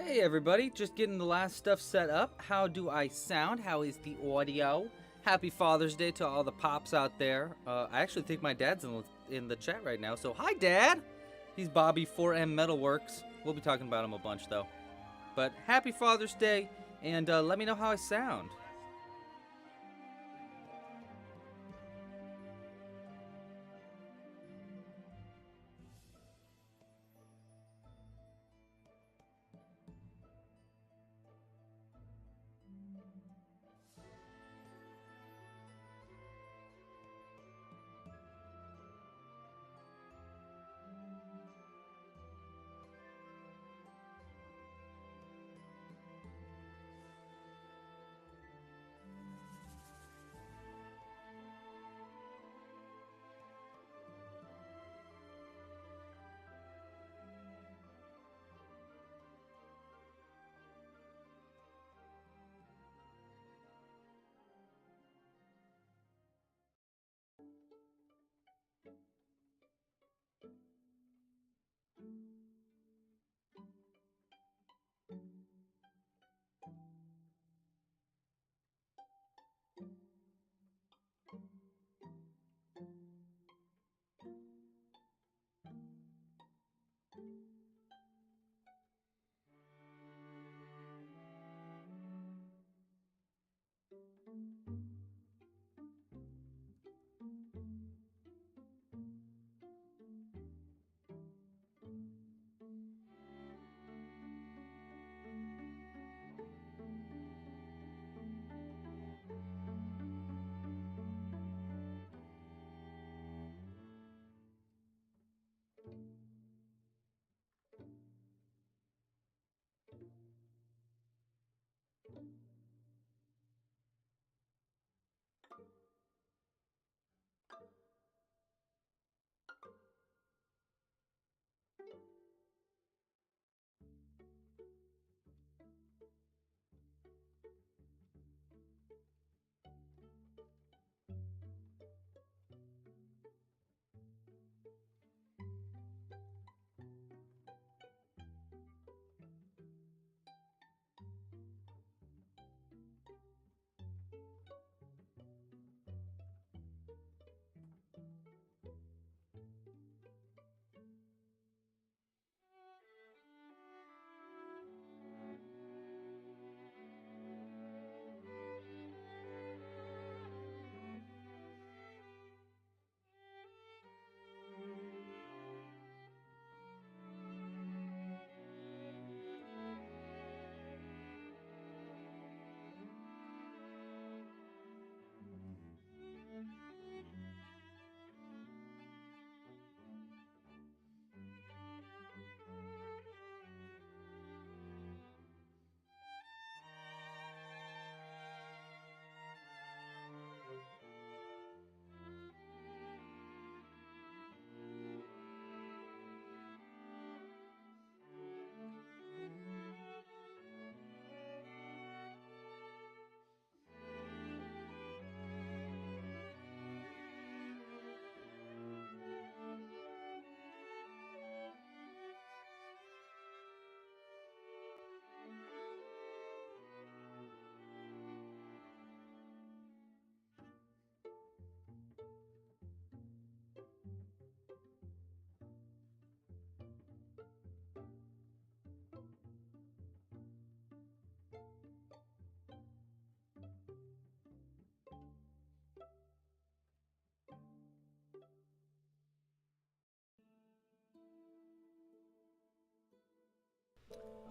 Hey everybody, just getting the last stuff set up. How do I sound? How is the audio? Happy Father's Day to all the pops out there. I actually think my dad's in the chat right now, so hi Dad! He's Bobby, 4M Metalworks. We'll be talking about him a bunch though. But happy Father's Day, and let me know how I sound.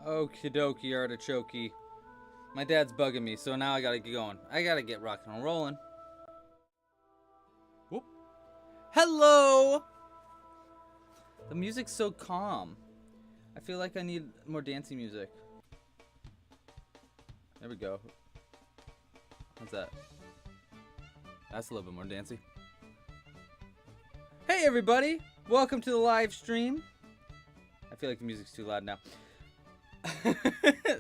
Okie dokie artichoke. My dad's bugging me, so now I gotta get going. I gotta get rocking and rolling. Whoop. Hello! The music's so calm. I feel like I need more dancey music. There we go. What's that? That's a little bit more dancey. Hey everybody! Welcome to the live stream. I feel like the music's too loud now.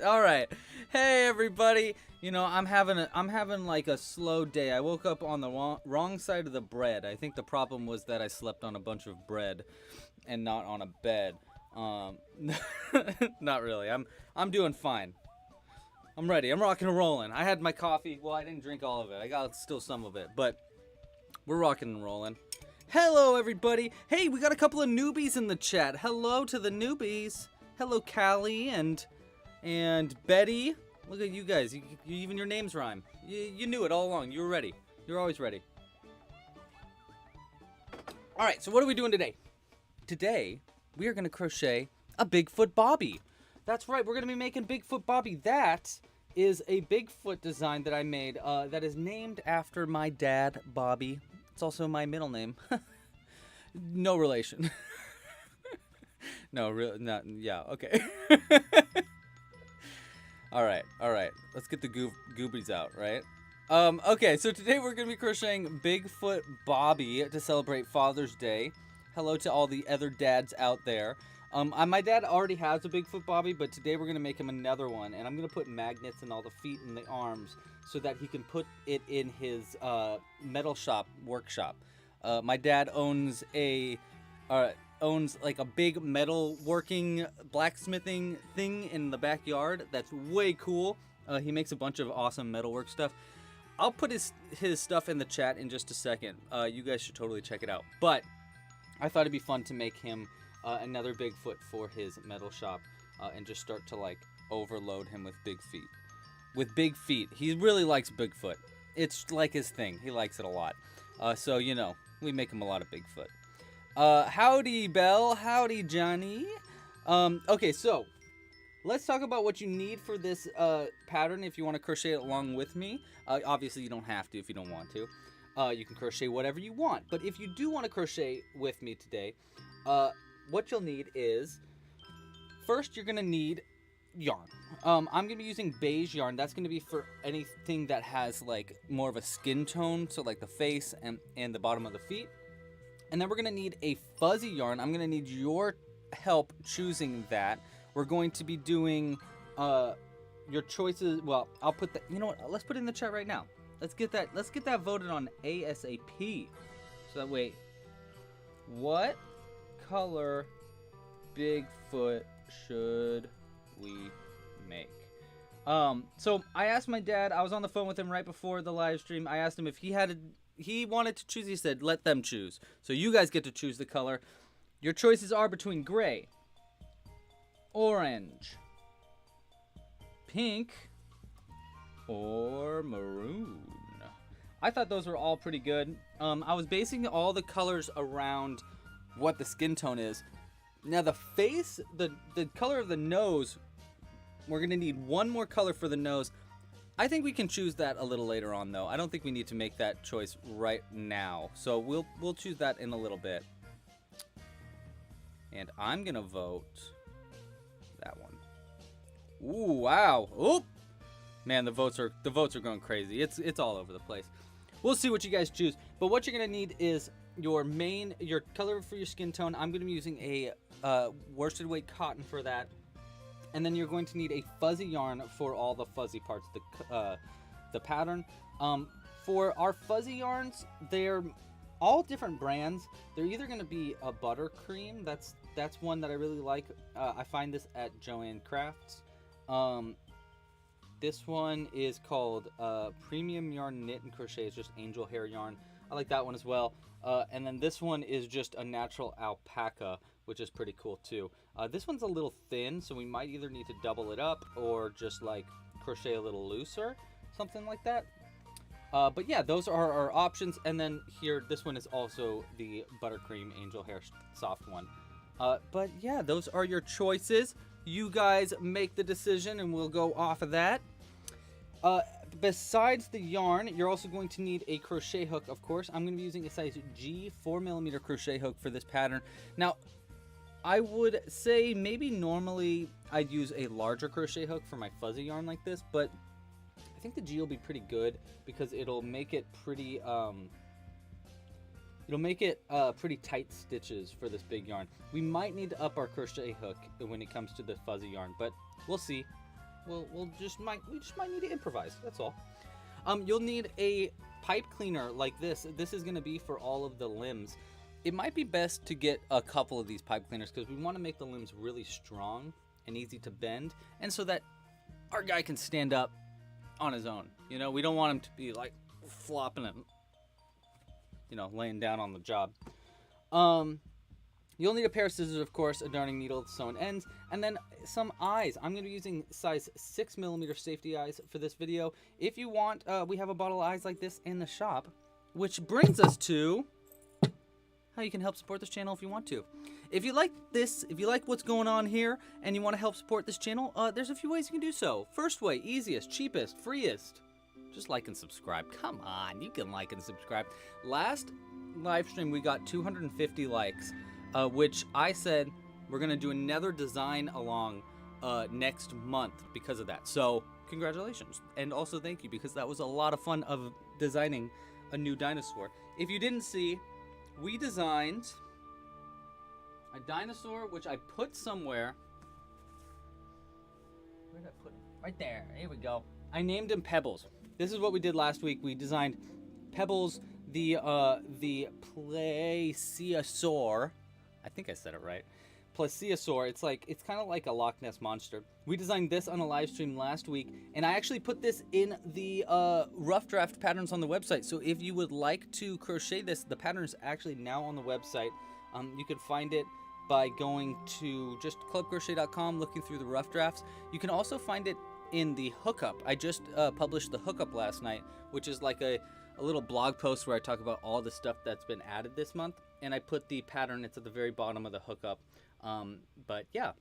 All right. Hey everybody. You know, I'm having like a slow day. I woke up on the wrong side of the bread. I think the problem was that I slept on a bunch of bread and not on a bed. Not really. I'm doing fine. I'm ready. I'm rocking and rolling. I had my coffee. Well, I didn't drink all of it. I got still some of it, but we're rocking and rolling. Hello, everybody. Hey, we got a couple of newbies in the chat. Hello to the newbies. Hello, Callie and Betty. Look at you guys. Even your names rhyme. You knew it all along. You were ready. You're always ready. All right, so what are we doing today? Today, we are going to crochet a Bigfoot Bobby. That's right, we're going to be making Bigfoot Bobby. That is a Bigfoot design that I made that is named after my dad, Bobby. It's also my middle name. No relation. No, yeah, okay. All right. Let's get the goobies out, right? Okay, so today we're going to be crocheting Bigfoot Bobby to celebrate Father's Day. Hello to all the other dads out there. My dad already has a Bigfoot Bobby, but today we're going to make him another one. And I'm going to put magnets in all the feet and the arms so that he can put it in his metal shop workshop. My dad owns like a big metal working blacksmithing thing in the backyard. That's way cool. He makes a bunch of awesome metalwork stuff. I'll put his stuff in the chat in just a second. You guys should totally check it out. But I thought it'd be fun to make him another Bigfoot for his metal shop and just start to like overload him with big feet. With big feet. He really likes Bigfoot. It's like his thing. He likes it a lot. So, you know, we make him a lot of Bigfoot. Howdy, Belle. Howdy, Johnny. Okay, so let's talk about what you need for this pattern if you want to crochet it along with me. Obviously, you don't have to if you don't want to. You can crochet whatever you want. But if you do want to crochet with me today, what you'll need is, first you're going to need yarn. I'm going to be using beige yarn. That's going to be for anything that has like more of a skin tone, so like the face and the bottom of the feet. And then we're going to need a fuzzy yarn. I'm going to need your help choosing that. We're going to be doing your choices. Well, I'll put that. You know what? Let's put it in the chat right now. Let's get that voted on ASAP. So that way, what color Bigfoot should we make? So I asked my dad. I was on the phone with him right before the live stream. I asked him if he wanted to choose. He said, "Let them choose." So you guys get to choose the color. Your choices are between gray, orange, pink, or maroon. I thought those were all pretty good. I was basing all the colors around what the skin tone is. Now the face, the color of the nose, we're gonna need one more color for the nose. I think we can choose that a little later on though. I don't think we need to make that choice right now. So we'll choose that in a little bit. And I'm gonna vote that one. Ooh, wow. Oop. Man, the votes are going crazy. It's all over the place. We'll see what you guys choose. But what you're gonna need is your color for your skin tone. I'm gonna be using a worsted weight cotton for that. And then you're going to need a fuzzy yarn for all the fuzzy parts, the pattern. For our fuzzy yarns, they're all different brands. They're either going to be a buttercream. That's one that I really like. I find this at Joanne Crafts. This one is called Premium Yarn Knit and Crochet. It's just angel hair yarn. I like that one as well. And then this one is just a natural alpaca, which is pretty cool too. This one's a little thin, so we might either need to double it up or just like crochet a little looser, something like that. But yeah, those are our options. And then here, this one is also the buttercream angel hair soft one. But yeah, those are your choices. You guys make the decision and we'll go off of that. Besides the yarn, you're also going to need a crochet hook, of course. I'm going to be using a size G 4mm crochet hook for this pattern. Now, I would say maybe normally I'd use a larger crochet hook for my fuzzy yarn like this, but I think the G will be pretty good because it'll make it pretty pretty tight stitches for this big yarn. We might need to up our crochet hook when it comes to the fuzzy yarn, but we'll see. We just might need to improvise. That's all. You'll need a pipe cleaner like this. This is going to be for all of the limbs. it might be best to get a couple of these pipe cleaners because we want to make the limbs really strong and easy to bend, and so that our guy can stand up on his own. You know, we don't want him to be like flopping and, you know, laying down on the job. You'll need a pair of scissors, of course, a darning needle with sewn ends, and then some eyes. I'm going to be using size 6mm safety eyes for this video. If you want, we have a bottle of eyes like this in the shop, which brings us to how you can help support this channel if you want to. If you like this, if you like what's going on here, and you want to help support this channel, there's a few ways you can do so. First way, easiest, cheapest, freest. Just like and subscribe. Come on, you can like and subscribe. Last live stream, we got 250 likes. Which I said we're going to do another design along next month because of that. So congratulations. And also thank you, because that was a lot of fun of designing a new dinosaur. If you didn't see, we designed a dinosaur, which I put somewhere. Where did I put him? Right there. Here we go. I named him Pebbles. This is what we did last week. We designed Pebbles, the plesiosaur. I think I said it right. Plesiosaur. It's kind of like a Loch Ness monster. We designed this on a live stream last week, and I actually put this in the rough draft patterns on the website. So if you would like to crochet this, the pattern is actually now on the website. You can find it by going to just clubcrochet.com, looking through the rough drafts. You can also find it in the hookup. I just published the hookup last night, which is like a little blog post where I talk about all the stuff that's been added this month, and I put the pattern. It's at the very bottom of the hookup. But yeah,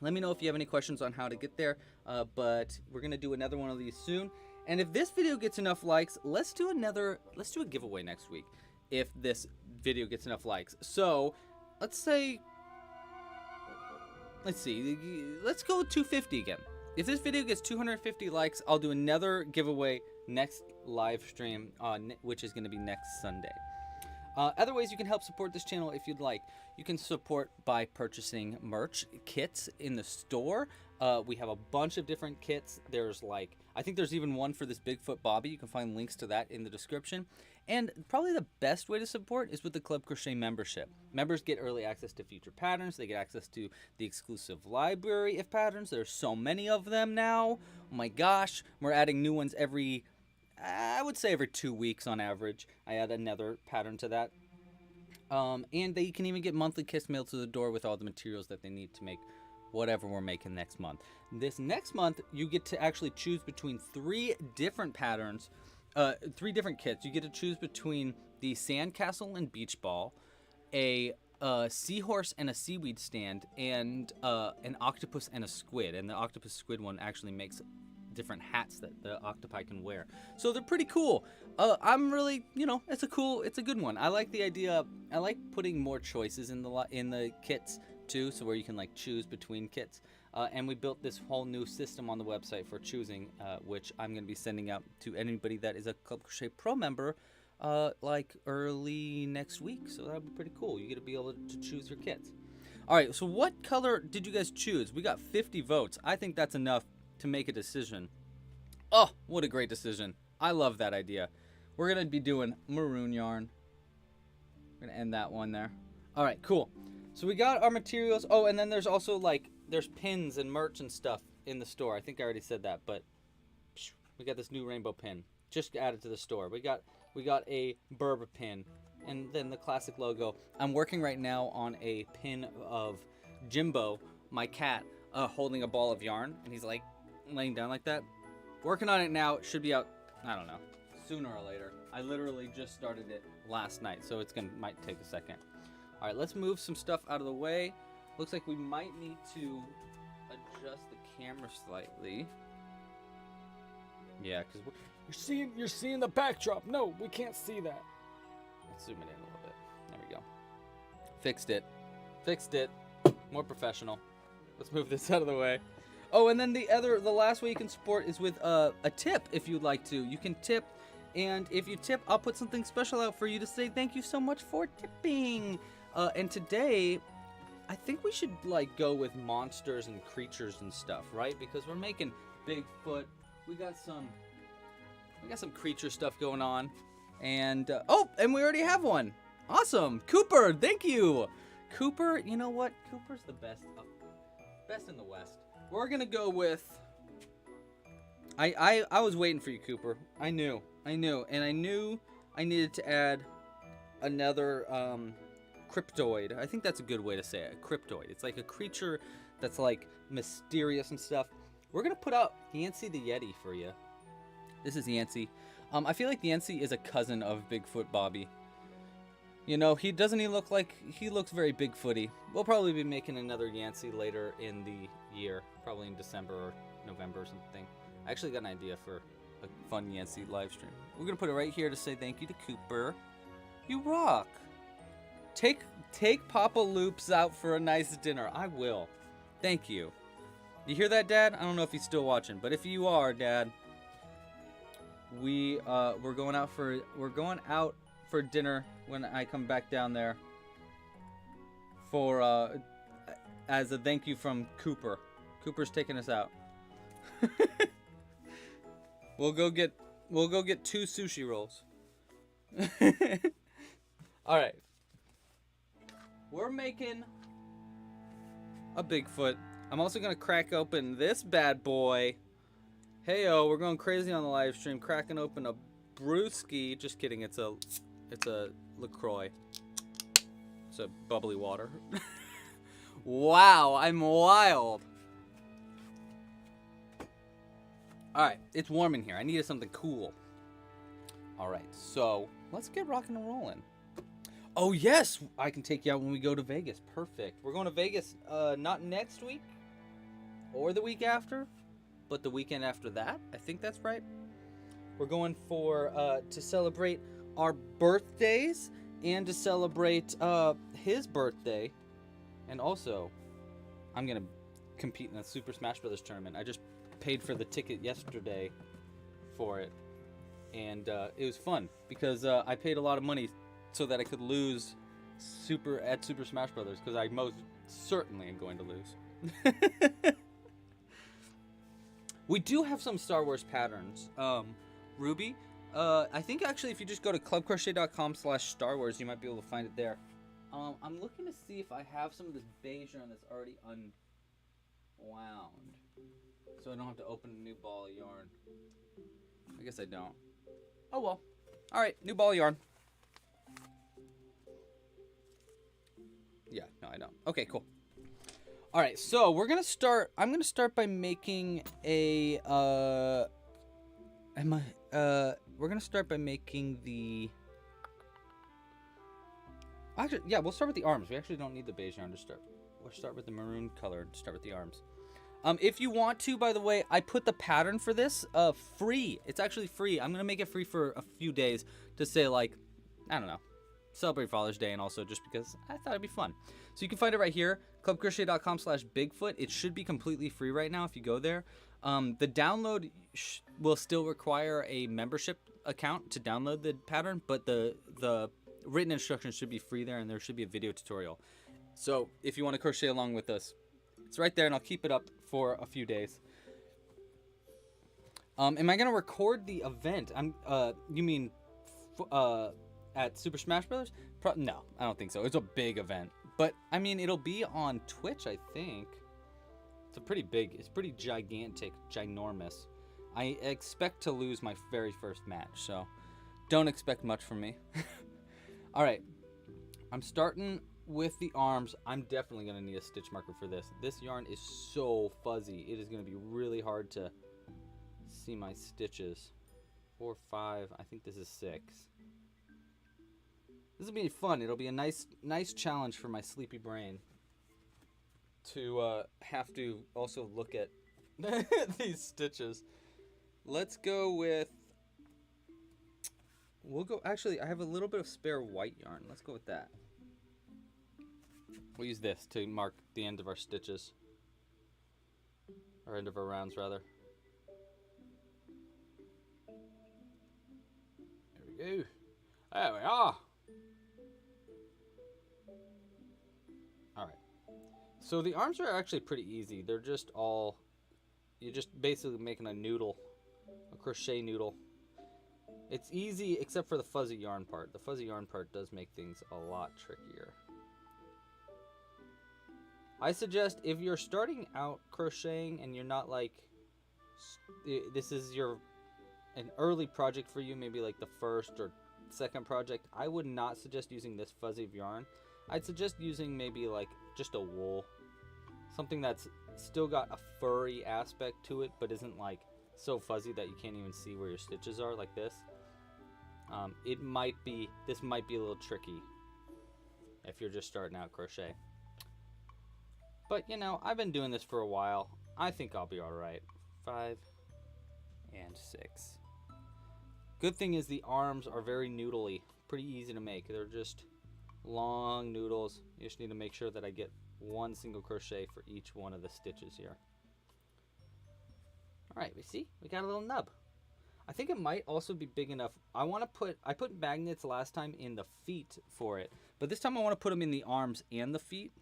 let me know if you have any questions on how to get there. But we're gonna do another one of these soon, and if this video gets enough likes, let's do a giveaway next week if this video gets enough likes. So let's see, let's go 250 again. If this video gets 250 likes, I'll do another giveaway next live stream, which is going to be next Sunday. Other ways you can help support this channel if you'd like. You can support by purchasing merch kits in the store. We have a bunch of different kits. There's I think there's even one for this Bigfoot Bobby. You can find links to that in the description. And probably the best way to support is with the Club Crochet membership. Members get early access to future patterns. They get access to the exclusive library of patterns. There's so many of them now. Oh my gosh. We're adding new ones I would say every 2 weeks on average. I add another pattern to that. And they can even get monthly kits mailed to the door with all the materials that they need to make whatever we're making next month. This next month, you get to actually choose between 3 different patterns, 3 different kits. You get to choose between the sandcastle and beach ball, a seahorse and a seaweed stand, and an octopus and a squid. And the octopus squid one actually makes different hats that the octopi can wear. So they're pretty cool. I'm really, it's a good one. I like the idea. I like putting more choices in the kits too, so where you can choose between kits. And we built this whole new system on the website for choosing, which I'm going to be sending out to anybody that is a Club Crochet Pro member early next week. So that'll be pretty cool. You get to be able to choose your kits. All right, so what color did you guys choose? We got 50 votes. I think that's enough to make a decision. Oh, what a great decision. I love that idea. We're going to be doing maroon yarn. We're going to end that one there. All right, cool. So we got our materials. Oh, and then there's also there's pins and merch and stuff in the store. I think I already said that, but we got this new rainbow pin just added to the store. We got a Berber pin, and then the classic logo. I'm working right now on a pin of Jimbo, my cat, holding a ball of yarn, and he's laying down like that. Working on it now. It should be out, I don't know, sooner or later. I literally just started it last night, so might take a second. All right, let's move some stuff out of the way. Looks like we might need to adjust the camera slightly. Yeah, because you're seeing the backdrop. No, we can't see that. Let's zoom it in a little bit. There we go. Fixed it. More professional. Let's move this out of the way. Oh, and then the last way you can support is with a tip if you'd like to. You can tip, and if you tip, I'll put something special out for you to say thank you so much for tipping. And today, I think we should go with monsters and creatures and stuff, right? Because we're making Bigfoot. We got some creature stuff going on, and and we already have one. Awesome. Cooper, thank you. Cooper, you know what? Cooper's the best. Best in the West. We're going to go with... I was waiting for you, Cooper. I knew. And I knew I needed to add another cryptoid. I think that's a good way to say it. A cryptoid. It's like a creature that's like mysterious and stuff. We're going to put out Yancey the Yeti for you. This is Yancey. I feel like Yancey is a cousin of Bigfoot Bobby. You know, he doesn't even look like... He looks very Bigfooty. We'll probably be making another Yancey later in the year. Probably in December or November or something. I actually got an idea for a fun Yancey live stream. We're going to put it right here to say thank you to Cooper. You rock. Take Papa Loops out for a nice dinner. I will. Thank you. You hear that, Dad? I don't know if he's still watching, but if you are, Dad, we're going out for dinner when I come back down there for as a thank you from Cooper. Cooper's taking us out. We'll go get 2 sushi rolls. All right. We're making a Bigfoot. I'm also going to crack open this bad boy. Heyo, we're going crazy on the live stream, cracking open a brewski. Just kidding, it's a LaCroix. It's a bubbly water. Wow, I'm wild. Alright, it's warm in here. I needed something cool. Alright, so let's get rocking and rolling. Oh yes, I can take you out when we go to Vegas. Perfect. We're going to Vegas not next week or the week after, but the weekend after that. I think that's right. We're going for to celebrate our birthdays and to celebrate his birthday. And also, I'm going to compete in the Super Smash Bros. Tournament. I just paid for the ticket yesterday for it. And it was fun because I paid a lot of money so that I could lose at Super Smash Bros. Because I most certainly am going to lose. We do have some Star Wars patterns. Ruby, I think actually if you just go to clubcrochet.com/Star Wars, you might be able to find it there. I'm looking to see if I have some of this beige yarn that's already unwound. So I don't have to open a new ball of yarn. I guess I don't. Oh well. Alright, new ball of yarn. Yeah, no I don't. Okay, cool. Alright, so we're gonna start. I'm gonna start by making a we're gonna start by making the actually yeah, we'll start with the arms. We actually don't need the beige yarn to start. We'll start with the maroon color to start with the arms. If you want to, by the way, I put the pattern for this free. It's actually free. I'm gonna make it free for a few days to say, like, I don't know, celebrate Father's Day, and also just because I thought it'd be fun. So you can find it right here, clubcrochet.com/Bigfoot. It should be completely free right now if you go there. The download will still require a membership account to download the pattern, but the written instructions should be free there, and there should be a video tutorial. So if you want to crochet along with us, it's right there, and I'll keep it up for a few days. Am I gonna record the event? You mean at Super Smash Bros? No, I don't think so. It's a big event, but I mean it'll be on Twitch. I think it's pretty big. It's pretty gigantic, ginormous. I expect to lose my very first match, so don't expect much from me. All right, I'm starting with the arms. I'm definitely going to need a stitch marker for this. This yarn is so fuzzy. It is going to be really hard to see my stitches. 4, 5, I think this is 6. This will be fun. It'll be a nice challenge for my sleepy brain to have to also look at these stitches. Let's go with, actually I have a little bit of spare white yarn. Let's go with that. We'll use this to mark the end of our stitches. Or end of our rounds, rather. There we go. There we are. Alright. So the arms are actually pretty easy. They're just all... You're just basically making a noodle. A crochet noodle. It's easy except for the fuzzy yarn part. The fuzzy yarn part does make things a lot trickier. I suggest if you're starting out crocheting and you're not like, this is an early project for you, maybe like the first or second project, I would not suggest using this fuzzy of yarn. I'd suggest using maybe like just a wool. Something that's still got a furry aspect to it, but isn't like so fuzzy that you can't even see where your stitches are, like this. This might be a little tricky if you're just starting out crochet. But you know, I've been doing this for a while. I think I'll be alright. 5 and 6. Good thing is the arms are very noodly. Pretty easy to make. They're just long noodles. You just need to make sure that I get one single crochet for each one of the stitches here. Alright, we got a little nub. I think it might also be big enough. I put magnets last time in the feet for it, but this time I want to put them in the arms and the feet.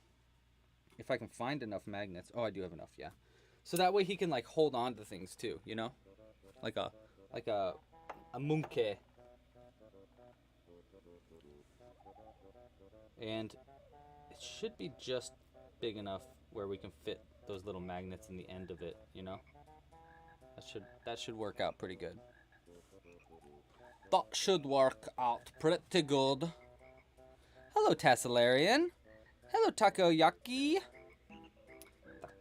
If I can find enough magnets. Oh, I do have enough, yeah. So that way he can like hold on to things too, you know? Like a monkey. And it should be just big enough where we can fit those little magnets in the end of it, you know? That should work out pretty good. That should work out pretty good. Hello, Tassellarian. Hello, Takoyaki.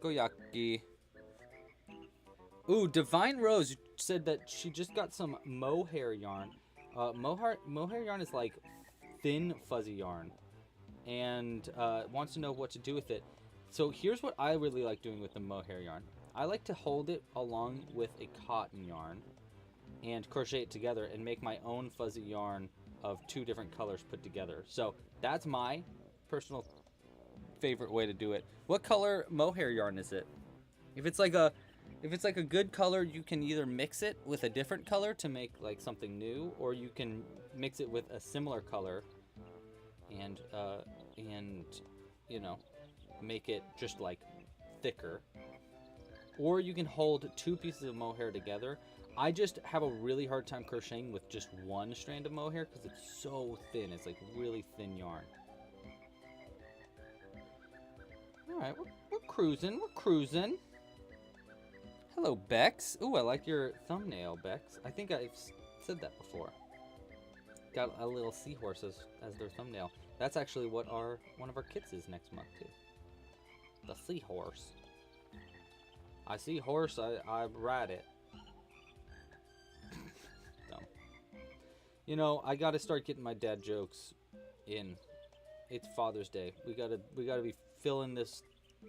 Takoyaki. Ooh, Divine Rose said that she just got some mohair yarn. Mohair yarn is like thin, fuzzy yarn. And wants to know what to do with it. So here's what I really like doing with the mohair yarn. I like to hold it along with a cotton yarn and crochet it together and make my own fuzzy yarn of 2 different colors put together. So that's my personal favorite way to do it. What color mohair yarn is it? If it's like a good color, you can either mix it with a different color to make like something new, or you can mix it with a similar color and you know, make it just like thicker. Or you can hold 2 pieces of mohair together. I just have a really hard time crocheting with just one strand of mohair because it's so thin. It's like really thin yarn. Alright, we're cruising. We're cruising. Hello, Bex. Ooh, I like your thumbnail, Bex. I think I've said that before. Got a little seahorse as their thumbnail. That's actually what one of our kits is next month, too. The seahorse. I see horse, I ride it. Dumb. You know, I gotta start getting my dad jokes in. It's Father's Day. We gotta be filling this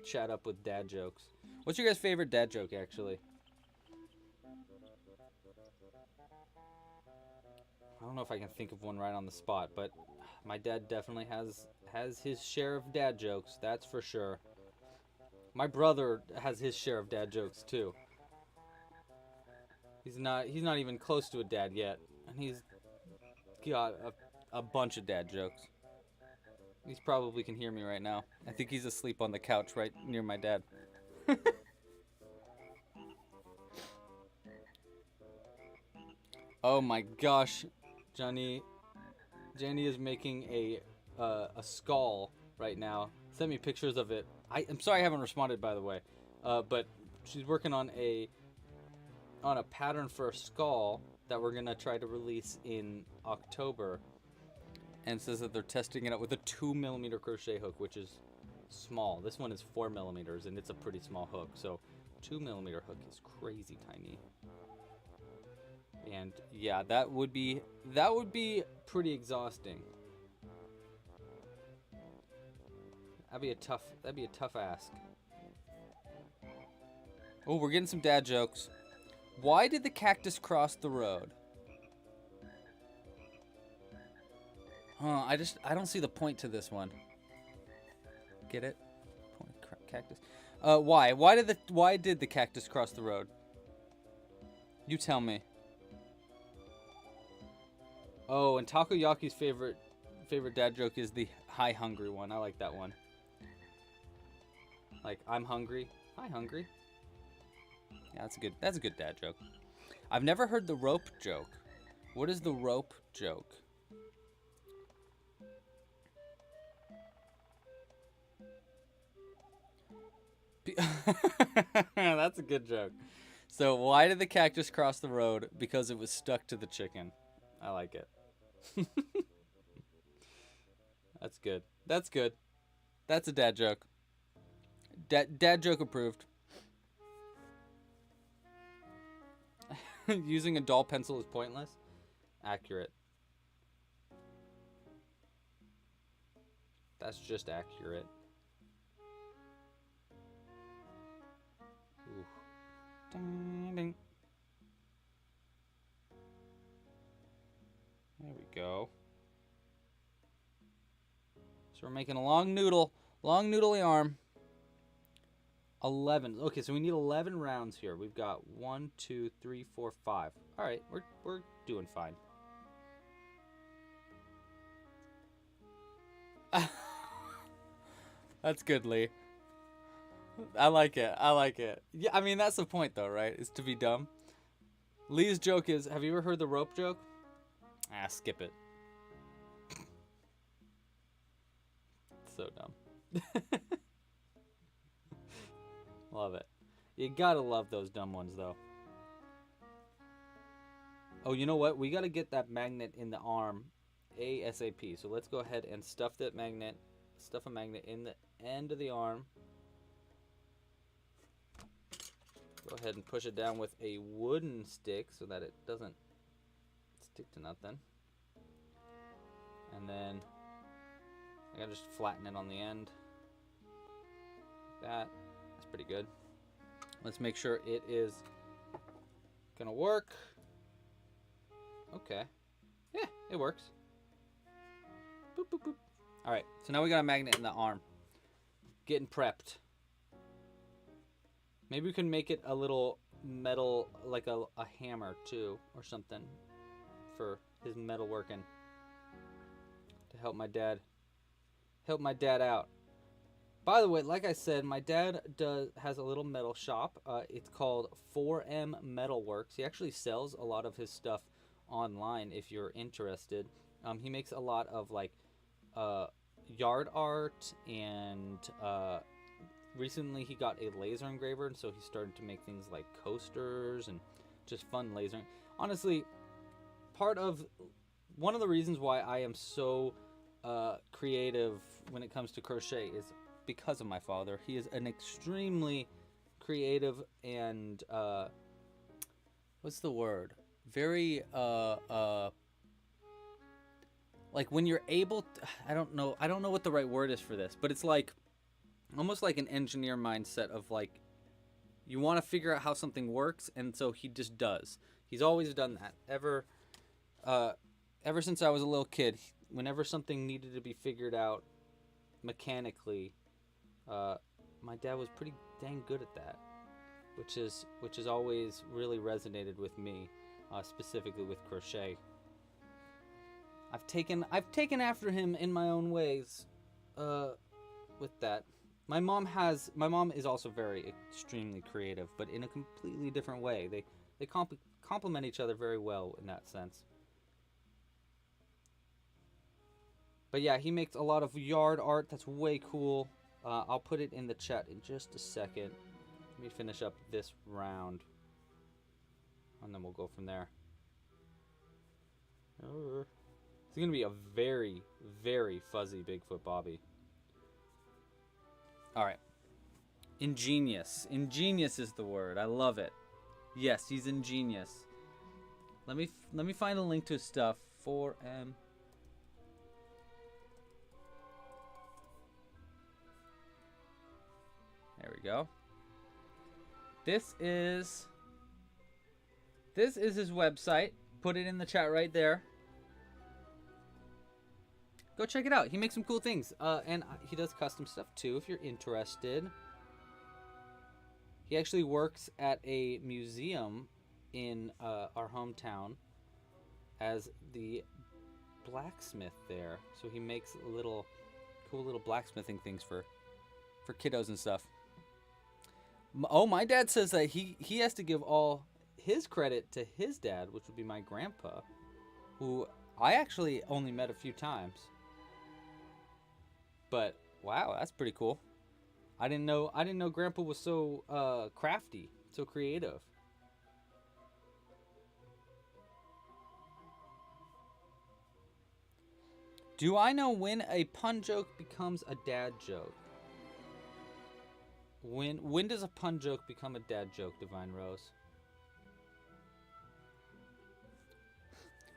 chat up with dad jokes. What's your guys' favorite dad joke, actually? I don't know if I can think of one right on the spot, but my dad definitely has his share of dad jokes, that's for sure. My brother has his share of dad jokes too. He's not even close to a dad yet, and he's got a bunch of dad jokes. He's probably can hear me right now. I think he's asleep on the couch right near my dad. Oh my gosh, Jenny is making a skull right now. Send me pictures of it. I'm sorry I haven't responded, by the way, but she's working on a pattern for a skull that we're gonna try to release in October, and says that they're testing it out with a 2mm crochet hook, which is small. This one is 4mm, and it's a pretty small hook, so 2mm hook is crazy tiny. And yeah, that would be pretty exhausting. That'd be a tough ask. Oh, we're getting some dad jokes. Why did the cactus cross the road? Huh, I don't see the point to this one. Get it? Point cactus. Why? Why did the cactus cross the road? You tell me. Oh, and Takoyaki's favorite dad joke is the hi hungry one. I like that one. Like, I'm hungry. Hi, hungry. Yeah, that's a good dad joke. I've never heard the rope joke. What is the rope joke? That's a good joke. So why did the cactus cross the road? Because it was stuck to the chicken. I like it. That's good. That's good. That's a dad joke. Dad joke approved. Using a dull pencil is pointless. Accurate. That's just accurate. Ooh. Ding, ding. There we go. So we're making a long noodle. Long noodly arm. 11. Okay, so we need 11 rounds here. We've got 1, 2, 3, 4, 5. All right, we're doing fine. That's good, Lee. I like it. I like it. Yeah, I mean, that's the point, though, right? Is to be dumb. Lee's joke is, have you ever heard the rope joke? Skip it. So dumb. Love it. You gotta love those dumb ones, though. Oh, you know what? We gotta get that magnet in the arm ASAP. So let's go ahead and stuff a magnet in the end of the arm. Go ahead and push it down with a wooden stick so that it doesn't stick to nothing. And then I gotta just flatten it on the end. Like that. That's pretty good. Let's make sure it is gonna work. Okay. Yeah, it works. Boop, boop, boop. Alright, so now we got a magnet in the arm. Getting prepped. Maybe we can make it a little metal, like a hammer too, or something, for his metal working. To help my dad out. By the way, like I said, my dad has a little metal shop. It's called 4M Metalworks. He actually sells a lot of his stuff online if you're interested. He makes a lot of like yard art, and recently he got a laser engraver, and so he started to make things like coasters and just fun lasering. Honestly, one of the reasons why I am so creative when it comes to crochet is because of my father. He is an extremely creative and what's the word? Very like when you're able to, I don't know what the right word is for this, but it's like almost like an engineer mindset of like you want to figure out how something works, and so he just does. He's always done that. Ever since I was a little kid, whenever something needed to be figured out mechanically, my dad was pretty dang good at that, which has always really resonated with me, specifically with crochet. I've taken after him in my own ways, with that. My mom is also very extremely creative, but in a completely different way. They complement each other very well in that sense. But yeah, he makes a lot of yard art. That's way cool. I'll put it in the chat in just a second. Let me finish up this round, and then we'll go from there. It's going to be a very, very fuzzy Bigfoot Bobby. Alright. Ingenious. Ingenious is the word. I love it. Yes, he's ingenious. Let me find a link to his stuff. 4M. There we go. This is his website. Put it in the chat right there. Go check it out. He makes some cool things. And he does custom stuff too, if you're interested. He actually works at a museum in our hometown as the blacksmith there. So he makes cool little blacksmithing things for kiddos and stuff. Oh, my dad says that he has to give all his credit to his dad, which would be my grandpa. who I actually only met a few times. But wow, that's pretty cool. I didn't know Grandpa was so crafty, so creative. Do I know when a pun joke becomes a dad joke? When does a pun joke become a dad joke, Divine Rose?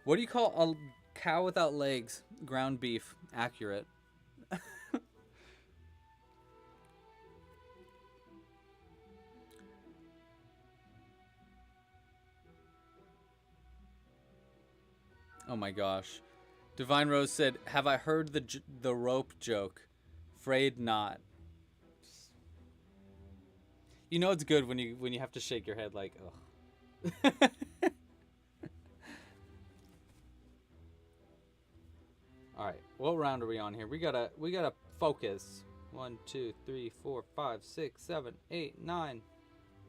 What do you call a cow without legs? Ground beef. Accurate. Oh my gosh. Divine Rose said, "Have I heard the rope joke? Afraid not." You know it's good when you have to shake your head like, ugh. All right, what round are we on here? We gotta focus. 1, 2, 3, 4, 5, 6, 7, 8, 9.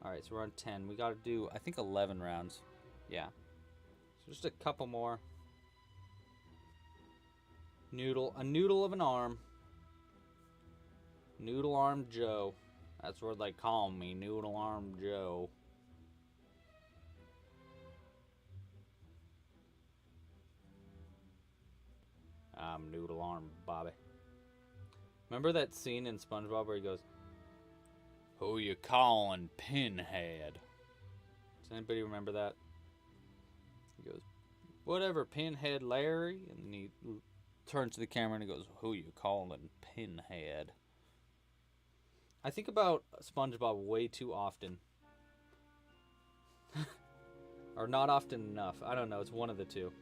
All right, so we're on 10. We gotta do, I think, 11 rounds. Yeah. So just a couple more. A noodle of an arm. Noodle Arm Joe. That's what they call me, Noodle Arm Joe. I'm Noodle Arm Bobby. Remember that scene in SpongeBob where he goes, "Who you calling Pinhead?" Does anybody remember that? He goes, "Whatever, Pinhead Larry," and then he turns to the camera and he goes, "Who you calling Pinhead?" I think about SpongeBob way too often. Or not often enough. I don't know. It's one of the two.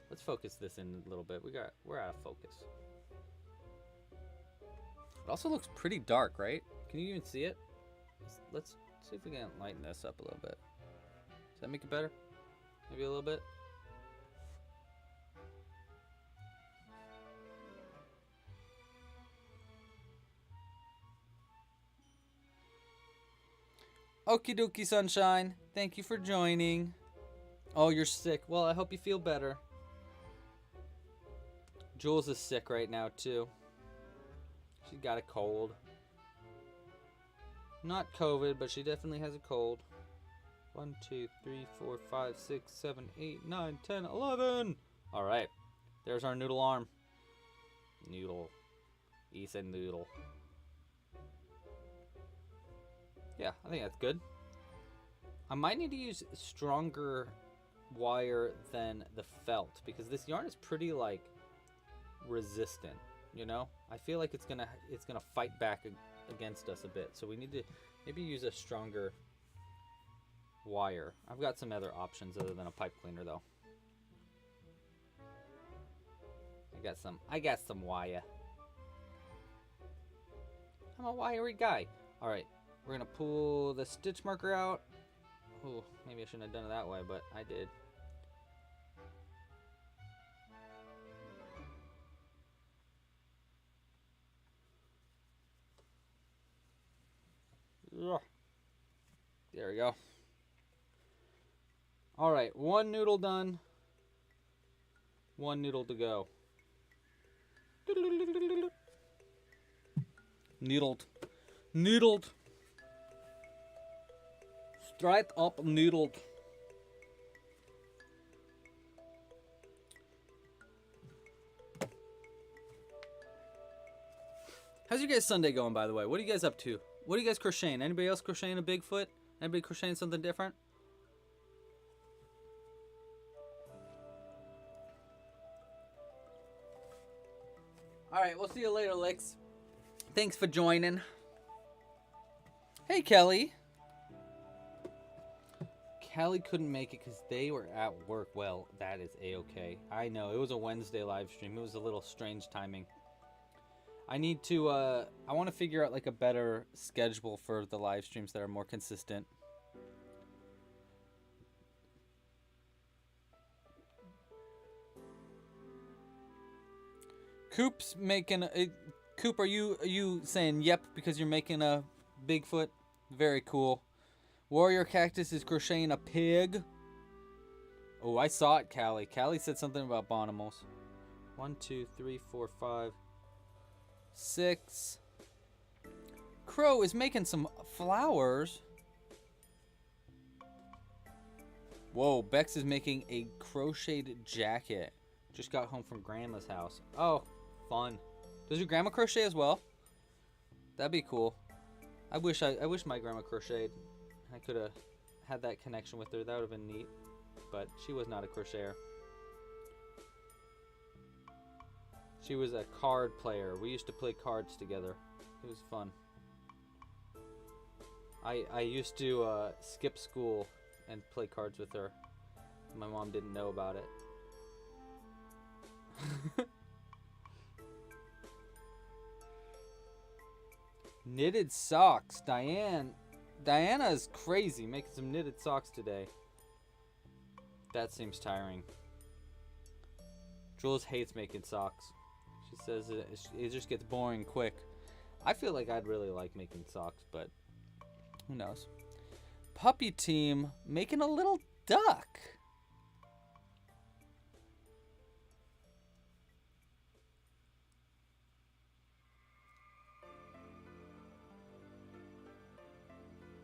Let's focus this in a little bit. We're out of focus. It also looks pretty dark, right? Can you even see it? Let's see if we can lighten this up a little bit. Does that make it better? Maybe a little bit? Okie dokie, sunshine. Thank you for joining. Oh, you're sick. Well, I hope you feel better. Jules is sick right now, too. She got a cold. Not COVID, but she definitely has a cold. 1, 2, 3, 4, 5, 6, 7, 8, 9, 10, 11. All right. There's our noodle arm. Noodle. Ethan Noodle. Yeah, I think that's good. I might need to use stronger wire than the felt because this yarn is pretty like resistant, you know? I feel like it's gonna fight back against us a bit. So we need to maybe use a stronger wire. I've got some other options other than a pipe cleaner though. I got some wire. I'm a wiry guy. All right. We're going to pull the stitch marker out. Oh, maybe I shouldn't have done it that way, but I did. There we go. All right, one noodle done. One noodle to go. Noodled. Noodled. Straight up noodled. How's your guys' Sunday going, by the way? What are you guys up to? What are you guys crocheting? Anybody else crocheting a Bigfoot? Anybody crocheting something different? Alright, we'll see you later, Licks. Thanks for joining. Hey, Kelly. Kelly couldn't make it because they were at work. Well, that is a-okay. I know, it was a Wednesday live stream. It was a little strange timing. I need to, I want to figure out like a better schedule for the live streams that are more consistent. Coop's making a... Coop, are you saying yep because you're making a Bigfoot? Very cool. Warrior Cactus is crocheting a pig. Oh, I saw it, Callie. Callie said something about Bonimals. 1, 2, 3, 4, 5, 6. Crow is making some flowers. Whoa, Bex is making a crocheted jacket. Just got home from Grandma's house. Oh, fun. Does your grandma crochet as well? That'd be cool. I wish my grandma crocheted. I could have had that connection with her. That would have been neat. But she was not a crocheter. She was a card player. We used to play cards together. It was fun. I used to skip school and play cards with her. My mom didn't know about it. Knitted socks. Diana is crazy making some knitted socks today. That seems tiring. Jules hates making socks. She says it just gets boring quick. I feel like I'd really like making socks, but who knows. Puppy team making a little duck.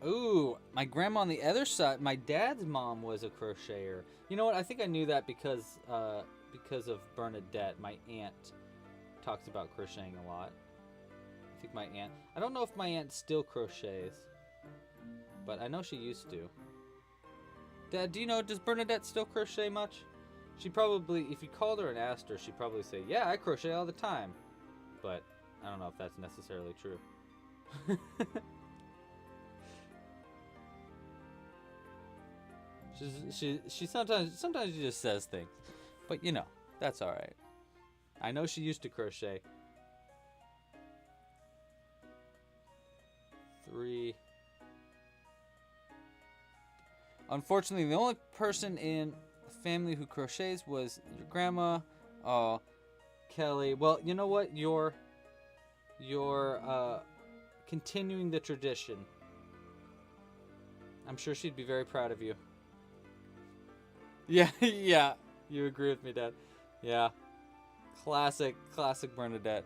Ooh, my grandma on the other side, my dad's mom was a crocheter. You know what? I think I knew that because of Bernadette. My aunt talks about crocheting a lot. I think my aunt. I don't know if my aunt still crochets, but I know she used to. Dad, do you know, does Bernadette still crochet much? She probably, if you called her and asked her, she'd probably say, yeah, I crochet all the time. But I don't know if that's necessarily true. She sometimes she just says things, but you know, that's all right. I know she used to crochet. 3. Unfortunately, the only person in the family who crochets was your grandma. Oh, Kelly. Well, you know what? You're continuing the tradition. I'm sure she'd be very proud of you. Yeah, yeah. You agree with me, Dad. Yeah. Classic Bernadette.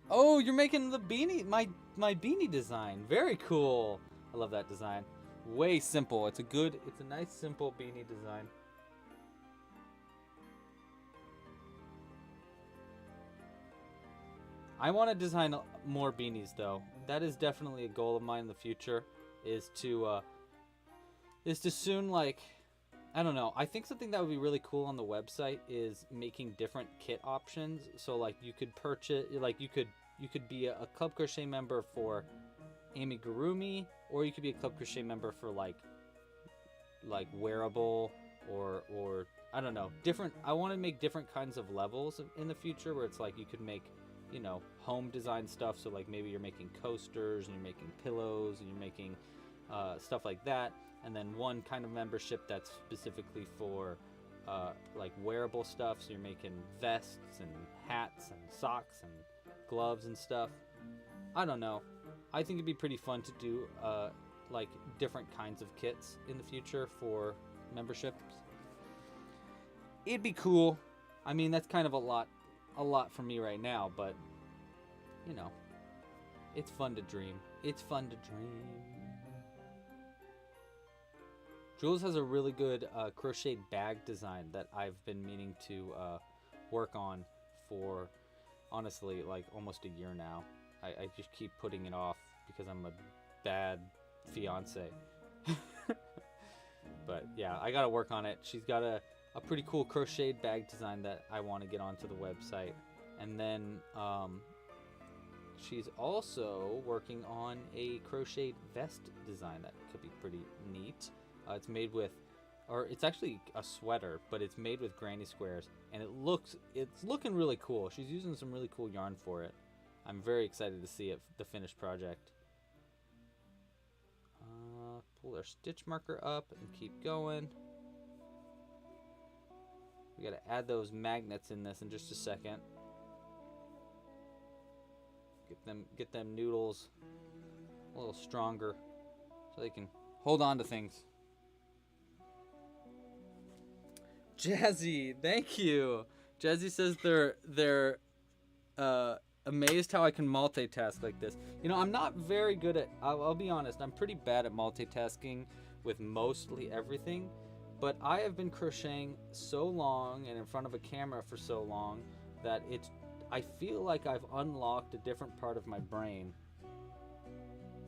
Oh, you're making the beanie, my beanie design. Very cool. I love that design. Way simple. It's a nice simple beanie design. I want to design more beanies though. That is definitely a goal of mine in the future. Is to soon, like, I don't know. I think something that would be really cool on the website is making different kit options. So like you could purchase, like you could be a Club Crochet member for Amigurumi, or you could be a Club Crochet member for like wearable or I don't know, different. I want to make different kinds of levels in the future where it's like you could make, you know, home design stuff. So like maybe you're making coasters and you're making pillows and you're making stuff like that, and then one kind of membership that's specifically for like wearable stuff. So you're making vests and hats and socks and gloves and stuff. I don't know. I think it'd be pretty fun to do like different kinds of kits in the future for memberships. It'd be cool. I mean, that's kind of a lot for me right now, but you know, it's fun to dream. It's fun to dream. Jules has a really good crochet bag design that I've been meaning to work on for, honestly, like almost a year now. I just keep putting it off because I'm a bad fiance. But yeah, I gotta work on it. She's got a pretty cool crocheted bag design that I want to get onto the website. And then she's also working on a crocheted vest design that could be pretty neat. It's made with, or it's actually a sweater, but it's made with granny squares, and it's looking really cool. She's using some really cool yarn for it. I'm very excited to see it, the finished project. Pull our stitch marker up and keep going. We gotta add those magnets in this in just a second. Get get them noodles a little stronger so they can hold on to things. Jazzy, thank you. Jazzy says they're amazed how I can multitask like this. You know, I'm not very good at, I'll be honest, I'm pretty bad at multitasking with mostly everything, but I have been crocheting so long and in front of a camera for so long that I feel like I've unlocked a different part of my brain.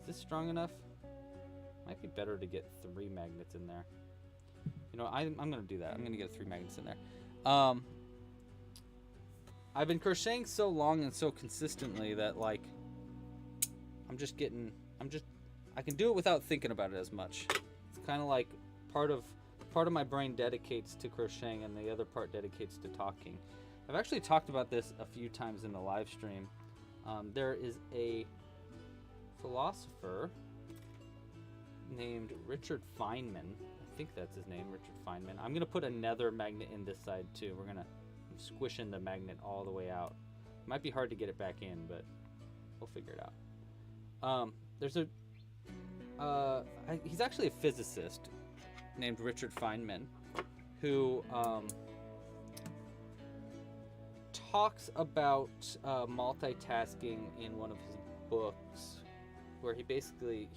Is this strong enough? Might be better to get 3 magnets in there. You know, I'm gonna do that. I'm gonna get 3 magnets in there. I've been crocheting so long and so consistently that like I can do it without thinking about it as much. It's kind of like part of my brain dedicates to crocheting and the other part dedicates to talking. I've actually talked about this a few times in the live stream. There is a philosopher named Richard Feynman. I think that's his name, Richard Feynman. I'm gonna put another magnet in this side too. We're gonna squish in the magnet all the way out. Might be hard to get it back in, but we'll figure it out. There's he's actually a physicist named Richard Feynman who talks about multitasking in one of his books, where he basically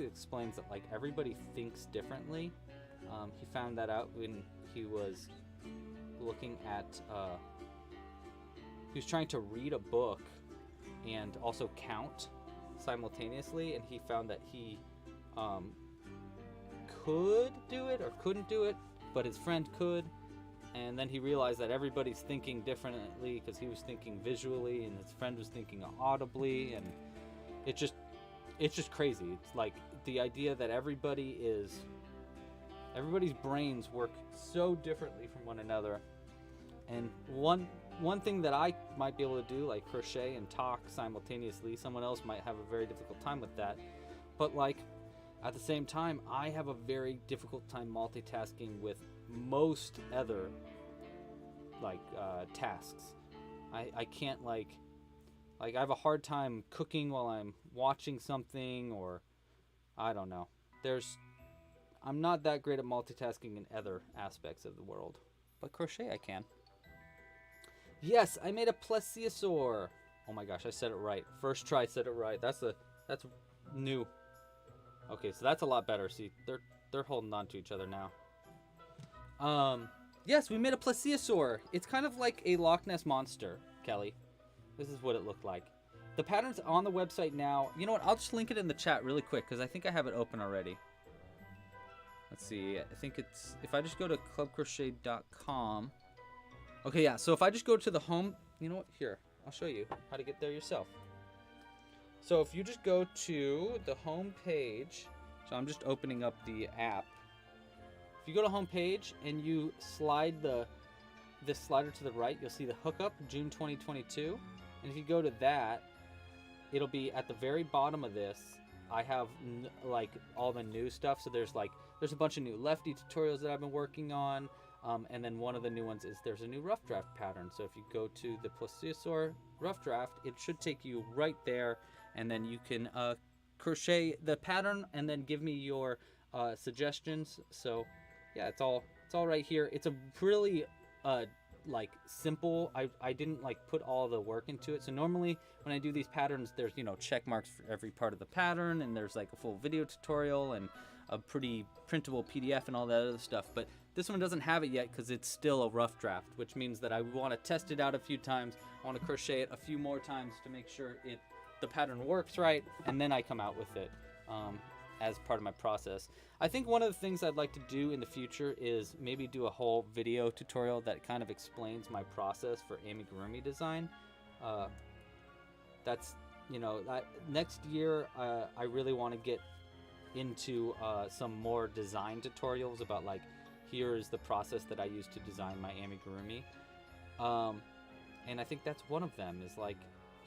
explains that like everybody thinks differently. He found that out when he was looking at he was trying to read a book and also count simultaneously, and he found that he could do it or couldn't do it, but his friend could. And then he realized that everybody's thinking differently because he was thinking visually and his friend was thinking audibly, and it's just crazy. It's like the idea that everybody's brains work so differently from one another. And one thing that I might be able to do, like crochet and talk simultaneously, someone else might have a very difficult time with that. But like at the same time, I have a very difficult time multitasking with most other like tasks. I can't like I have a hard time cooking while I'm watching something, or I don't know. I'm not that great at multitasking in other aspects of the world, but crochet I can. Yes, I made a plesiosaur. Oh my gosh, I said it right. First try, said it right. That's new. Okay, so that's a lot better. See, they're holding on to each other now. Yes, we made a plesiosaur. It's kind of like a Loch Ness monster, Kelly. This is what it looked like. The pattern's on the website now. You know what? I'll just link it in the chat really quick because I think I have it open already. Let's see. I think it's, if I just go to clubcrochet.com. Okay, yeah. So if I just go to the home, you know what? Here, I'll show you how to get there yourself. So if you just go to the home page, so I'm just opening up the app. If you go to home page and you slide this slider to the right, you'll see the hookup June 2022. And if you go to that, it'll be at the very bottom of this. I have like all the new stuff. So there's a bunch of new lefty tutorials that I've been working on. And then one of the new ones is there's a new rough draft pattern. So if you go to the plesiosaur rough draft, it should take you right there, and then you can crochet the pattern and then give me your suggestions. So yeah, it's all right here. It's a really like simple. I didn't like put all the work into it. So normally when I do these patterns, there's check marks for every part of the pattern, and there's like a full video tutorial and a pretty printable PDF and all that other stuff. But this one doesn't have it yet because it's still a rough draft, which means that I want to test it out a few times. I want to crochet it a few more times to make sure the pattern works right, and then I come out with it as part of my process. I think one of the things I'd like to do in the future is maybe do a whole video tutorial that kind of explains my process for amigurumi design. That's next year I really want to get into some more design tutorials about like, here is the process that I use to design my amigurumi, and I think that's one of them, is like,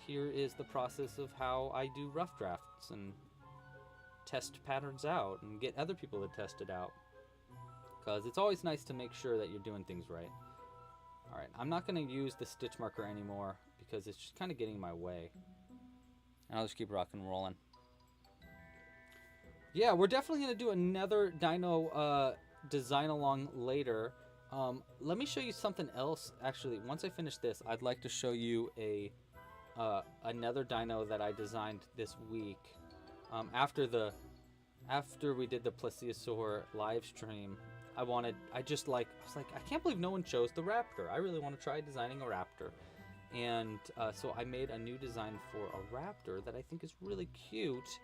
here is the process of how I do rough drafts and test patterns out and get other people to test it out, because it's always nice to make sure that you're doing things right. Alright, I'm not going to use the stitch marker anymore because it's just kind of getting in my way. And I'll just keep rocking and rolling. Yeah, we're definitely going to do another dino design along later. Let me show you something else. Actually, once I finish this, I'd like to show you another dino that I designed this week. After we did the plesiosaur live stream, I was like, I can't believe no one chose the raptor. I really want to try designing a raptor. And so I made a new design for a raptor that I think is really cute.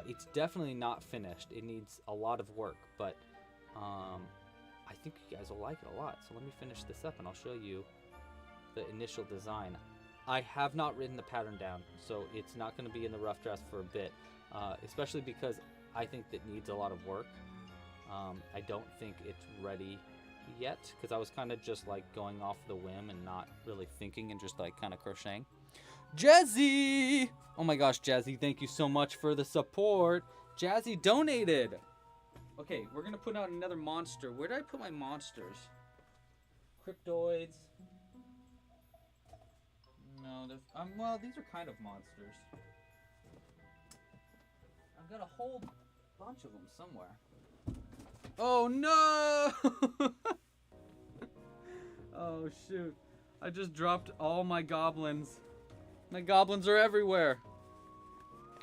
It's definitely not finished. It needs a lot of work, but I think you guys will like it a lot. So let me finish this up and I'll show you the initial design. I have not written the pattern down, so it's not going to be in the rough draft for a bit, especially because I think that needs a lot of work. I don't think it's ready yet, because I was kind of just like going off the whim and not really thinking and just like kind of crocheting. Jazzy! Oh my gosh, Jazzy, thank you so much for the support. Jazzy donated. Okay, we're gonna put out another monster. Where did I put my monsters? Cryptoids. No, well, these are kind of monsters. I've got a whole bunch of them somewhere. Oh no! Oh shoot. I just dropped all my goblins. My goblins are everywhere.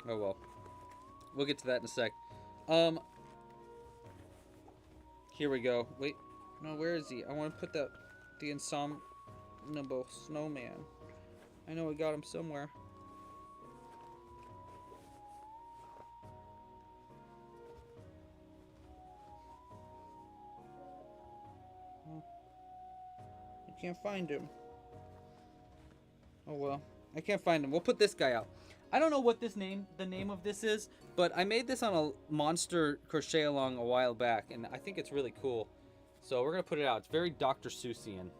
Oh well. We'll get to that in a sec. Here we go. Wait. No, where is he? I want to put the insomnible snowman. I know we got him somewhere. I can't find him. Oh well. I can't find him. We'll put this guy out. I don't know what the name of this is, but I made this on a monster crochet along a while back, and I think it's really cool. So we're going to put it out. It's very Dr. Seussian.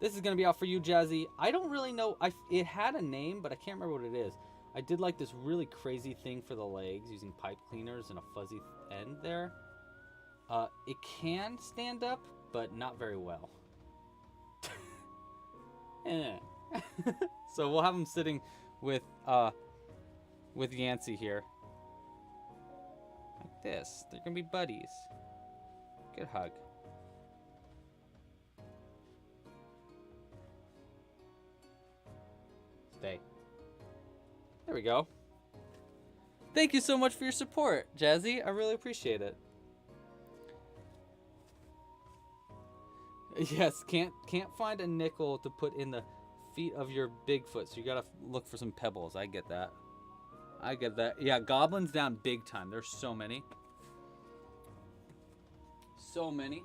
This is going to be out for you, Jazzy. I don't really know. It had a name, but I can't remember what it is. I did like this really crazy thing for the legs using pipe cleaners and a fuzzy end there. It can stand up, but not very well. So we'll have him sitting with Yancey here. Like this. They're gonna be buddies. Good hug. Stay. There we go. Thank you so much for your support, Jazzy. I really appreciate it. Yes, can't find a nickel to put in the feet of your Bigfoot, so you gotta look for some pebbles. I get that. I get that. Yeah, goblins down big time. There's so many. So many.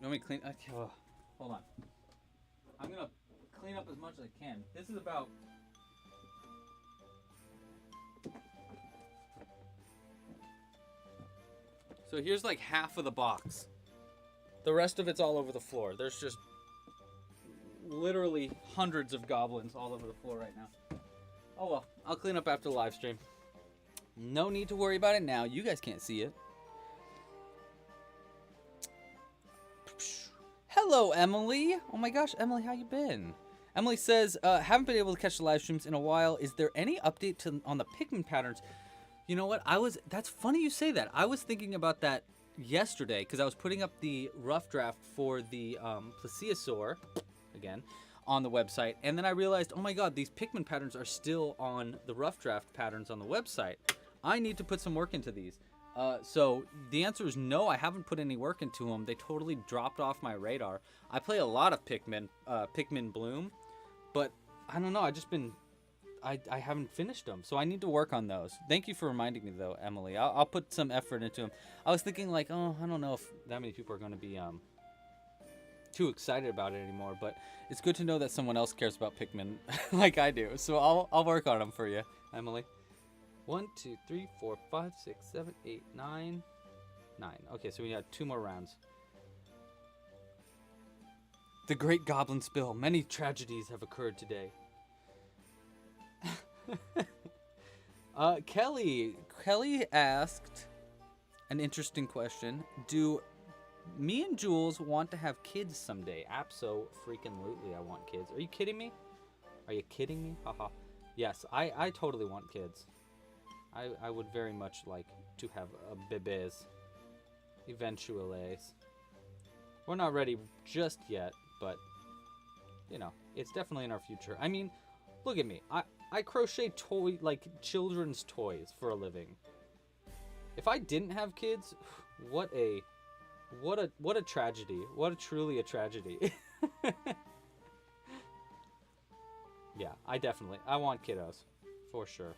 Let me clean. Okay, oh, hold on. I'm gonna clean up as much as I can. This is about. So here's like half of the box. The rest of it's all over the floor. There's just literally hundreds of goblins all over the floor right now. Oh well, I'll clean up after the live stream. No need to worry about it now. You guys can't see it. Hello, Emily. Oh my gosh, Emily, how you been? Emily says, haven't been able to catch the live streams in a while. Is there any update on the Pikmin patterns? You know what? That's funny you say that. I was thinking about that yesterday because I was putting up the rough draft for the plesiosaur, again, on the website. And then I realized, oh my god, these Pikmin patterns are still on the rough draft patterns on the website. I need to put some work into these. So the answer is no, I haven't put any work into them. They totally dropped off my radar. I play a lot of Pikmin Bloom, but I don't know, I haven't finished them, so I need to work on those. Thank you for reminding me, though, Emily. I'll put some effort into them. I was thinking, like, oh, I don't know if that many people are going to be too excited about it anymore, but it's good to know that someone else cares about Pikmin like I do. So I'll work on them for you, Emily. 1, 2, 3, 4, 5, 6, 7, 8, 9. Okay, so we got 2 more rounds. The Great Goblin Spill. Many tragedies have occurred today. Kelly asked an interesting question. Do Me and Jules want to have kids someday. Abso-freaking-lutely, I want kids. Are you kidding me? Are you kidding me? Haha. Yes, I totally want kids. I would very much like to have bebés. Eventually. We're not ready just yet, but, you know, it's definitely in our future. I mean, look at me. I crochet children's toys for a living. If I didn't have kids, what a tragedy. What a truly a tragedy. Yeah, I want kiddos. For sure.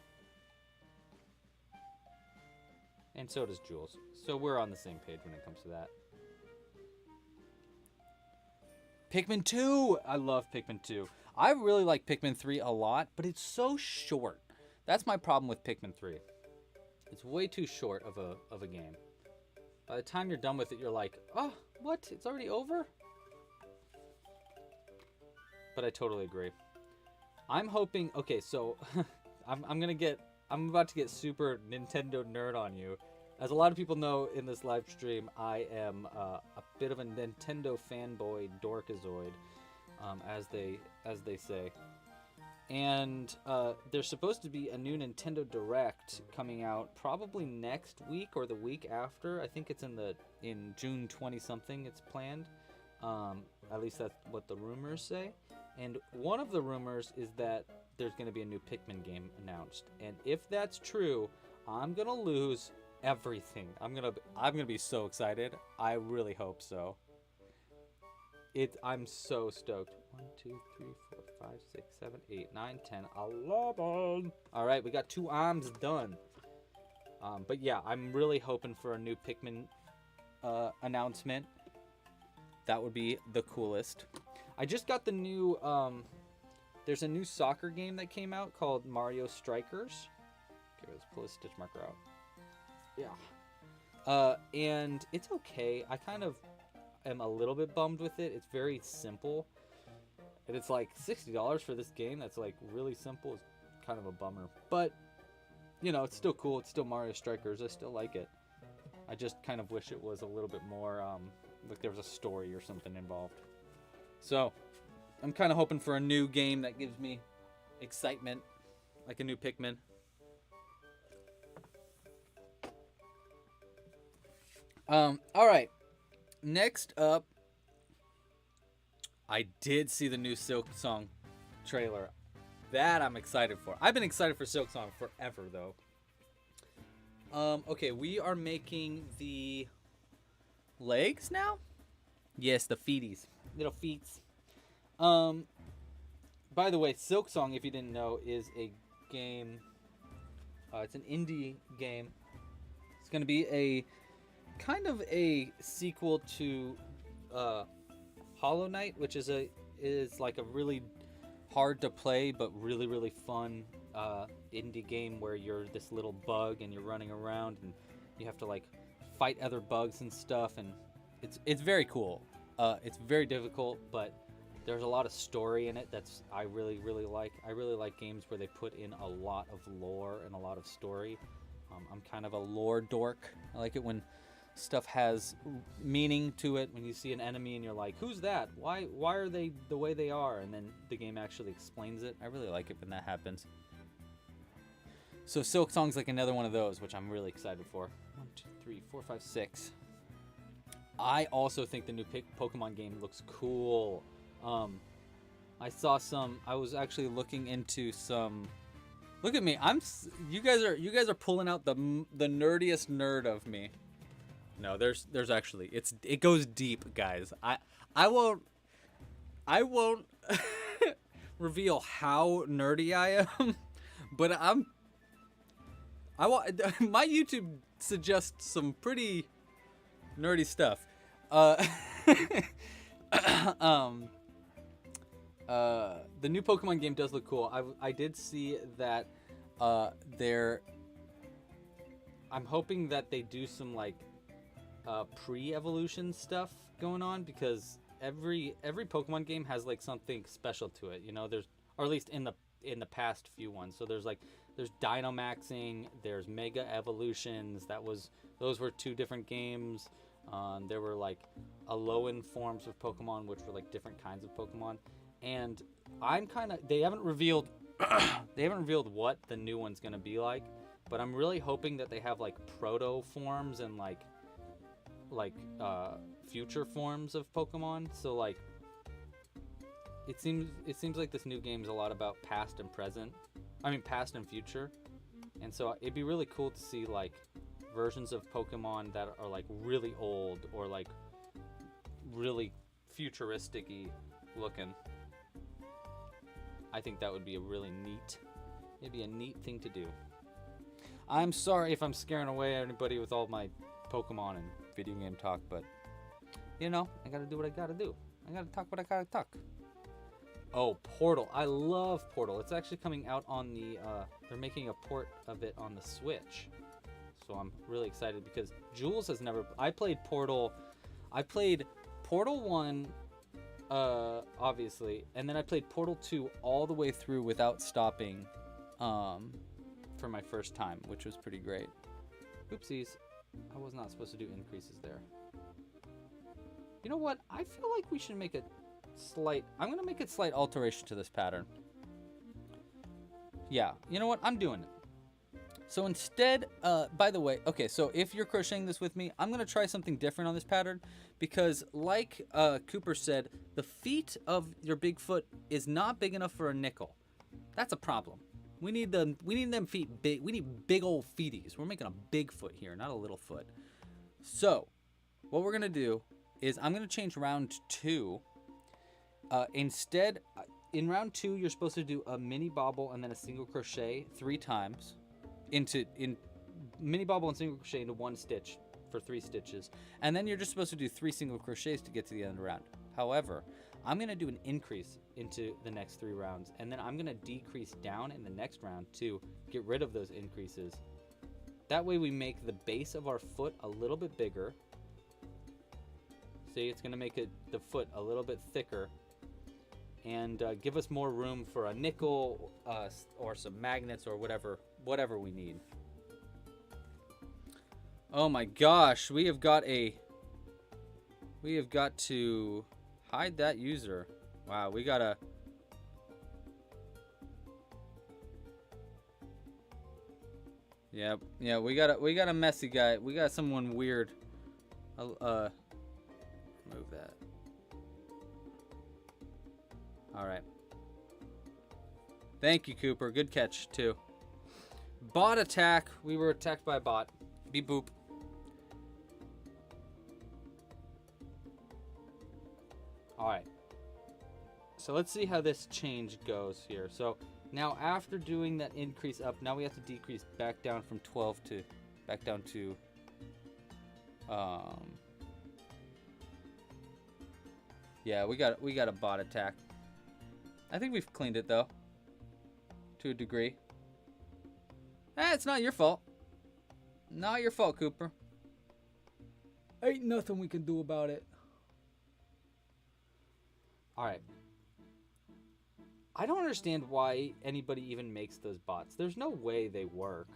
And so does Jules. So we're on the same page when it comes to that. Pikmin 2! I love Pikmin 2. I really like Pikmin 3 a lot, but it's so short. That's my problem with Pikmin 3. It's way too short of a game. By the time you're done with it, you're like, oh, what? It's already over? But I totally agree. I'm hoping... Okay, so I'm about to get super Nintendo nerd on you. As a lot of people know in this live stream, I am a bit of a Nintendo fanboy dorkazoid, as they say. And there's supposed to be a new Nintendo Direct coming out probably next week or the week after. I think it's in June 20-something it's planned. At least that's what the rumors say. And one of the rumors is that there's going to be a new Pikmin game announced. And if that's true, I'm going to lose everything. I'm going to be so excited. I really hope so. I'm so stoked. 1, 2, 3, 4, 5, 6, 7, 8, 9, 10, 11. All right, we got 2 arms done. But yeah, I'm really hoping for a new Pikmin announcement. That would be the coolest. I just got the new, there's a new soccer game that came out called Mario Strikers. Okay, let's pull a stitch marker out. Yeah. And it's okay. I kind of am a little bit bummed with it. It's very simple. And it's like $60 for this game that's like really simple. It's kind of a bummer. But, you know, it's still cool. It's still Mario Strikers. I still like it. I just kind of wish it was a little bit more, like there was a story or something involved. So, I'm kind of hoping for a new game that gives me excitement, like a new Pikmin. Alright. Next up, I did see the new Silk Song trailer. That I'm excited for. I've been excited for Silk Song forever, though. Okay, we are making the legs now? Yes, the feeties. Little feets. By the way, Silk Song, if you didn't know, is a game. It's an indie game. It's going to be a kind of a sequel to Hollow Knight, which is like a really hard to play but really, really fun indie game where you're this little bug and you're running around and you have to like fight other bugs and stuff, and it's very cool. It's very difficult, but there's a lot of story in it that's I really, really like. I really like games where they put in a lot of lore and a lot of story. I'm kind of a lore dork. I like it when stuff has meaning to it, when you see an enemy and you're like, who's that? Why are they the way they are? And then the game actually explains it. I really like it when that happens. So Silk Song's like another one of those, which I'm really excited for. 1, 2, 3, 4, 5, 6. I also think the new Pokemon game looks cool. I was actually looking into some. Look at me. You guys are pulling out the nerdiest nerd of me. No, there's actually it goes deep, guys. I won't reveal how nerdy I am, but my YouTube suggests some pretty nerdy stuff. The new Pokemon game does look cool. I did see that I'm hoping that they do some like pre-evolution stuff going on, because every Pokemon game has like something special to it, you know. Or at least in the past few ones. So there's Dynamaxing, there's Mega Evolutions. Those were 2 different games. There were like Alolan forms of Pokemon, which were like different kinds of Pokemon. And I'm kind of, they haven't revealed what the new one's going to be like, but I'm really hoping that they have like proto forms and like future forms of Pokemon. So like it seems like this new game is a lot about past and present. I mean past and future. And so it'd be really cool to see like versions of Pokemon that are like really old or like really futuristic-y looking. I think that would be it'd be a neat thing to do. I'm sorry if I'm scaring away anybody with all my Pokemon and video game talk, but you know, I gotta do what I gotta do. I gotta talk what I gotta talk. Oh, Portal. I love Portal. It's actually coming out on the, they're making a port of it on the Switch. So I'm really excited because Jules has never, I played Portal 1, obviously, and then I played Portal 2 all the way through without stopping, for my first time, which was pretty great. Oopsies. I was not supposed to do increases there. You know what? I feel like we should make I'm going to make a slight alteration to this pattern. Yeah, you know what? I'm doing it. So instead, by the way, okay, so if you're crocheting this with me, I'm going to try something different on this pattern because like Cooper said, the feet of your Bigfoot is not big enough for a nickel. That's a problem. We need them feet big. We need big old feeties. We're making a Bigfoot here, not a little foot. So what we're going to do is I'm going to change round 2. Instead, in round 2, you're supposed to do a mini bobble and then a single crochet 3 times in mini bobble and single crochet into 1 stitch for 3 stitches. And then you're just supposed to do 3 single crochets to get to the end of the round. However, I'm going to do an increase into the next 3 rounds. And then I'm going to decrease down in the next round to get rid of those increases. That way we make the base of our foot a little bit bigger. See, it's going to make the foot a little bit thicker. And give us more room for a nickel or some magnets or whatever we need. Oh my gosh, we have got to hide that user. Wow, we gotta. Yeah, we got a messy guy. We got someone weird. I'll move that. All right. Thank you, Cooper. Good catch, too. Bot attack. We were attacked by a bot. Beep boop. All right. So let's see how this change goes here. So now after doing that increase up, now we have to decrease back down from 12 to back down to yeah, we got a bot attack. I think we've cleaned it, though, to a degree. It's not your fault. Not your fault, Cooper. Ain't nothing we can do about it. All right. I don't understand why anybody even makes those bots. There's no way they work.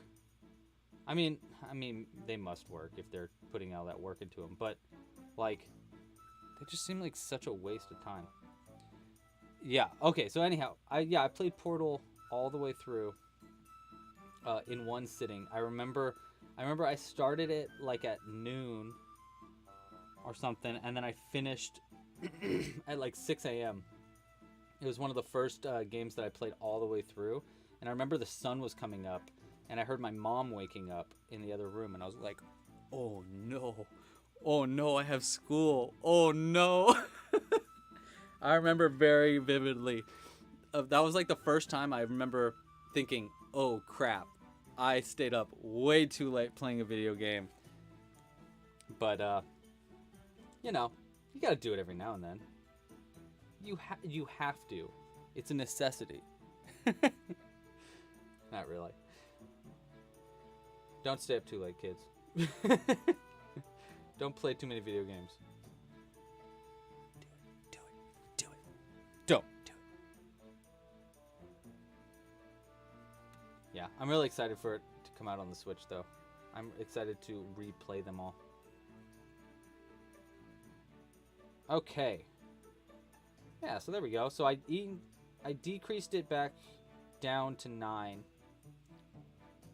I mean, they must work if they're putting all that work into them. But, like, they just seem like such a waste of time. Yeah, okay, so anyhow, I played Portal all the way through in 1 sitting. I remember I started it like at noon or something, and then I finished at like 6 a.m. It was one of the first games that I played all the way through, and I remember the sun was coming up, and I heard my mom waking up in the other room, and I was like, oh no, I have school, oh no. I remember very vividly. That was like the first time I remember thinking, oh crap, I stayed up way too late playing a video game. But, you know, you gotta do it every now and then. You have to. It's a necessity. Not really. Don't stay up too late, kids. Don't play too many video games. Don't do it. Yeah, I'm really excited for it to come out on the Switch, though. I'm excited to replay them all. Okay. Yeah, so there we go. So I decreased it back down to 9.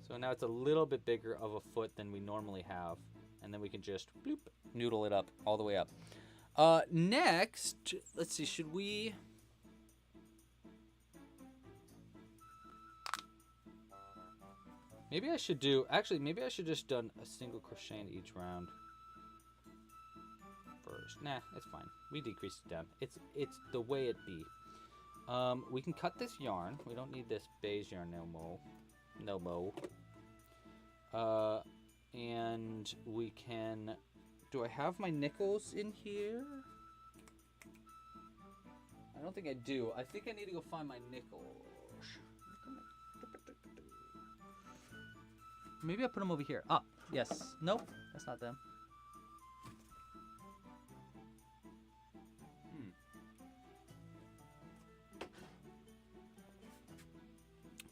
So now it's a little bit bigger of a foot than we normally have. And then we can just bloop, noodle it up all the way up. Next, let's see, should we... Maybe I should do... Actually, maybe I should just done a single crochet in each round first. Nah, it's fine. We decreased it down. It's the way it be. We can cut this yarn. We don't need this beige yarn no more. No more. And we can... Do I have my nickels in here? I don't think I do. I think I need to go find my nickels. Maybe I put them over here. Ah, yes. Nope, that's not them.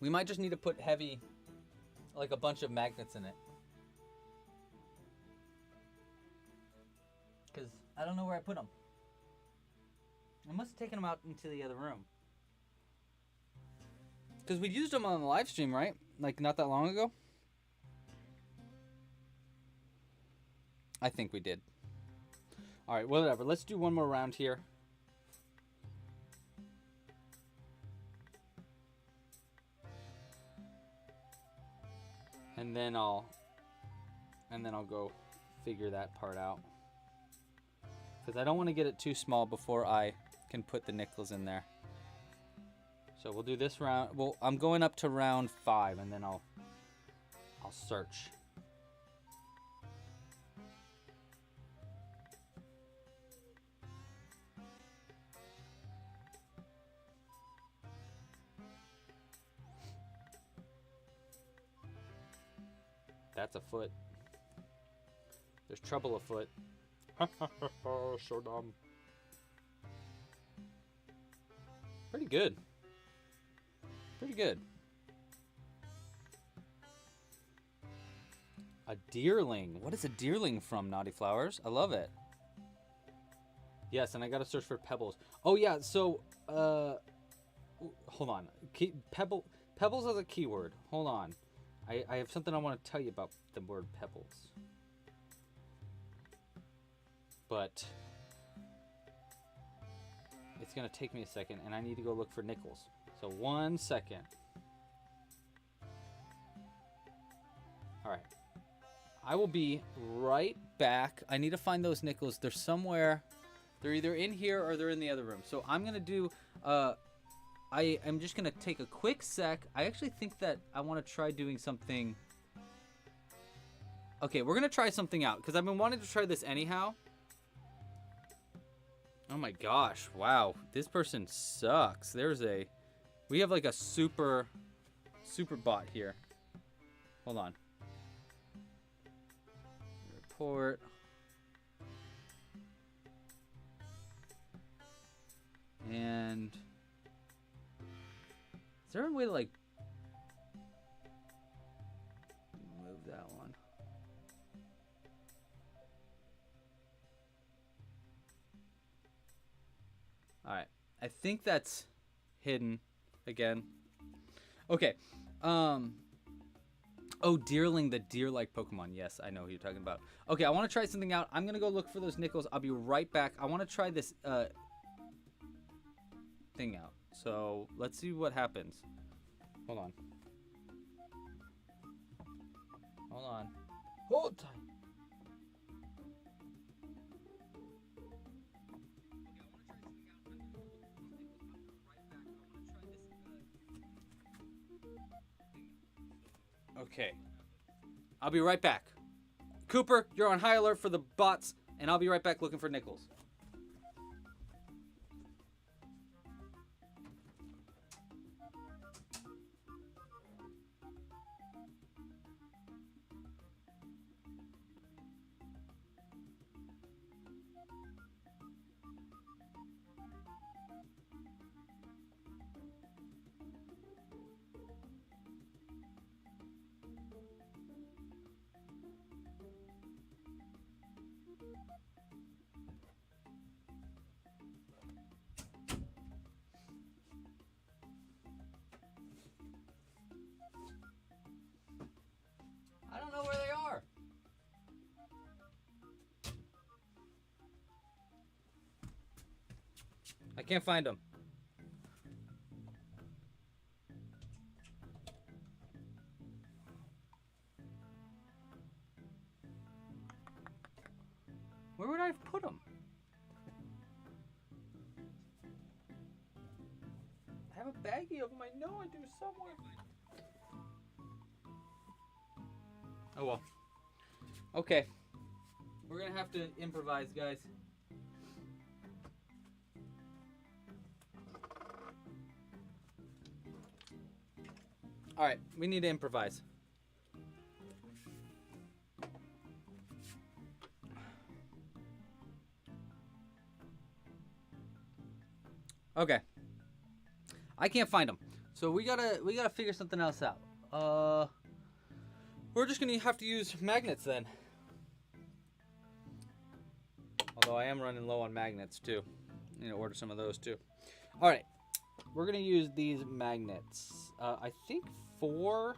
We might just need to put heavy, like a bunch of magnets in it. Because I don't know where I put them. I must have taken them out into the other room. Because we used them on the live stream, right? Like not that long ago? I think we did. Alright, whatever. Let's do one more round here. And then I'll go figure that part out. Because I don't want to get it too small before I can put the nickels in there. So we'll do this round. Well, I'm going up to round 5 and then I'll search. That's a foot. There's trouble afoot. So dumb. Pretty good. Pretty good. A deerling. What is a deerling from, Naughty Flowers? I love it. Yes, and I gotta search for pebbles. Oh yeah, so hold on. Pebbles is a keyword. Hold on. I have something I want to tell you about the word pebbles. But it's going to take me a second, and I need to go look for nickels. So 1 second. All right. I will be right back. I need to find those nickels. They're somewhere. They're either in here or they're in the other room. So I'm going to do... I am just going to take a quick sec. I actually think that I want to try doing something. Okay, we're going to try something out because I've been wanting to try this anyhow. Oh my gosh. Wow. This person sucks. We have like a super bot here. Hold on. Report. And... Is there a way to, like, move that one? Alright. I think that's hidden again. Okay. Oh, Deerling, the deer-like Pokemon. Yes, I know who you're talking about. Okay, I want to try something out. I'm going to go look for those nickels. I'll be right back. I want to try this thing out. So let's see what happens. Hold on. Hold on. Hold tight. Okay. I'll be right back. Cooper, you're on high alert for the bots, and I'll be right back looking for nickels. I can't find them. Where would I have put them? I have a baggie of them. I know I do somewhere. Oh well. Okay. We're gonna have to improvise, guys. Alright, we need to improvise. Okay. I can't find them. So we gotta figure something else out. We're just gonna have to use magnets then. Although I am running low on magnets too. Need to order some of those too. Alright. We're gonna use these magnets. I think 4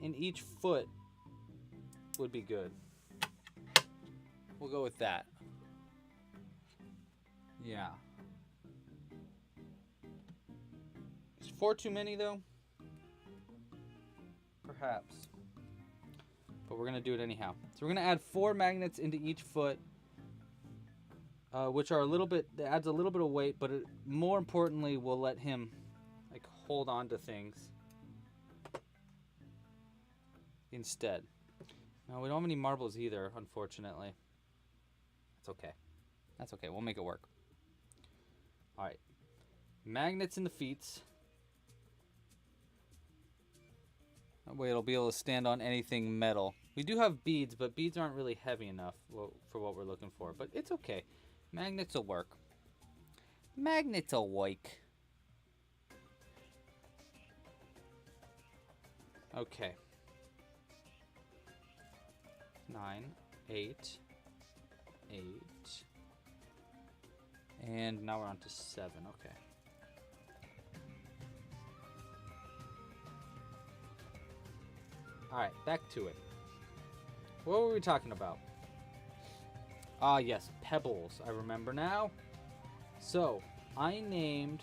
in each foot would be good. We'll go with that. Yeah. Is 4 too many though? Perhaps. But we're gonna do it anyhow. So we're gonna add 4 magnets into each foot, which are a little bit. It adds a little bit of weight, but it, more importantly, will let him like hold on to things instead. No, we don't have any marbles either, unfortunately. That's okay. That's okay. We'll make it work. All right. Magnets in the feet. That way it'll be able to stand on anything metal. We do have beads, but beads aren't really heavy enough for what we're looking for. But it's okay. Magnets will work. Magnets will work. Okay. 9, 8, 8. And now we're on to 7. Okay. Alright, back to it. What were we talking about? Ah, yes, pebbles. I remember now. So, I named...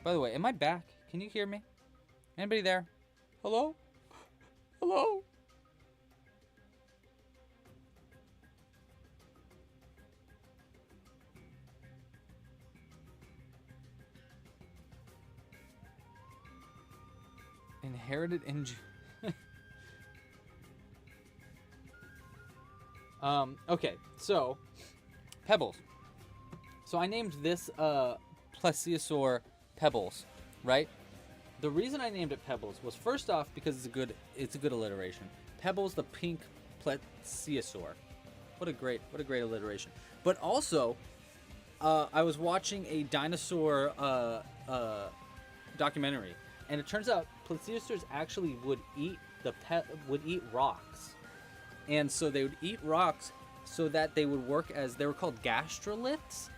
By the way, am I back? Can you hear me? Anybody there? Hello? Hello? Inherited injury. Okay, so Pebbles. So I named this plesiosaur Pebbles, right? The reason I named it Pebbles was first off because it's a good alliteration. Pebbles the pink plesiosaur. What a great alliteration. But also, I was watching a dinosaur documentary, and it turns out plesiosaurs actually would eat rocks. And so they would eat rocks so that they would work as, they were called gastroliths,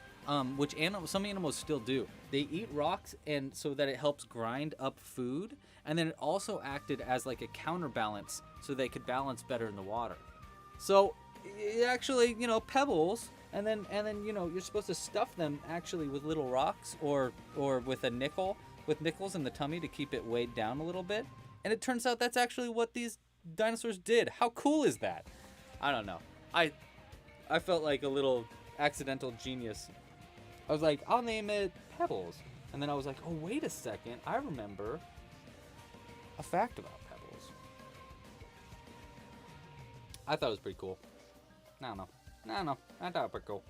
which some animals still do. They eat rocks and so that it helps grind up food. And then it also acted as like a counterbalance so they could balance better in the water. So it actually, pebbles, and then you're supposed to stuff them actually with little rocks or with nickels in the tummy to keep it weighed down a little bit. And it turns out that's actually what these dinosaurs did. How cool is that? I don't know. I felt like a little accidental genius. I was like, I'll name it Pebbles. And then I was like, oh, wait a second. I remember a fact about Pebbles. I thought it was pretty cool. I don't know. I thought it was pretty cool.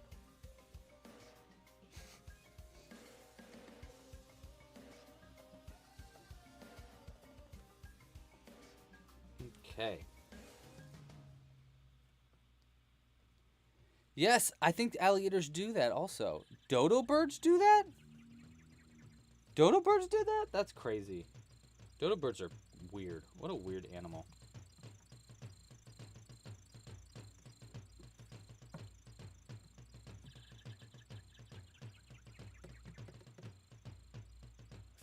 Okay. Yes, I think alligators do that also. Dodo birds do that? Dodo birds do that? That's crazy. Dodo birds are weird. What a weird animal.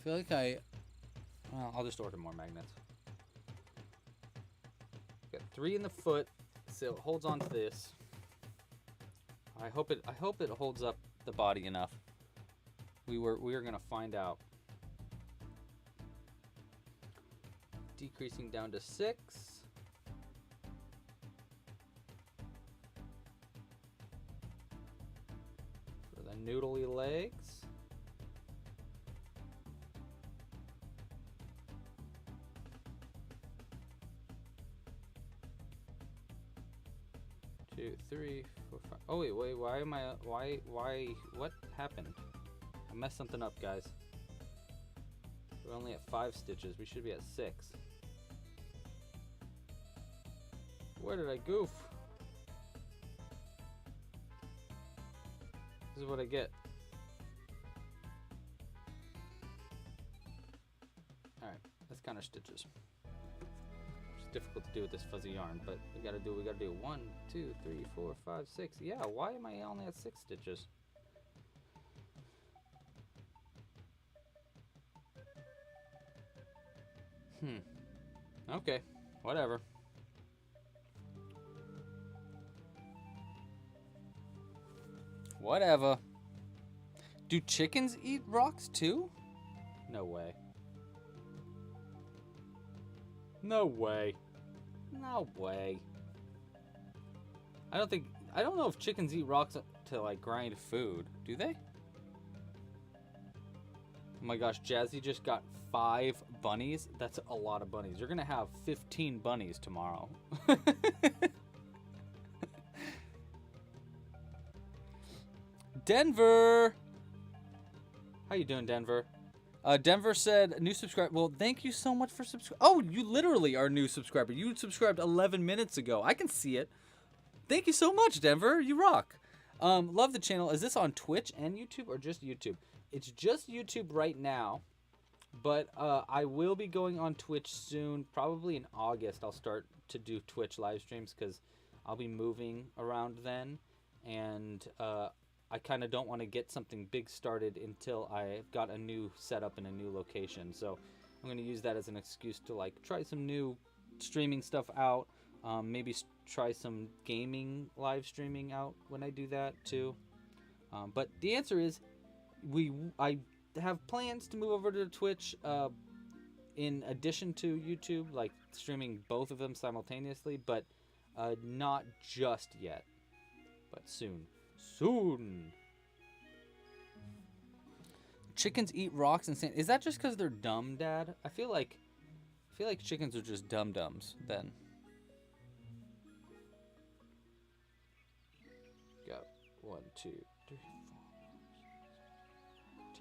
I feel like I'll just order more magnets. Got 3 in the foot, so it holds on to this. I hope it holds up the body enough. We were gonna find out. Decreasing down to 6. For the noodly legs. Two, three, four, five. Oh wait, why am I? Why? What happened? I messed something up, guys. We're only at 5 stitches. We should be at 6. Where did I goof? This is what I get. Alright, let's count our stitches. It's difficult to do with this fuzzy yarn, but we gotta do 1, 2, 3, 4, 5, 6. Yeah, why am I only at 6 stitches? Okay, whatever. Whatever. Do chickens eat rocks too? No way. No way. No way. I don't know if chickens eat rocks to like grind food. Do they? Oh my gosh, Jazzy just got 5 bunnies. That's a lot of bunnies. You're gonna have 15 bunnies tomorrow. Denver! How you doing, Denver? Denver said, new subscriber. Well, thank you so much for subscribing. Oh, you literally are a new subscriber. You subscribed 11 minutes ago. I can see it. Thank you so much, Denver. You rock. Love the channel. Is this on Twitch and YouTube or just YouTube? It's just YouTube right now. But I will be going on Twitch soon. Probably in August, I'll start to do Twitch live streams because I'll be moving around then. And I kind of don't want to get something big started until I've got a new setup in a new location. So I'm going to use that as an excuse to like try some new streaming stuff out. Maybe try some gaming live streaming out when I do that too. But the answer is I have plans to move over to Twitch in addition to YouTube, like streaming both of them simultaneously, but not just yet, but soon. Soon. Chickens eat rocks and sand. Is that just because they're dumb, Dad? I feel like chickens are just dum-dums then. Got 1, 2, 3,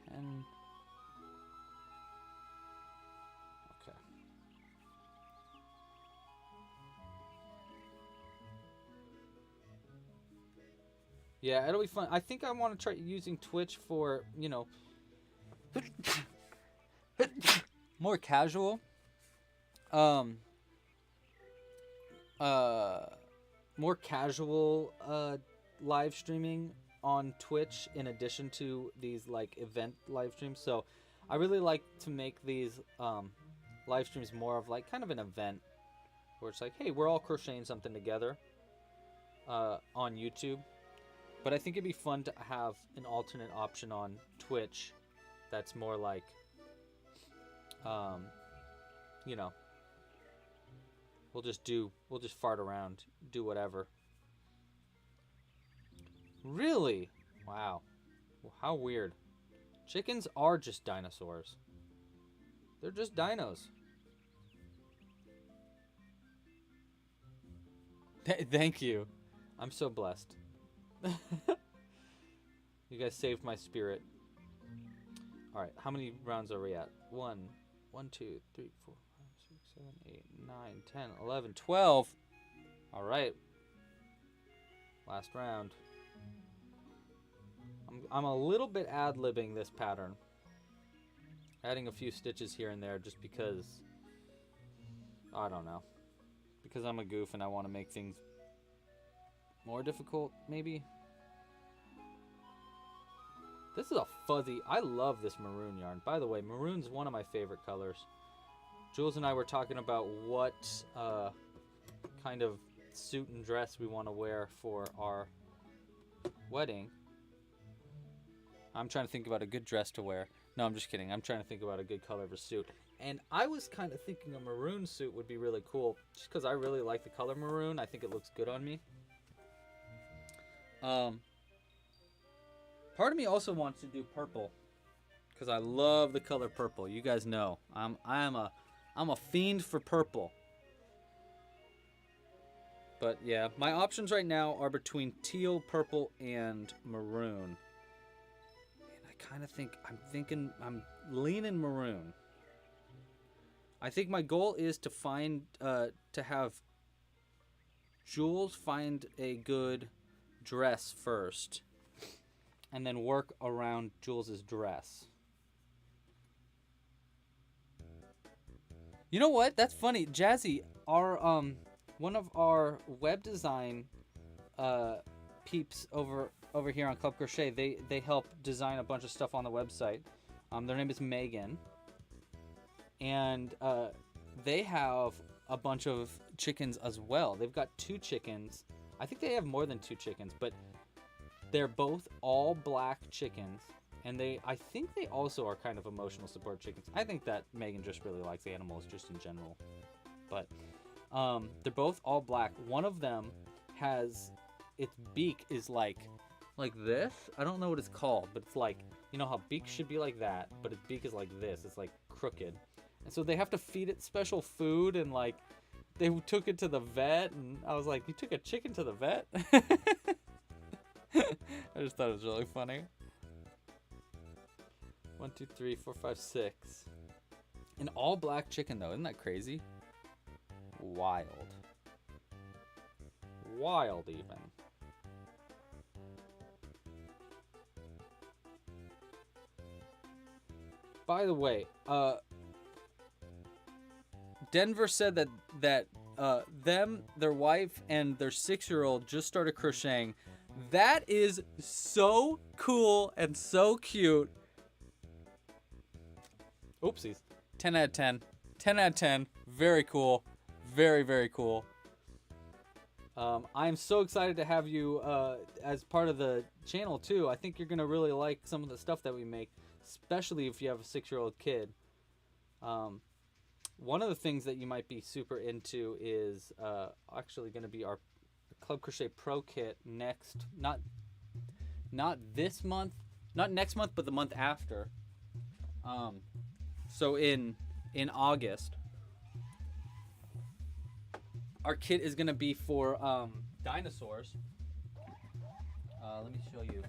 4, 10. Okay. Yeah, it'll be fun. I think I want to try using Twitch for, you know, more casual. More casual live streaming on Twitch in addition to these like event live streams. So I really like to make these live streams more of like kind of an event where it's like, hey, we're all crocheting something together on YouTube. But I think it'd be fun to have an alternate option on Twitch that's more like, you know, we'll just fart around, do whatever. Really? Wow. How weird. Chickens are just dinosaurs. They're just dinos. Thank you. I'm so blessed. You guys saved my spirit. Alright, how many rounds are we at? 1, 2, 3, 4, 5, 6, 7, 8, 9, 10, 11, 12. Alright. Last round. I'm a little bit ad-libbing this pattern. Adding a few stitches here and there just because, I don't know. Because I'm a goof and I want to make things more difficult, maybe? This is a fuzzy... I love this maroon yarn. By the way, maroon's one of my favorite colors. Jules and I were talking about what kind of suit and dress we want to wear for our wedding. I'm trying to think about a good dress to wear. No, I'm just kidding. I'm trying to think about a good color of a suit. And I was kind of thinking a maroon suit would be really cool, just because I really like the color maroon. I think it looks good on me. Part of me also wants to do purple, because I love the color purple. You guys know I'm a fiend for purple. But yeah, my options right now are between teal, purple, and maroon. And I kind of think I'm leaning maroon. I think my goal is to to have Jules find a good dress first, and then work around Jules's dress. You know what? That's funny. Jazzy, our one of our web design peeps over here on Club Crochet, they help design a bunch of stuff on the website. Their name is Megan, and they have a bunch of chickens as well. They've got 2 chickens. I think they have more than 2 chickens, but they're both all black chickens. And I think they also are kind of emotional support chickens. I think that Megan just really likes animals just in general. But they're both all black. One of them has, its beak is like this. I don't know what it's called, but it's like, you know how beaks should be like that, but its beak is like this. It's like crooked. And so they have to feed it special food, and like they took it to the vet, and I was like, you took a chicken to the vet? I just thought it was really funny. 1, 2, 3, 4, 5, 6. An all black chicken though, isn't that crazy? Wild. Wild even. By the way, Denver said that their wife and their 6-year-old just started crocheting. That is so cool and so cute. Oopsies. 10 out of 10. 10 out of 10. Very cool. Very, very cool. I'm so excited to have you as part of the channel too. I think you're going to really like some of the stuff that we make, especially if you have a 6-year-old kid. One of the things that you might be super into is actually going to be our Club Crochet Pro Kit next, not this month, not next month, but the month after. So in August, our kit is going to be for dinosaurs. Let me show you.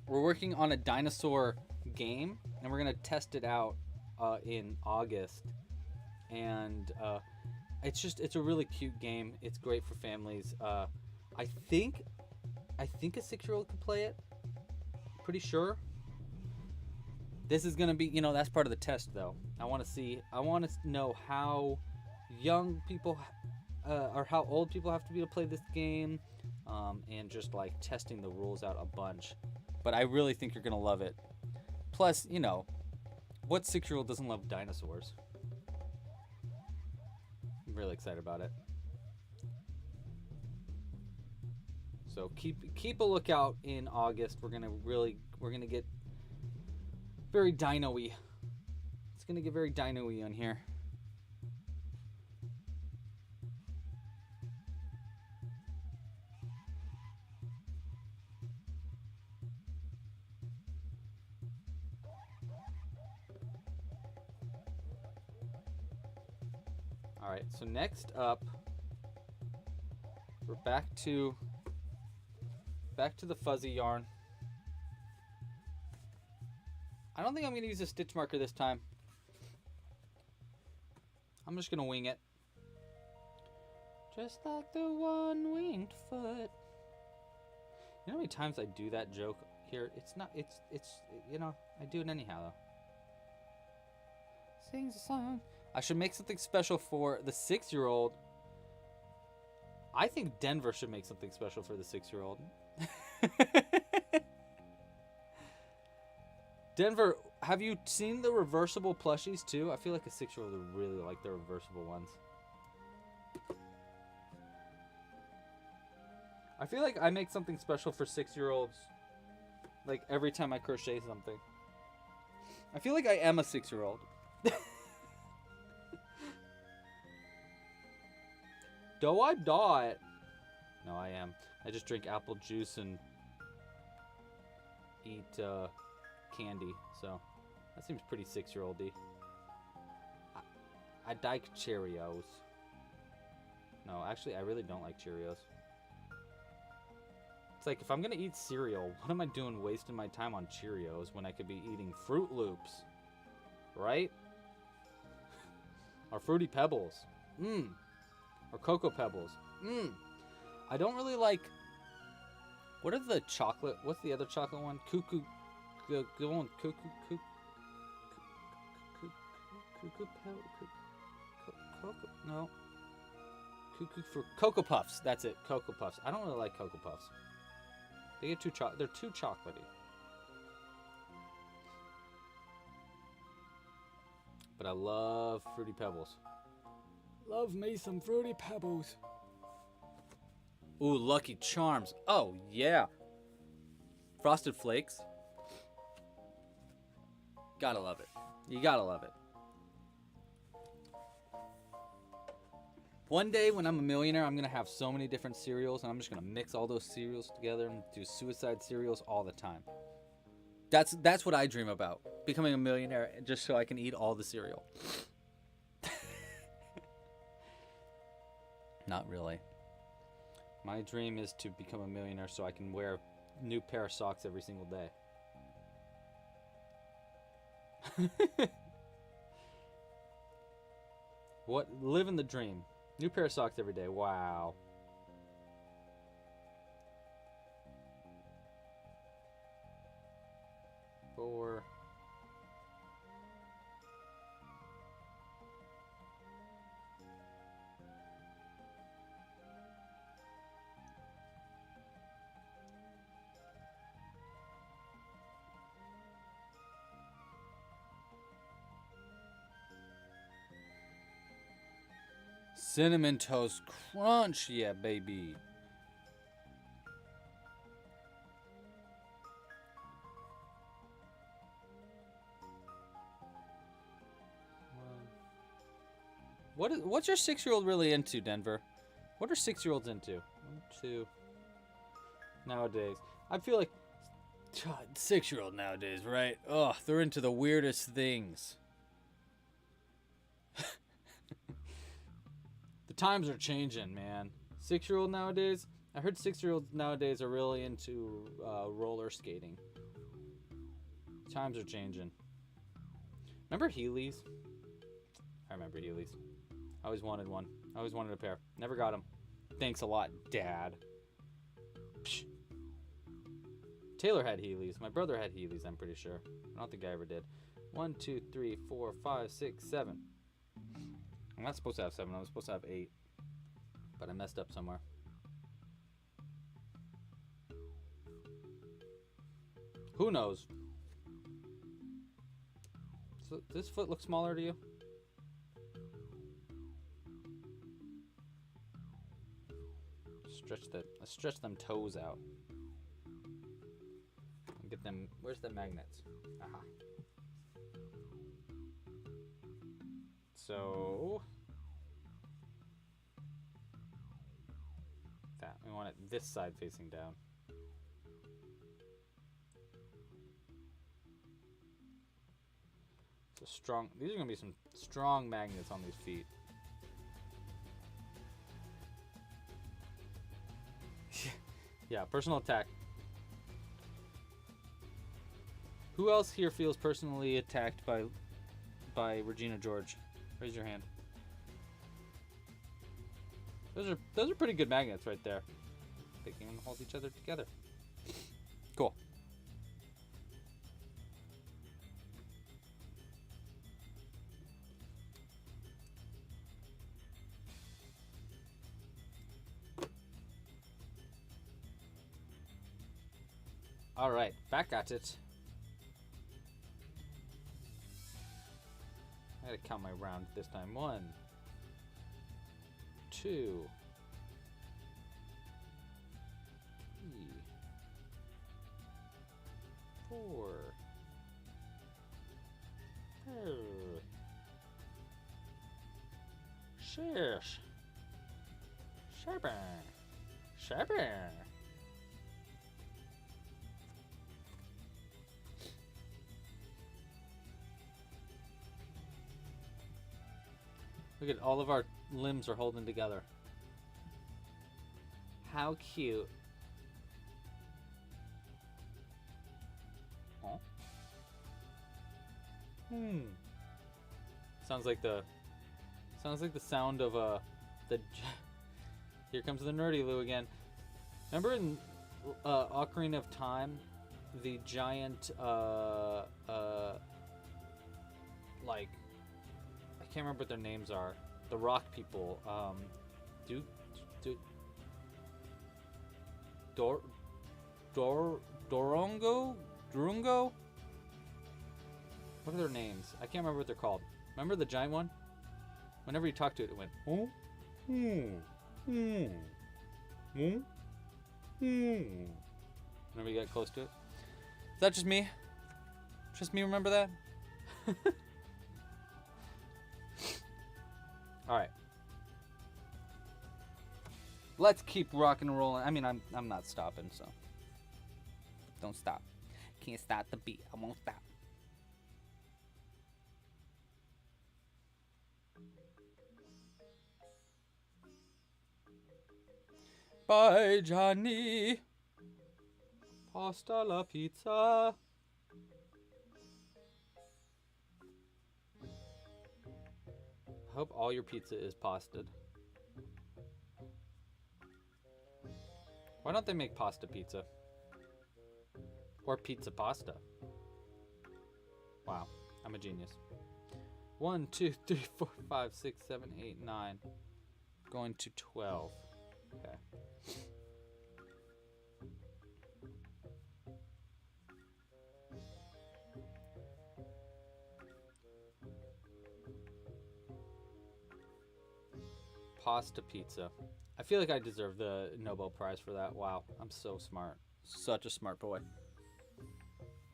We're working on a dinosaur game, and we're going to test it out in August. And it's a really cute game. It's great for families. I think a 6-year-old could play it. Pretty sure. This is gonna be, that's part of the test though. I want to know how young people or how old people have to be to play this game, and just like testing the rules out a bunch. But I really think you're gonna love it. Plus, what 6-year-old doesn't love dinosaurs? I'm really excited about it. So keep a lookout in August. We're gonna get very dino-y. It's gonna get very dino-y on here. All right. So next up, we're back to the fuzzy yarn. I don't think I'm going to use a stitch marker this time. I'm just going to wing it. Just like the one-winged foot. You know how many times I do that joke here? I do it anyhow though. Sings a song. I should make something special for the 6-year-old. I think Denver should make something special for the 6-year-old. Denver, have you seen the reversible plushies too? I feel like a 6-year-old would really like the reversible ones. I feel like I make something special for 6-year-olds. Like every time I crochet something. I feel like I am a 6-year-old. Do I not? No, I am. I just drink apple juice and eat candy. So that seems pretty 6-year-old-y. I like Cheerios. No, actually, I really don't like Cheerios. It's like, if I'm gonna eat cereal, what am I doing wasting my time on Cheerios when I could be eating Fruit Loops? Right? Or Fruity Pebbles. Or Cocoa Pebbles. I don't really like... What are the chocolate... What's the other chocolate one? Cuckoo... Go on. Cuckoo... No. Cuckoo for Cocoa Puffs. That's it. Cocoa Puffs. I don't really like Cocoa Puffs. They get they're too chocolatey. But I love Fruity Pebbles. Love me some Fruity Pebbles. Ooh, Lucky Charms. Oh, yeah. Frosted Flakes. Gotta love it. You gotta love it. One day when I'm a millionaire, I'm going to have so many different cereals, and I'm just going to mix all those cereals together and do suicide cereals all the time. That's what I dream about, becoming a millionaire just so I can eat all the cereal. Not really. My dream is to become a millionaire so I can wear a new pair of socks every single day. What? Living the dream. New pair of socks every day. Wow. Four. Cinnamon Toast Crunch, yeah, baby. What's your 6-year-old really into, Denver? What are 6-year-olds into? 1, 2. Nowadays, I feel like 6-year-old nowadays, right? Ugh, they're into the weirdest things. The times are changing, man. 6-year-old nowadays, I heard 6-year-olds nowadays are really into roller skating. Times are changing. Remember Heelys? I remember Heelys. I always wanted one. I always wanted a pair. Never got them. Thanks a lot, Dad. Psh. Taylor had Heelys. My brother had Heelys, I'm pretty sure. I don't think I ever did. 1, 2, 3, 4, 5, 6, 7. I'm not supposed to have 7. I was supposed to have 8. But I messed up somewhere. Who knows? So this foot looks smaller to you? Stretch them toes out. And get them. Where's the magnets? Aha. So that we want it this side facing down. So strong. These are gonna be some strong magnets on these feet. Yeah, personal attack. Who else here feels personally attacked by Regina George? Raise your hand. Those are pretty good magnets right there. They can hold each other together. Cool. All right, back at it. I gotta count my rounds this time. 1, 2, 4. Shush. 7. 7. Look at all of our limbs are holding together. How cute. Oh. Sounds like the sound of the here comes the nerdy Lou again. Remember in Ocarina of Time, the giant like, I can't remember what their names are. The rock people. Durungo? What are their names? I can't remember what they're called. Remember the giant one? Whenever you talk to it, it went, oh? Whenever you got close to it. Is that just me? Just me remember that? Alright. Let's keep rocking and rolling. I mean, I'm not stopping, so. Don't stop. Can't stop the beat. I won't stop. Bye, Johnny. Pasta la pizza. I hope all your pizza is pasted. Why don't they make pasta pizza? Or pizza pasta? Wow, I'm a genius. 1, 2, 3, 4, 5, 6, 7, 8, 9. Going to 12. Okay. Pasta pizza. I feel like I deserve the Nobel Prize for that. Wow, I'm so smart. Such a smart boy.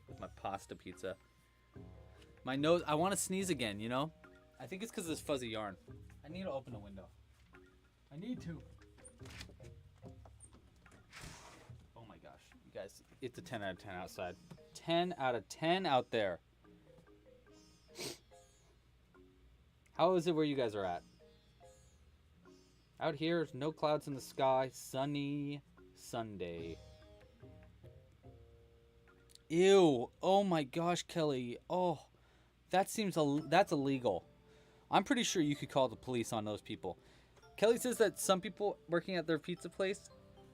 With my pasta pizza. My nose, I want to sneeze again, you know? I think it's because of this fuzzy yarn. I need to open a window. I need to. Oh my gosh. You guys, it's a 10 out of 10 outside. 10 out of 10 out there. How is it where you guys are at? Out here, no clouds in the sky, sunny Sunday. Ew. Oh my gosh, Kelly. Oh, that's illegal. I'm pretty sure you could call the police on those people. Kelly says that some people working at their pizza place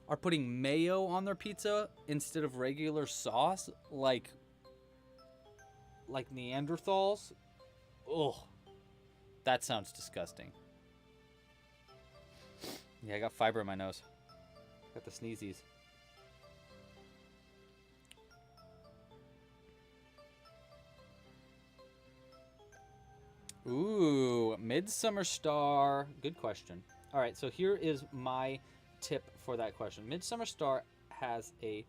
are putting mayo on their pizza instead of regular sauce, like Neanderthals. Oh, that sounds disgusting. Yeah, I got fiber in my nose. Got the sneezies. Ooh, Midsummer Star. Good question. All right, so here is my tip for that question. Midsummer Star has a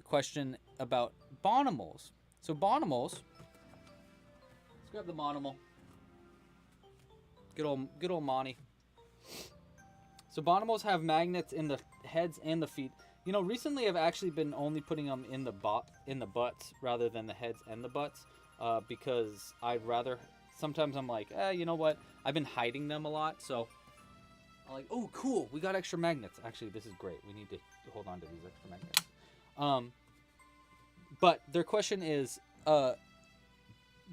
question about bonimals. So bonimals. Let's grab the bonimal. Good old Monty. So bonimals have magnets in the heads and the feet. You know, recently I've actually been only putting them in the butts rather than the heads and the butts, because I'd rather. Sometimes I'm like, you know what? I've been hiding them a lot, so I'm like, oh, cool, we got extra magnets. Actually, this is great. We need to hold on to these extra magnets. But their question is,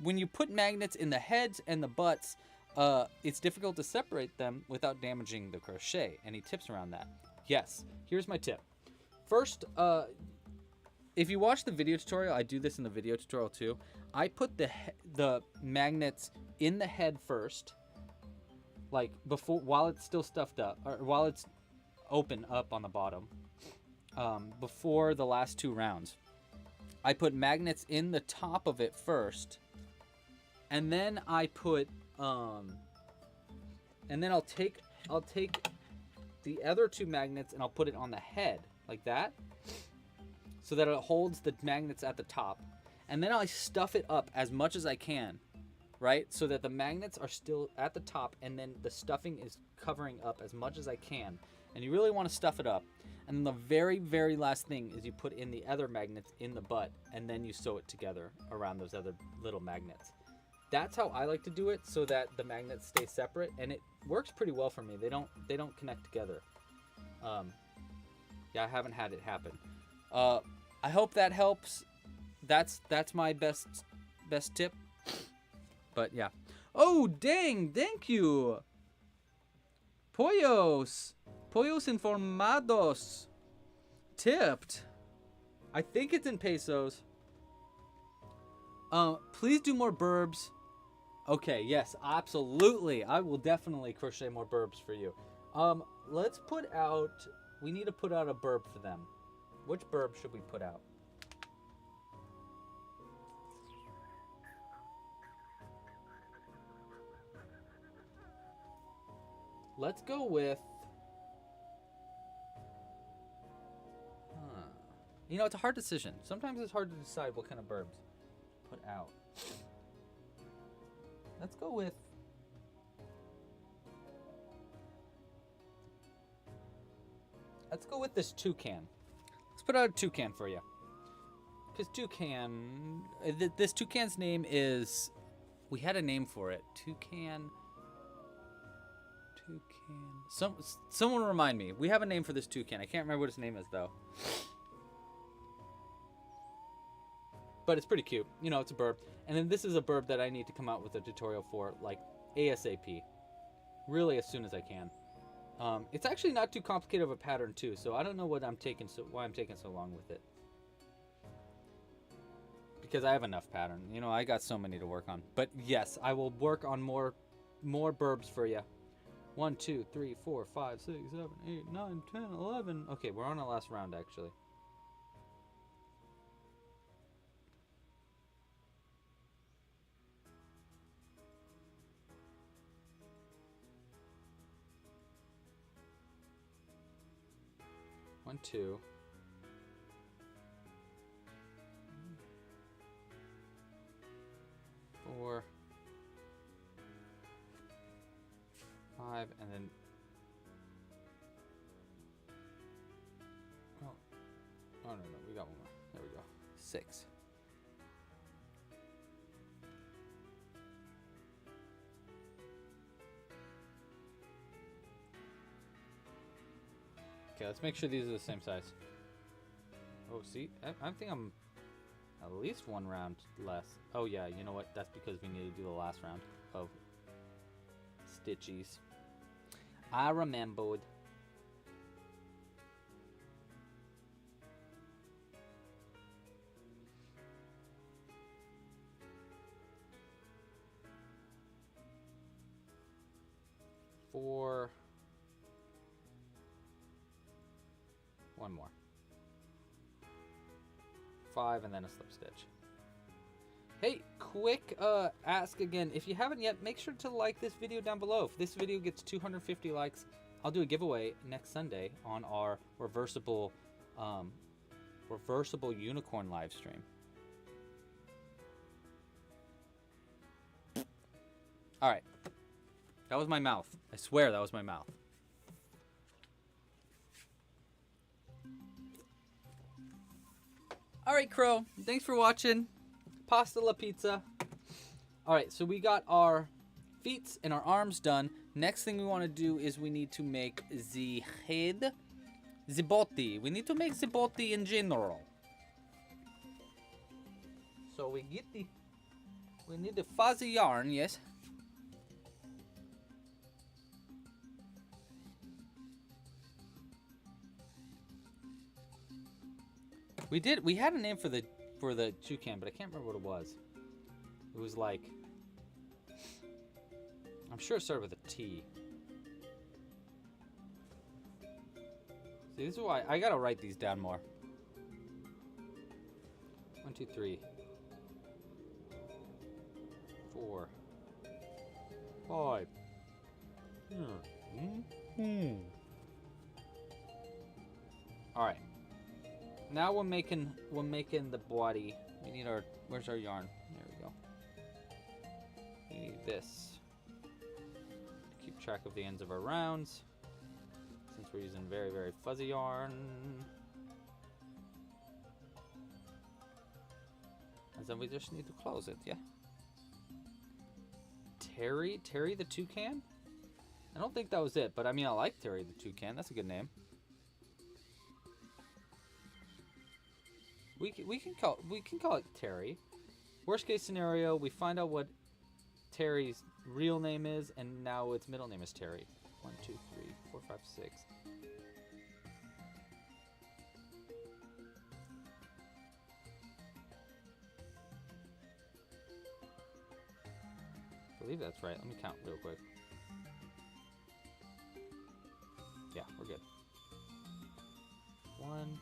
when you put magnets in the heads and the butts, it's difficult to separate them without damaging the crochet. Any tips around that? Yes. Here's my tip. First, if you watch the video tutorial, I do this in the video tutorial too. I put the magnets in the head first, like while it's still stuffed up, or while it's open up on the bottom, before the last 2 rounds. I put magnets in the top of it first, and then I put and then I'll take the other 2 magnets and I'll put it on the head like that. so that it holds the magnets at the top. And then I stuff it up as much as I can, right? So that the magnets are still at the top, and then the stuffing is covering up as much as I can. And you really want to stuff it up. And then the very, very last thing is you put in the other magnets in the butt, and then you sew it together around those other little magnets. That's how I like to do it, so that the magnets stay separate, and it works pretty well for me. They don't connect together. Yeah, I haven't had it happen. I hope that helps. That's my best tip. But yeah. Oh dang! Thank you. Pollos informados. Tipped. I think it's in pesos. Please do more burbs. Okay, yes, absolutely. I will definitely crochet more burbs for you. Let's put out... We need to put out a burb for them. Which burb should we put out? Let's go with... You know, it's a hard decision. Sometimes it's hard to decide what kind of burbs put out. Let's go with... Let's go with this toucan. Let's put out a toucan for you. Because toucan... This toucan's name is... We had a name for it. Toucan... Someone remind me. We have a name for this toucan. I can't remember what its name is, though. But it's pretty cute. You know, it's a burb. And then this is a burb that I need to come out with a tutorial for, like, ASAP. Really as soon as I can. It's actually not too complicated of a pattern, too. So I don't know why I'm taking so long with it. Because I have enough pattern. You know, I got so many to work on. But yes, I will work on more burbs for you. 1, 2, 3, 4, 5, 6, 7, 8, 9, 10, 11. Okay, we're on our last round, actually. One, 2. 4. 5, and then... Oh, no, we got one more. There we go. 6. Okay, let's make sure these are the same size. Oh, see? I think I'm at least one round less. Oh, yeah, you know what? That's because we need to do the last round of stitchies. I remembered. Four. One more. 5 and then a slip stitch. Hey, quick ask again. If you haven't yet, make sure to like this video down below. If this video gets 250 likes, I'll do a giveaway next Sunday on our reversible unicorn live stream. All right. That was my mouth. I swear that was my mouth. All right, Crow. Thanks for watching. Pasta la pizza. All right, so we got our feet and our arms done. Next thing we want to do is we need to make the head, the body. We need to make the body in general. So we need the fuzzy yarn, yes. We had a name for the toucan, but I can't remember what it was. It was like, I'm sure it started with a T. See, this is why I gotta write these down more. 1, 2, 3, 4, 5. All right. now we're making the body. We need our, where's our yarn? There we go. We need this. Keep track of the ends of our rounds, since we're using very, very fuzzy yarn. And then we just need to close it, yeah. Terry the Toucan? I don't think that was it, but I mean, I like Terry the Toucan. That's a good name. We can call it Terry. Worst case scenario, we find out what Terry's real name is, and now its middle name is Terry. 1, 2, 3, 4, 5, 6. I believe that's right. Let me count real quick. Yeah, we're good. 1.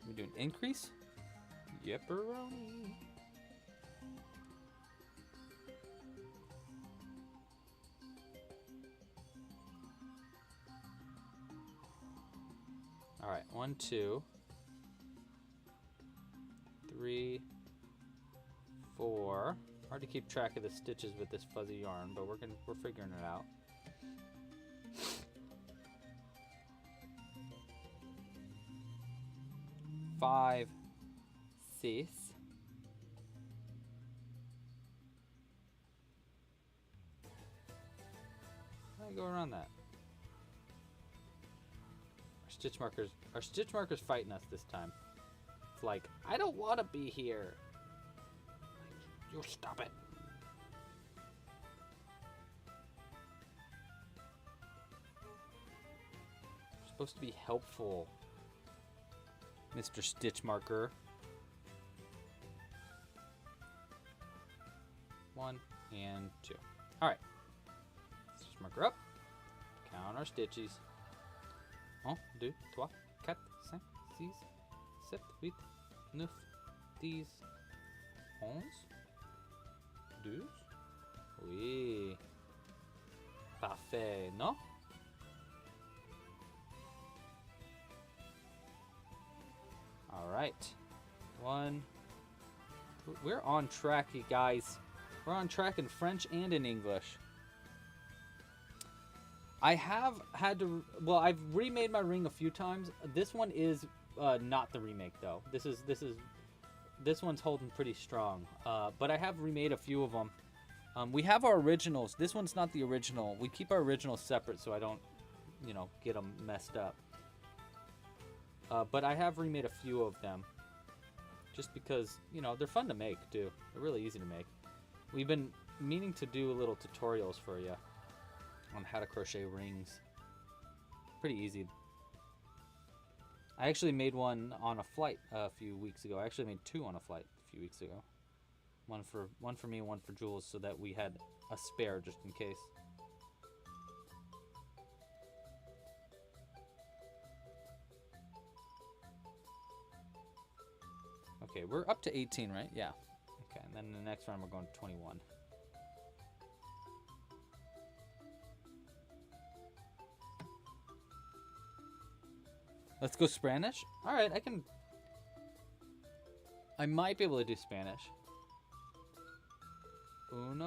We do an increase? Yepperoni. All right, 1, 2, 3, 4. Hard to keep track of the stitches with this fuzzy yarn, but we're figuring it out. 5, 6. How do I go around that? Our stitch marker's fighting us this time. It's like, I don't want to be here. You stop it. You're supposed to be helpful, Mr. Stitch Marker. 1 and 2. Alright. Stitch marker up. Count our stitches. 1, 2, 3, 4, 5, 6, 7, 8, 9, 10, 11, 12. Oui. Parfait, non? Alright. 1. We're on track, you guys. We're on track in French and in English. I have had to... Well, I've remade my ring a few times. This one is not the remake, though. This one's holding pretty strong. But I have remade a few of them. We have our originals. This one's not the original. We keep our originals separate so I don't, get them messed up. But I have remade a few of them. Just because, they're fun to make, too. They're really easy to make. We've been meaning to do little tutorials for you on how to crochet rings. Pretty easy. I actually made one on a flight a few weeks ago. I actually made 2 on a flight a few weeks ago. One for me and one for Jules, so that we had a spare just in case. Okay, we're up to 18, right? Yeah. Okay, and then the next round we're going to 21. Let's go Spanish? Alright, I might be able to do Spanish. 1,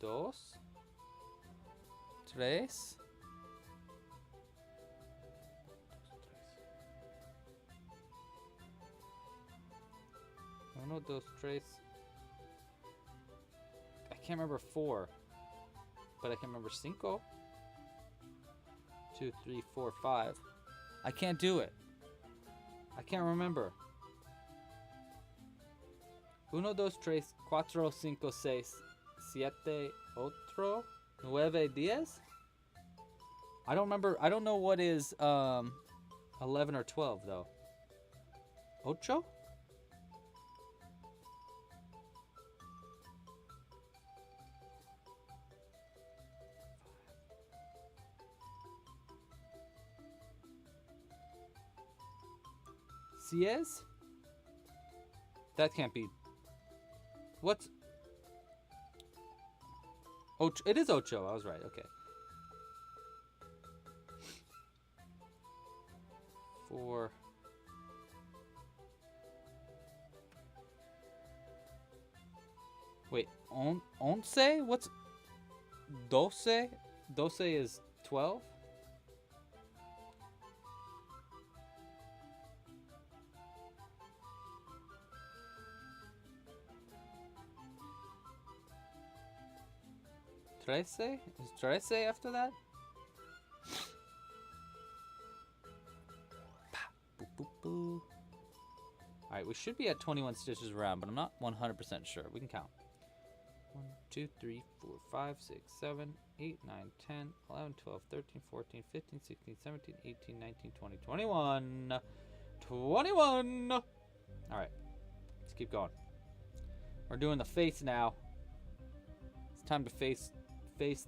2, 3. 1, 2, 3. I can't remember 4, but I can remember 5. 2, 3, 4, 5. I can't do it. I can't remember. 1, 2, 3, 4, 5, 6, 7, 8, 9, 10. I don't remember. I don't know what is 11 or 12 though. Ocho? Sies? That can't be. What's... Ocho. It is Ocho. I was right. Okay. 4, Wait, once? What's doce? Doce is 12? Trece? Is trece after that? Boop, boop, boop. Alright, we should be at 21 stitches around, but I'm not 100% sure. We can count. 1, 2, 3, 4, 5, 6, 7, 8, 9, 10, 11, 12, 13, 14, 15, 16, 17, 18, 19, 20, 21. 21! Alright, let's keep going. We're doing the face now. It's time to face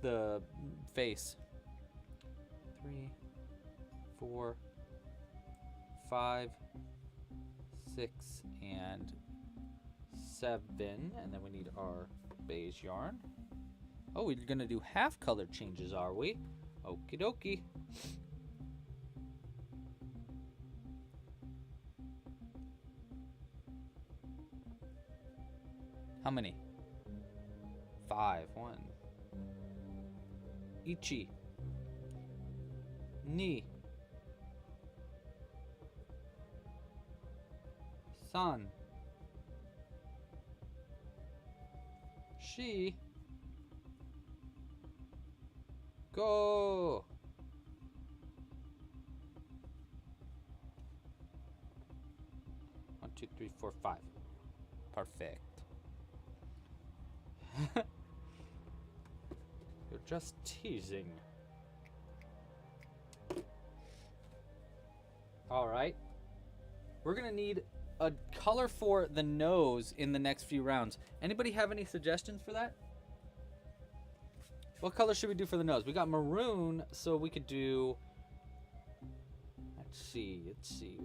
the face. 3, 4, 5, 6, and 7. And then we need our beige yarn. Oh, we're gonna do half color changes, are we? Okie dokie. How many? 5. 1. Ichi. Ni. San. She. Go. One, two, three, four, 5. Perfect. You're just teasing. All right. We're gonna need a color for the nose in the next few rounds. Anybody have any suggestions for that? What color should we do for the nose? We got maroon, so we could do... Let's see.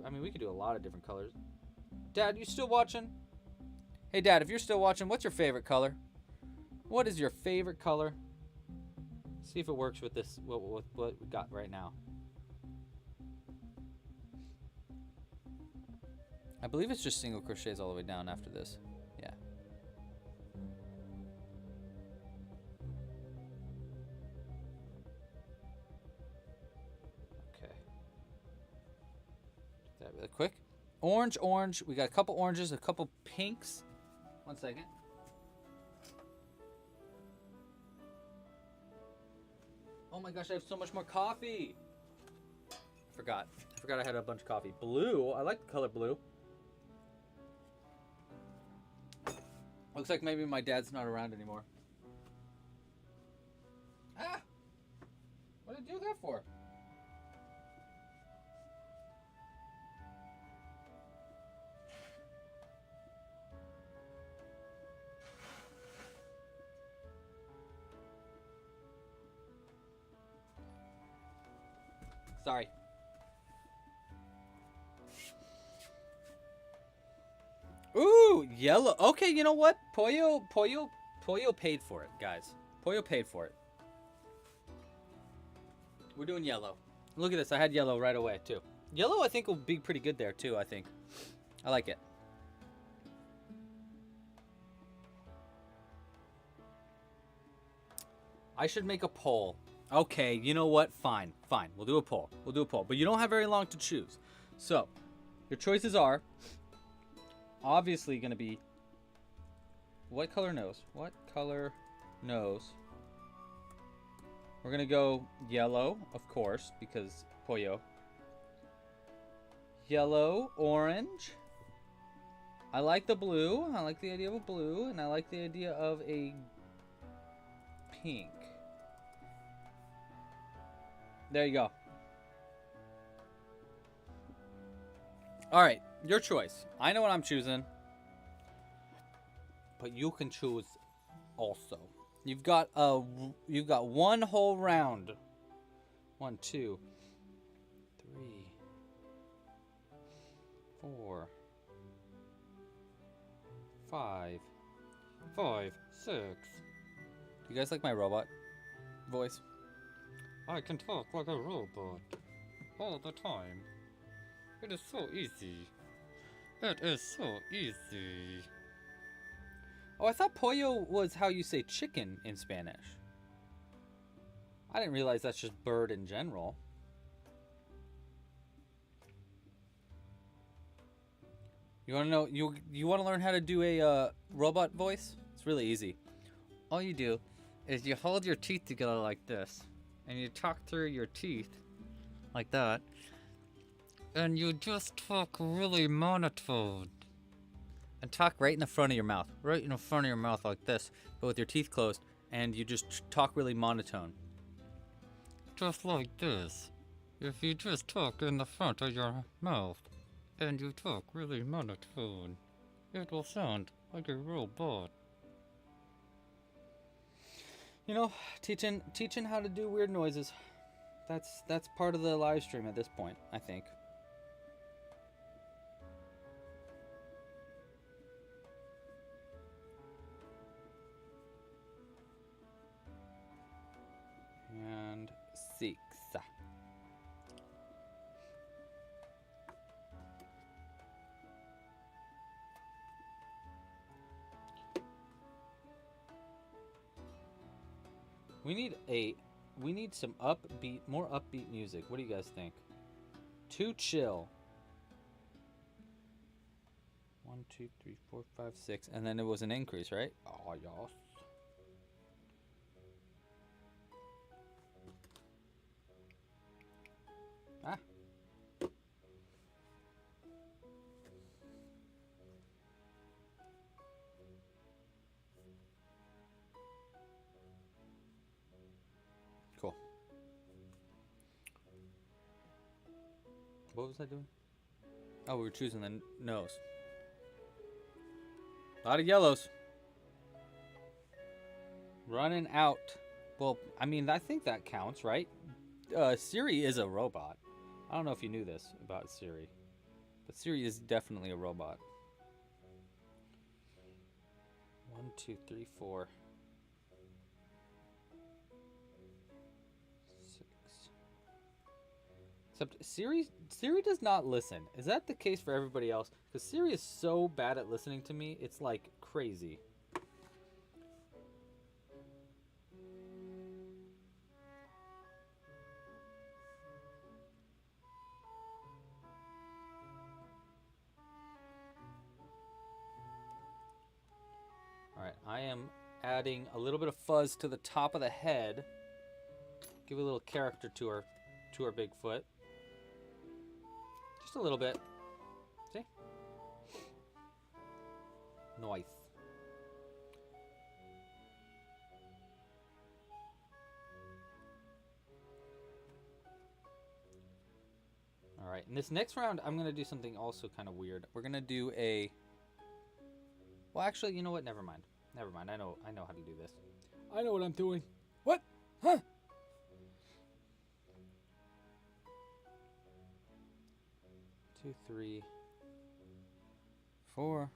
I mean, we could do a lot of different colors. Dad, you still watching? Hey, Dad, if you're still watching, what's your favorite color? What is your favorite color? See if it works with this, what we got right now. I believe it's just single crochets all the way down after this. Yeah. Okay. Do that really quick. Orange. We got a couple oranges, a couple pinks. 1 second. Oh my gosh, I have so much more coffee. I forgot I had a bunch of coffee. Blue. I like the color blue. Looks like maybe my dad's not around anymore. Ah! What did I do that for? Sorry. Ooh, yellow. Okay, you know what? Pollo paid for it, guys. Pollo paid for it. We're doing yellow. Look at this. I had yellow right away, too. Yellow, I think, will be pretty good there, too, I think. I like it. I should make a poll. Okay, you know what? Fine. We'll do a poll. But you don't have very long to choose. So, your choices are obviously going to be what color nose? We're going to go yellow, of course, because pollo. Yellow, orange. I like the blue. I like the idea of a blue, and I like the idea of a pink. There you go. All right, your choice. I know what I'm choosing, but you can choose also. You've got one whole round. 1, 2, 3, 4, 5, 6. Do you guys like my robot voice? I can talk like a robot all the time. It is so easy. Oh, I thought pollo was how you say chicken in Spanish. I didn't realize that's just bird in general. You want to know? You want to learn how to do a robot voice? It's really easy. All you do is you hold your teeth together like this, and you talk through your teeth like that, and you just talk really monotone. And talk right in the front of your mouth. Right in the front of your mouth like this, but with your teeth closed, and you just talk really monotone. Just like this. If you just talk in the front of your mouth, and you talk really monotone, it will sound like a robot. You know, teaching how to do weird noises. That's part of the live stream at this point, I think. And 6. We need some more upbeat music. What do you guys think? Too chill. 1, 2, 3, 4, 5, 6, and then it was an increase, right? Oh, y'all. Ah. Cool. What was I doing? Oh, we were choosing the nose. A lot of yellows. Running out. Well, I mean, I think that counts, right? Siri is a robot. I don't know if you knew this about Siri, but Siri is definitely a robot. 1, 2, 3, 4. 6. Except Siri does not listen. Is that the case for everybody else? Because Siri is so bad at listening to me, it's like crazy. Alright, I am adding a little bit of fuzz to the top of the head. Give a little character to her Bigfoot. Just a little bit. See? Nice. Alright, in this next round, I'm going to do something also kind of weird. We're going to do a... Well, actually, you know what? Never mind. Never mind. I know how to do this. I know what I'm doing. What? Huh? 2, 3, 4.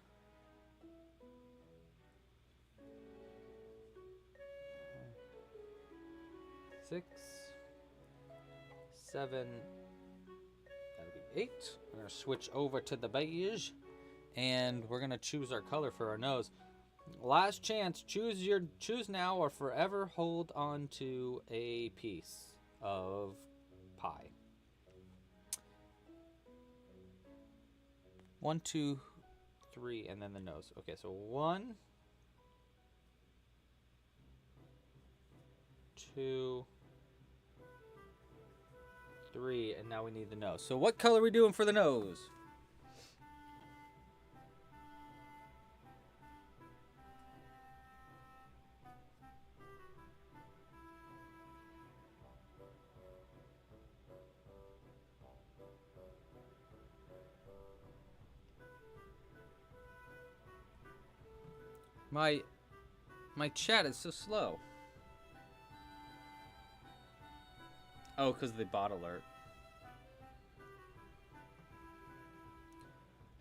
6, 7. That'll be 8. We're gonna switch over to the beige, and we're gonna choose our color for our nose. Last chance. Choose now or forever hold on to a piece of pie. 1, 2, 3, and then the nose. Okay, so 1, 2, 3, and now we need the nose. So what color are we doing for the nose? My chat is so slow. Oh, because of the bot alert.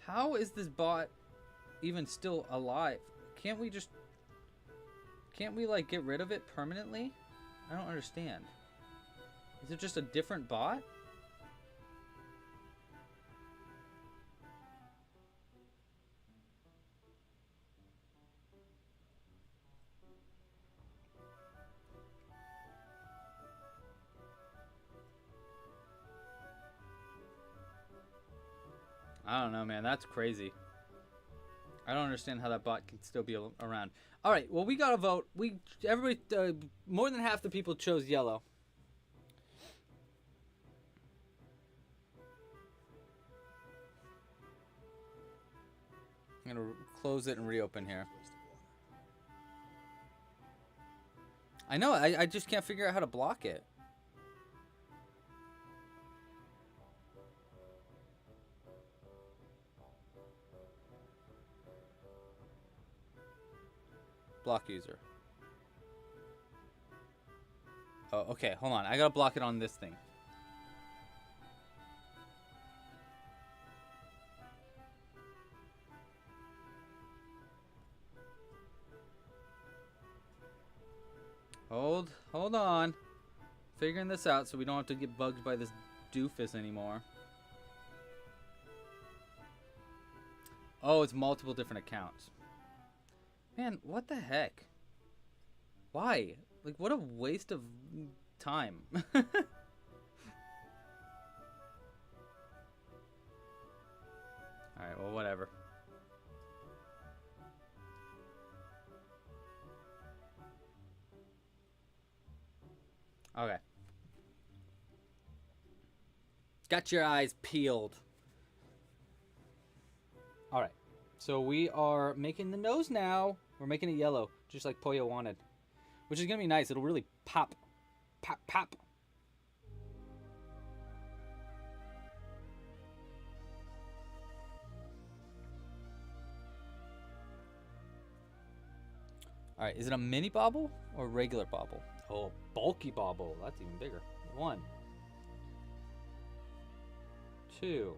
How is this bot even still alive? Can't we like get rid of it permanently? I don't understand. Is it just a different bot? I don't know, man. That's crazy. I don't understand how that bot can still be around. All right, well, we got a vote. Everybody, more than half the people chose yellow. I'm gonna close it and reopen here. I know. I just can't figure out how to block it. Block user. Oh, okay. Hold on. I gotta block it on this thing. Hold on. Figuring this out so we don't have to get bugged by this doofus anymore. Oh, it's multiple different accounts. Man, what the heck? Why? Like, what a waste of time. Alright, well, whatever. Okay. Got your eyes peeled. Alright. So we are making the nose now. We're making it yellow, just like Poyo wanted. Which is going to be nice. It'll really pop. Pop, pop. Alright, is it a mini bobble or regular bobble? Oh, bulky bobble. That's even bigger. 1, 2,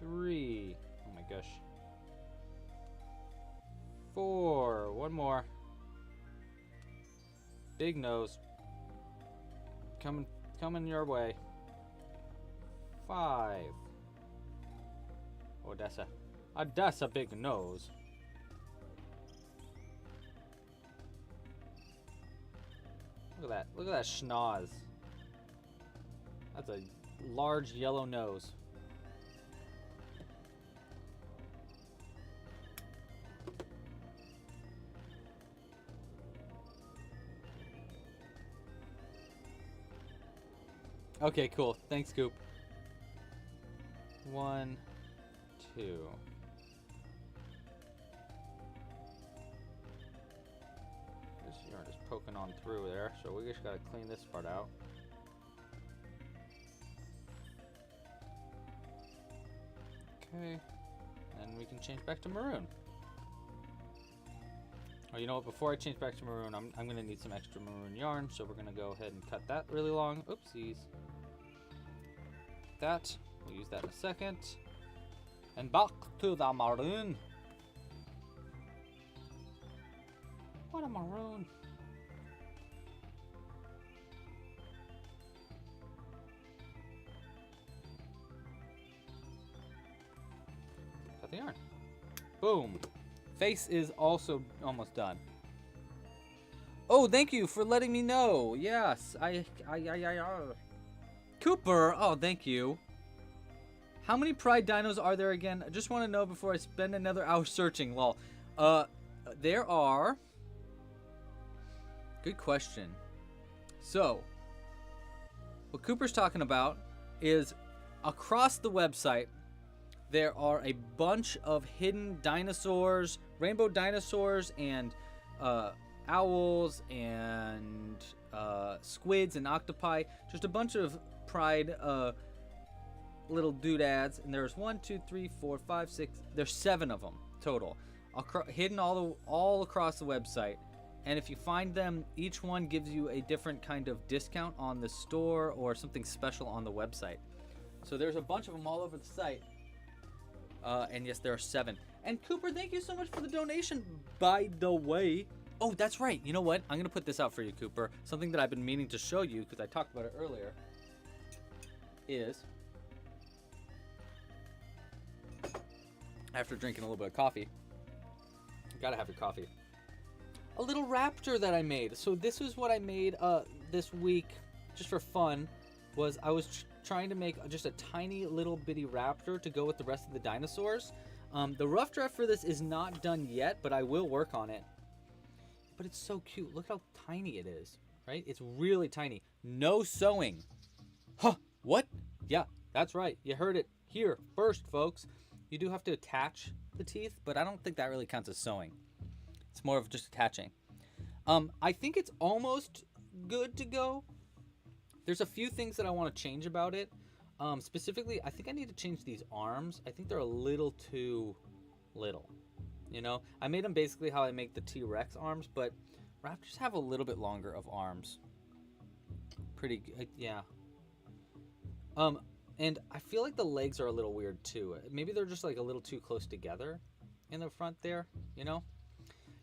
3. Oh my gosh. 4. One more. Big nose. Coming your way. 5. Oh, that's a big nose. Look at that. Look at that schnoz. That's a large yellow nose. Okay, cool. Thanks, Coop. 1, 2. This yarn is poking on through there, so we just gotta clean this part out. Okay, and we can change back to maroon. Oh, you know what? Before I change back to maroon, I'm gonna need some extra maroon yarn, so we're gonna go ahead and cut that really long. Oopsies. That. We'll use that in a second. And back to the maroon. What a maroon. Cut the yarn. Boom. Face is also almost done. Oh, thank you for letting me know. Yes, Cooper, oh, thank you. How many Pride dinos are there again? I just want to know before I spend another hour searching. Lol. There are... Good question. So, what Cooper's talking about is across the website, there are a bunch of hidden dinosaurs, rainbow dinosaurs, and owls, and squids, and octopi. Just a bunch of Pride little doodads. And there's 1, 2, 3, 4, 5, 6. There's 7 of them total, hidden all across the website. And if you find them, each one gives you a different kind of discount on the store or something special on the website. So there's a bunch of them all over the site. And yes, there are 7. And Cooper, thank you so much for the donation, by the way. Oh, that's right. You know what? I'm going to put this out for you, Cooper. Something that I've been meaning to show you because I talked about it earlier is, after drinking a little bit of coffee, you got to have your coffee, a little raptor that I made. So this is what I made this week just for fun. was I was trying to make just a tiny little bitty raptor to go with the rest of the dinosaurs. The rough draft for this is not done yet, but I will work on it. But it's so cute. Look how tiny it is, right? It's really tiny. No sewing. Huh, what? Yeah, that's right. You heard it here first, folks. You do have to attach the teeth, but I don't think that really counts as sewing. It's more of just attaching. I think it's almost good to go. There's a few things that I want to change about it. Specifically, I think I need to change these arms. I think they're a little too little. You know, I made them basically how I make the T-Rex arms, but raptors have a little bit longer of arms. Pretty good, yeah. And I feel like the legs are a little weird too. Maybe they're just like a little too close together in the front there, you know?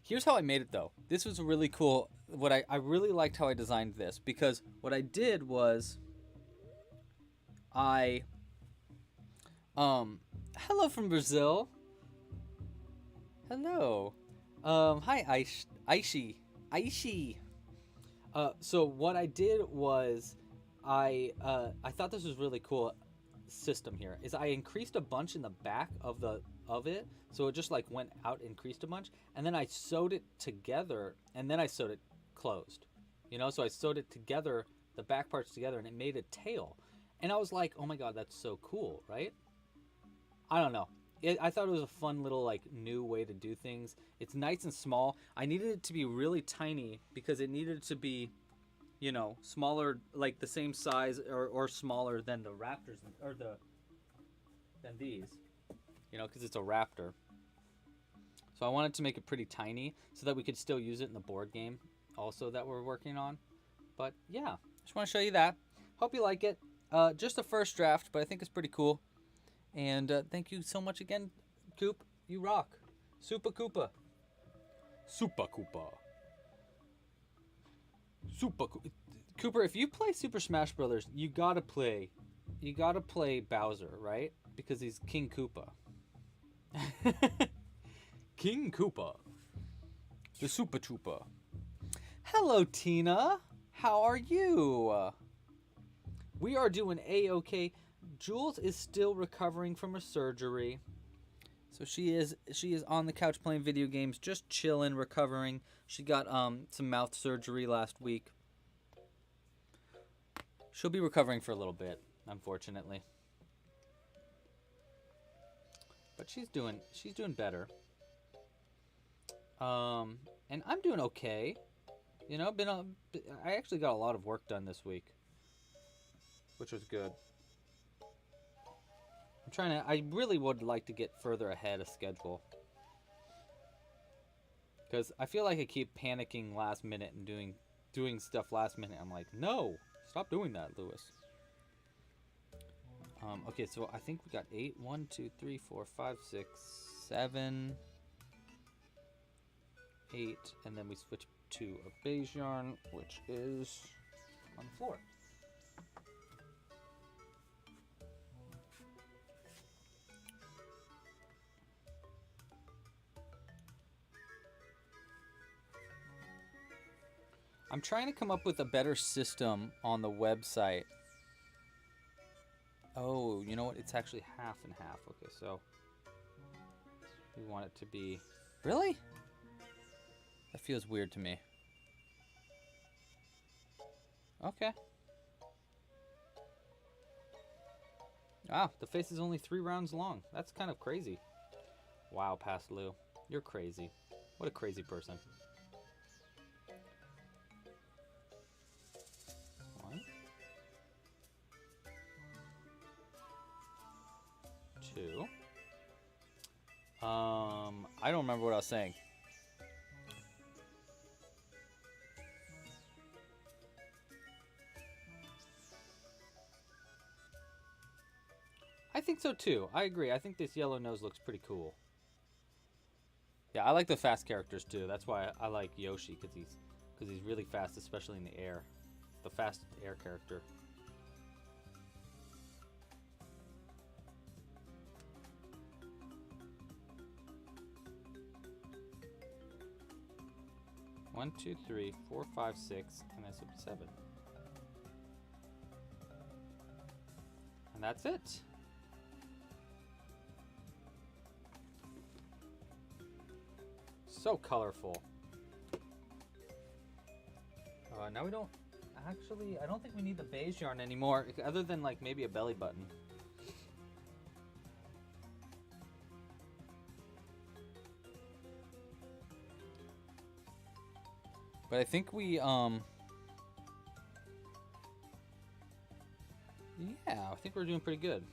Here's how I made it though. This was really cool. I really liked how I designed this, because what I did was hello from Brazil. Hello. Hi Aishi. So what I did was I thought this was really cool system here is I increased a bunch in the back of it, so it just like went out, increased a bunch, and then I sewed it together, and then I sewed it closed, you know. So I sewed it together, the back parts together, and it made a tail, and I was like, oh my god, that's so cool, right? I don't know, I thought it was a fun little like new way to do things. It's nice and small. I needed it to be really tiny because it needed to be, you know, smaller, like the same size or smaller than the raptors or than these, you know, because it's a raptor. So I wanted to make it pretty tiny so that we could still use it in the board game also that we're working on. But yeah, just want to show you that. Hope you like it. Just a first draft, but I think it's pretty cool. And thank you so much again, Coop. You rock. Super Koopa. Super Koopa. Cooper, if you play Super Smash Brothers, you gotta play Bowser, right? Because he's King Koopa. King Koopa, the Super Trooper. Hello, Tina. How are you? We are doing a-okay. Jules is still recovering from a surgery, so she is on the couch playing video games, just chilling, recovering. She got some mouth surgery last week. She'll be recovering for a little bit, unfortunately. But she's doing better. And I'm doing okay. You know, I actually got a lot of work done this week, which was good. I really would like to get further ahead of schedule, because I feel like I keep panicking last minute and doing stuff last minute. I'm like, no, stop doing that, Lewis. Okay, so I think we got 8. 1, 2, 3, 4, 5, 6, 7, 8, and then we switch to a beige yarn, which is on the floor. I'm trying to come up with a better system on the website. Oh, you know what? It's actually half and half. Okay, so we want it to be... Really? That feels weird to me. Okay. Wow, the face is only 3 rounds long. That's kind of crazy. Wow, Past Lou. You're crazy. What a crazy person. 1, 2. I don't remember what I was saying. I think so too. I agree. I think this yellow nose looks pretty cool. Yeah, I like the fast characters too. That's why I like Yoshi, because he's really fast, especially in the air. The fast air character. One, 2, 3, 4, 5, 6, and I said 7. And that's it. So colorful. Now we don't... Actually, I don't think we need the beige yarn anymore, other than like maybe a belly button. But I think we, yeah, I think we're doing pretty good.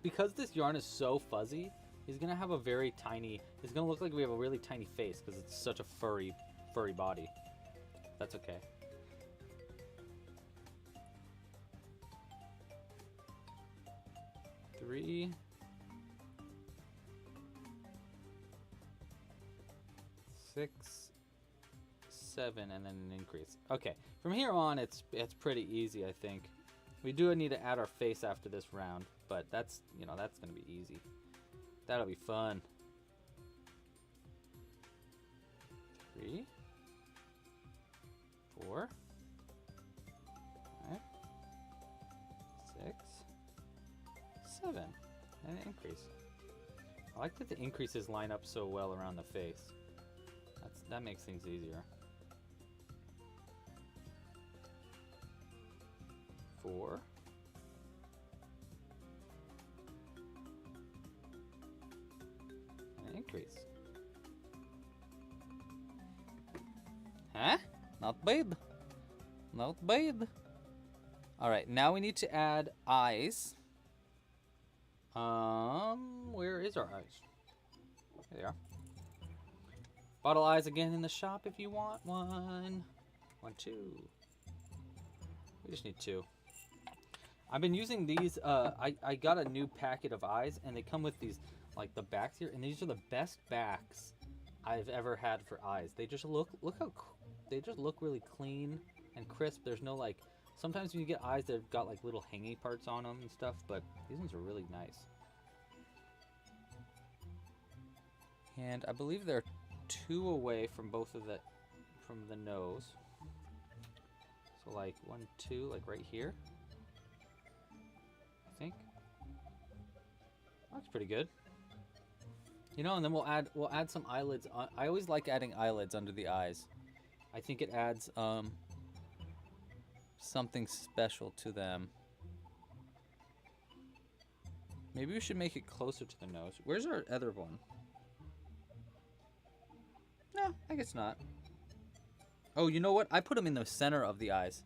Because this yarn is so fuzzy, he's gonna have a very tiny, it's gonna look like we have a really tiny face because it's such a furry body. That's okay. Three. 6, 7, and then an increase. Okay, from here on, it's pretty easy, I think. We do need to add our face after this round, but that's, you know, that's gonna be easy. That'll be fun. 3, 4, 5, 6, 7, and an increase. I like that the increases line up so well around the face. That makes things easier. 4. And an increase. Huh? Not bad. Not bad. Alright, now we need to add eyes. Where is our eyes? There they are. Bottle eyes again in the shop if you want one. 1, 2. We just need 2. I've been using these, I got a new packet of eyes, and they come with these, like, the backs here, and these are the best backs I've ever had for eyes. They just look how, they just look really clean and crisp. There's no, like, sometimes when you get eyes, they've got, like, little hangy parts on them and stuff, but these ones are really nice. And I believe they're 2 away from both of from the nose. So, like, 1, 2, like, right here. I think. Looks pretty good. You know, and then we'll add some eyelids on. I always like adding eyelids under the eyes. I think it adds something special to them. Maybe we should make it closer to the nose. Where's our other one? No, I guess not. Oh, you know what? I put them in the center of the eyes.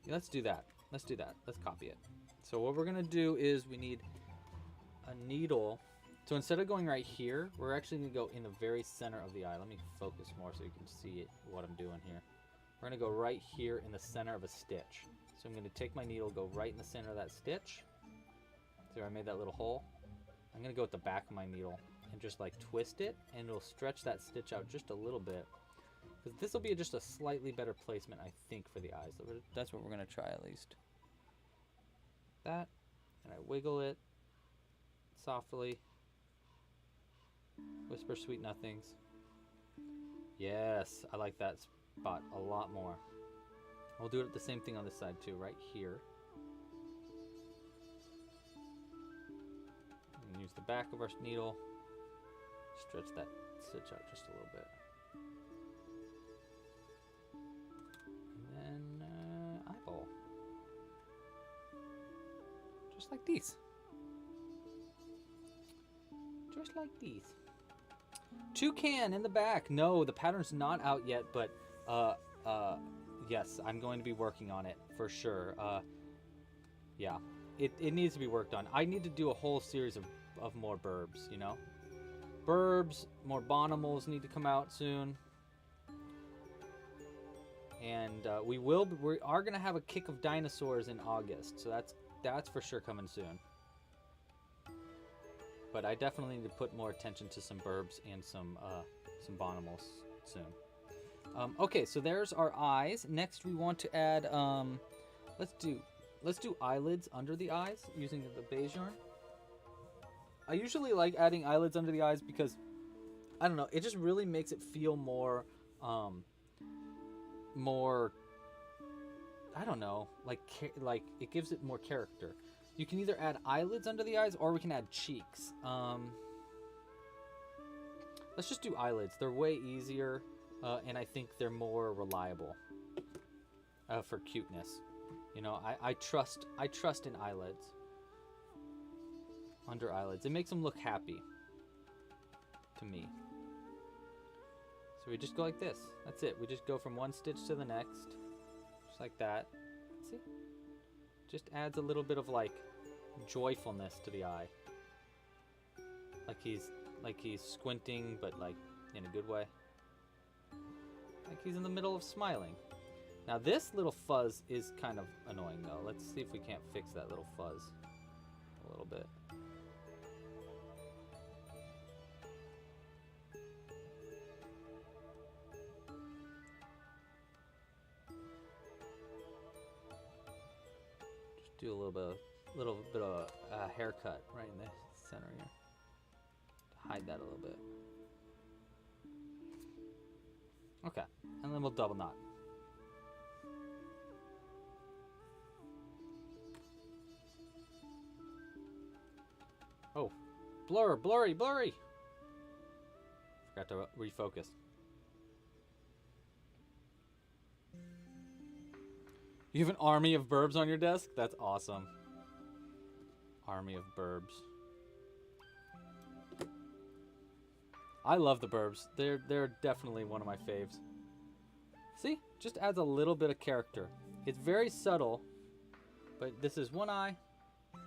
Yeah, let's do that. Let's do that. Let's copy it. So what we're going to do is we need a needle. So instead of going right here, we're actually going to go in the very center of the eye. Let me focus more so you can see what I'm doing here. We're going to go right here in the center of a stitch. So I'm going to take my needle, go right in the center of that stitch. See where I made that little hole? I'm going to go at the back of my needle and just like twist it, and it'll stretch that stitch out just a little bit. Because this will be just a slightly better placement, I think, for the eyes. That's what we're going to try at least. That, and I wiggle it softly. Whisper sweet nothings. Yes, I like that spot a lot more. We'll do it the same thing on this side too, right here. And use the back of our needle. Stretch that stitch out just a little bit. And then eyeball. Just like these. Just like these. Toucan in the back. No, the pattern's not out yet, but yes, I'm going to be working on it for sure. Yeah, it needs to be worked on. I need to do a whole series of more burbs, you know? Burbs, more bonimals need to come out soon. And we are going to have a kick of dinosaurs in August, so that's for sure coming soon. But I definitely need to put more attention to some burbs and some bonimals soon. Okay, so there's our eyes. Next, we want to add Let's do eyelids under the eyes using the beige yarn. I usually like adding eyelids under the eyes because, I don't know, it just really makes it feel more, more, I don't know, like it gives it more character. You can either add eyelids under the eyes or we can add cheeks. Let's just do eyelids. They're way easier, and I think they're more reliable for cuteness. You know, I trust in eyelids. Under eyelids. It makes them look happy. To me. So we just go like this. That's it. We just go from one stitch to the next. Just like that. See? Just adds a little bit of like joyfulness to the eye. Like he's squinting, but like in a good way. Like he's in the middle of smiling. Now this little fuzz is kind of annoying though. Let's see if we can't fix that little fuzz a little bit. Just do a little bit of a haircut right in the center here to hide that a little bit. Okay, and then we'll double knot. Oh, blurry. Forgot to refocus. You have an army of burbs on your desk? That's awesome. Army of burbs. I love the burbs. They're definitely one of my faves. See? Just adds a little bit of character. It's very subtle, but this is one eye.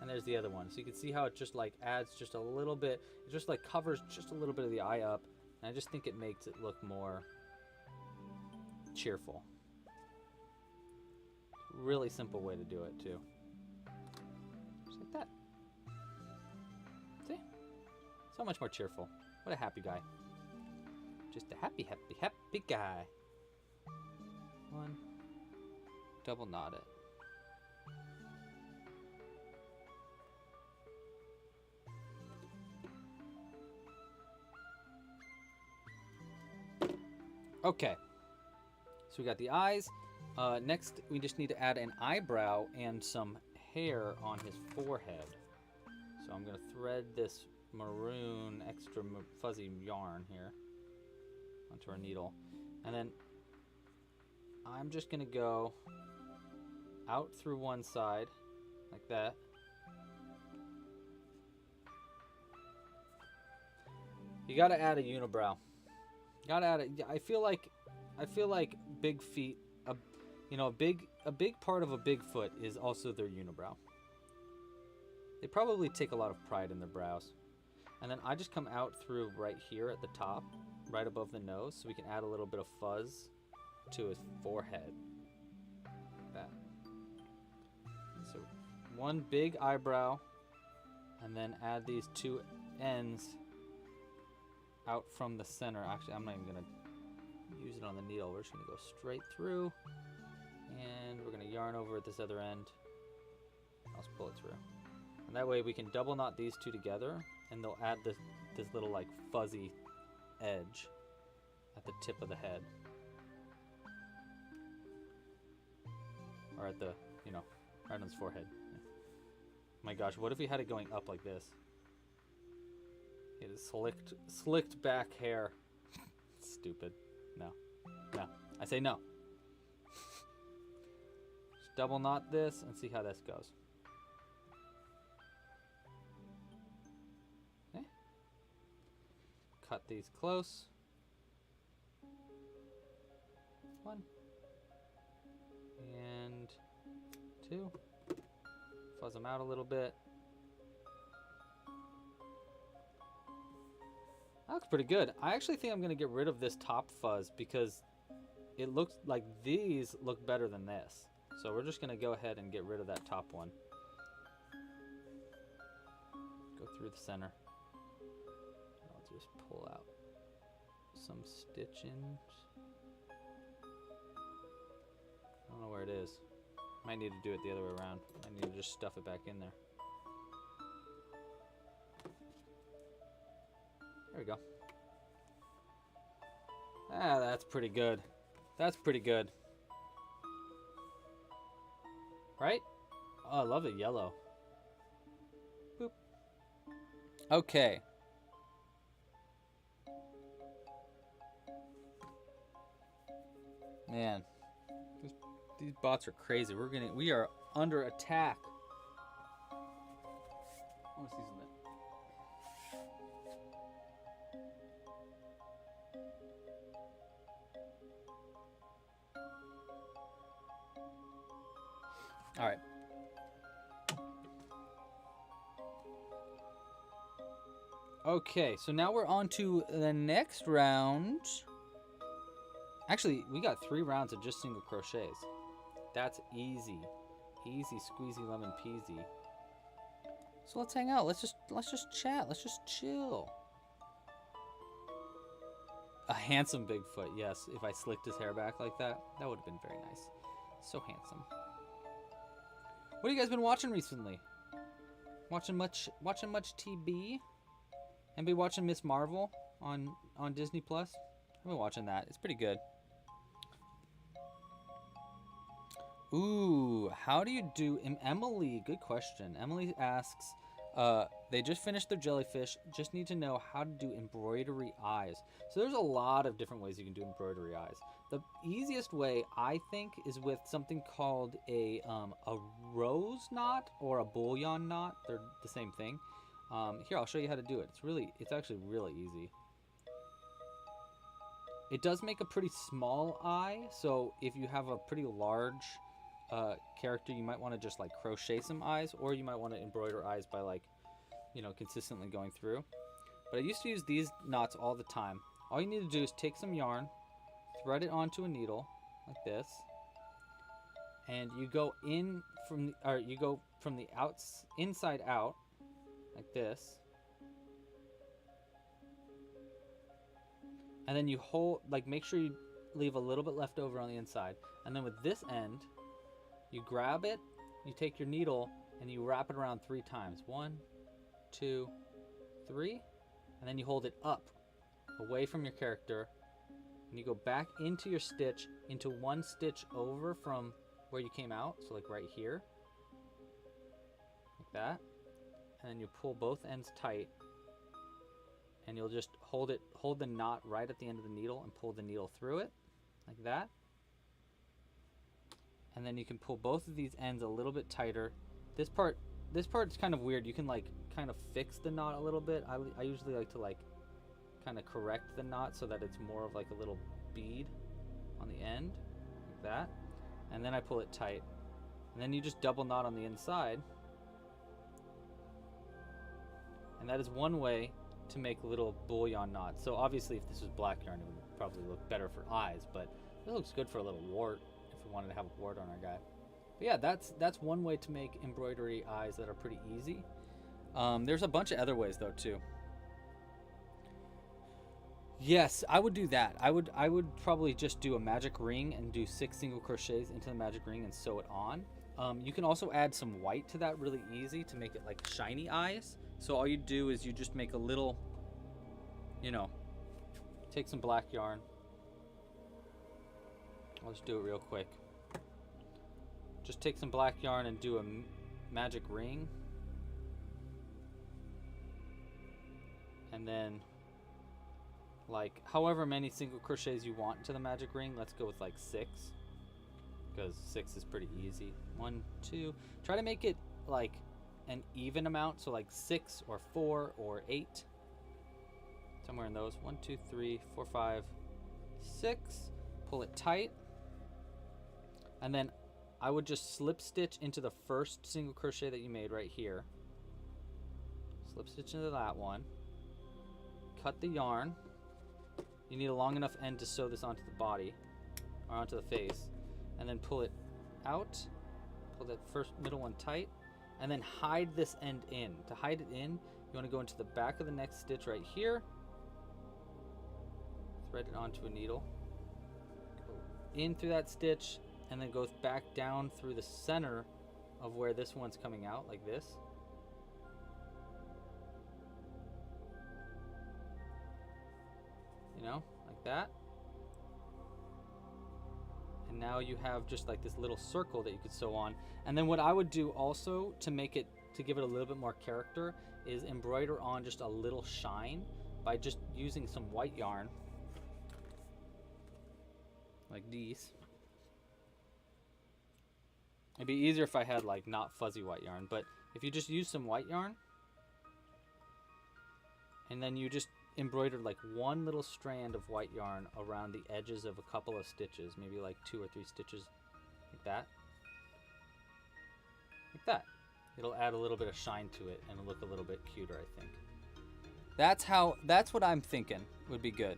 And there's the other one. So you can see how it just like adds just a little bit. It just like covers just a little bit of the eye up. And I just think it makes it look more cheerful. Really simple way to do it too. Just like that. See? So much more cheerful. What a happy guy. Just a happy guy. One. Double knot it. Okay, so we got the eyes. Next, we just need to add an eyebrow and some hair on his forehead. So I'm going to thread this maroon extra fuzzy yarn here onto our needle. And then I'm just going to go out through one side, like that. You got to add a unibrow. Gotta add it. I feel like big feet. A big part of a Bigfoot is also their unibrow. They probably take a lot of pride in their brows. And then I just come out through right here at the top, right above the nose, so we can add a little bit of fuzz to his forehead. Like that. So one big eyebrow, and then add these two ends out from the center. Actually, I'm not even gonna use it on the needle. We're just gonna go straight through, and we're gonna yarn over at this other end. I'll just pull it through, and that way we can double knot these two together, and they'll add this little like fuzzy edge at the tip of the head, or at the right on his forehead. My gosh, what if we had it going up like this? It is slicked back hair. Stupid. No. I say no. Just double knot this and see how this goes. Okay. Cut these close. One. And two. Fuzz them out a little bit. That looks pretty good. I actually think I'm going to get rid of this top fuzz because it looks like these look better than this. So we're just going to go ahead and get rid of that top one. Go through the center. I'll just pull out some stitchings. I don't know where it is. Might need to do it the other way around. I need to just stuff it back in there. There we go. Ah, that's pretty good. That's pretty good. Right? Oh, I love the yellow. Boop. Okay. Man, these bots are crazy. We are under attack. I want to see something. All right. Okay, so now we're on to the next round. Actually, we got 3 rounds of just single crochets. That's easy. Easy squeezy lemon peasy. So let's hang out. Let's just chat. Let's just chill. A handsome Bigfoot, yes. If I slicked his hair back like that, that would have been very nice. So handsome. What have you guys been watching recently? Watching much TB? Anybody watching Miss Marvel on Disney Plus? I've been watching that. It's pretty good. Ooh, how do you do... Emily, good question. Emily asks, they just finished their jellyfish, just need to know how to do embroidery eyes. So there's a lot of different ways you can do embroidery eyes. The easiest way, I think, is with something called a rose knot or a bullion knot. They're the same thing. Here, I'll show you how to do it. It's actually really easy. It does make a pretty small eye, so if you have a pretty large character, you might want to just like crochet some eyes, or you might want to embroider eyes by like, you know, consistently going through. But I used to use these knots all the time. All you need to do is take some yarn, thread it onto a needle like this, and you go in from the inside out like this. And then you hold, like, make sure you leave a little bit left over on the inside. And then with this end, you grab it, you take your needle, and you wrap it around 3 times. 1, 2, 3. And then you hold it up, away from your character. And you go back into your stitch, into 1 stitch over from where you came out. So, like, right here. Like that. And then you pull both ends tight. And you'll just hold the knot right at the end of the needle and pull the needle through it, like that. And then you can pull both of these ends a little bit tighter. This part's kind of weird. You can like kind of fix the knot a little bit. I usually like to like kind of correct the knot so that it's more of like a little bead on the end, like that. And then I pull it tight. And then you just double knot on the inside. And that is one way to make little bullion knots. So obviously if this was black yarn, it would probably look better for eyes, but it looks good for a little wart if we wanted to have a wart on our guy. But yeah, that's one way to make embroidery eyes that are pretty easy. There's a bunch of other ways though too. Yes, I would do that. I would probably just do a magic ring and do 6 single crochets into the magic ring and sew it on. You can also add some white to that really easy to make it like shiny eyes. So all you do is you just make a little, you know, take some black yarn. I'll just do it real quick. Just take some black yarn and do a magic ring. And then, like, however many single crochets you want into the magic ring, let's go with like 6. Because 6 is pretty easy. 1, 2. Try to make it like an even amount, so like 6 or 4 or 8, somewhere in those. 1, 2, 3, 4, 5, 6. Pull it tight, and then I would just slip stitch into the first single crochet that you made right here. Slip stitch into that one. Cut the yarn. You need a long enough end to sew this onto the body or onto the face, and then pull it out. Pull that first middle one tight. And then hide this end in. To hide it in, you want to go into the back of the next stitch right here. Thread it onto a needle. Go in through that stitch, and then goes back down through the center of where this one's coming out, like this. You know, like that. And now you have just like this little circle that you could sew on. And then what I would do also to make it, to give it a little bit more character, is embroider on just a little shine by just using some white yarn, like these. It'd be easier if I had like not fuzzy white yarn, but if you just use some white yarn and then you just embroidered like one little strand of white yarn around the edges of a couple of stitches, maybe like 2 or 3 stitches, like that. Like that. It'll add a little bit of shine to it and look a little bit cuter, I think. That's what I'm thinking would be good.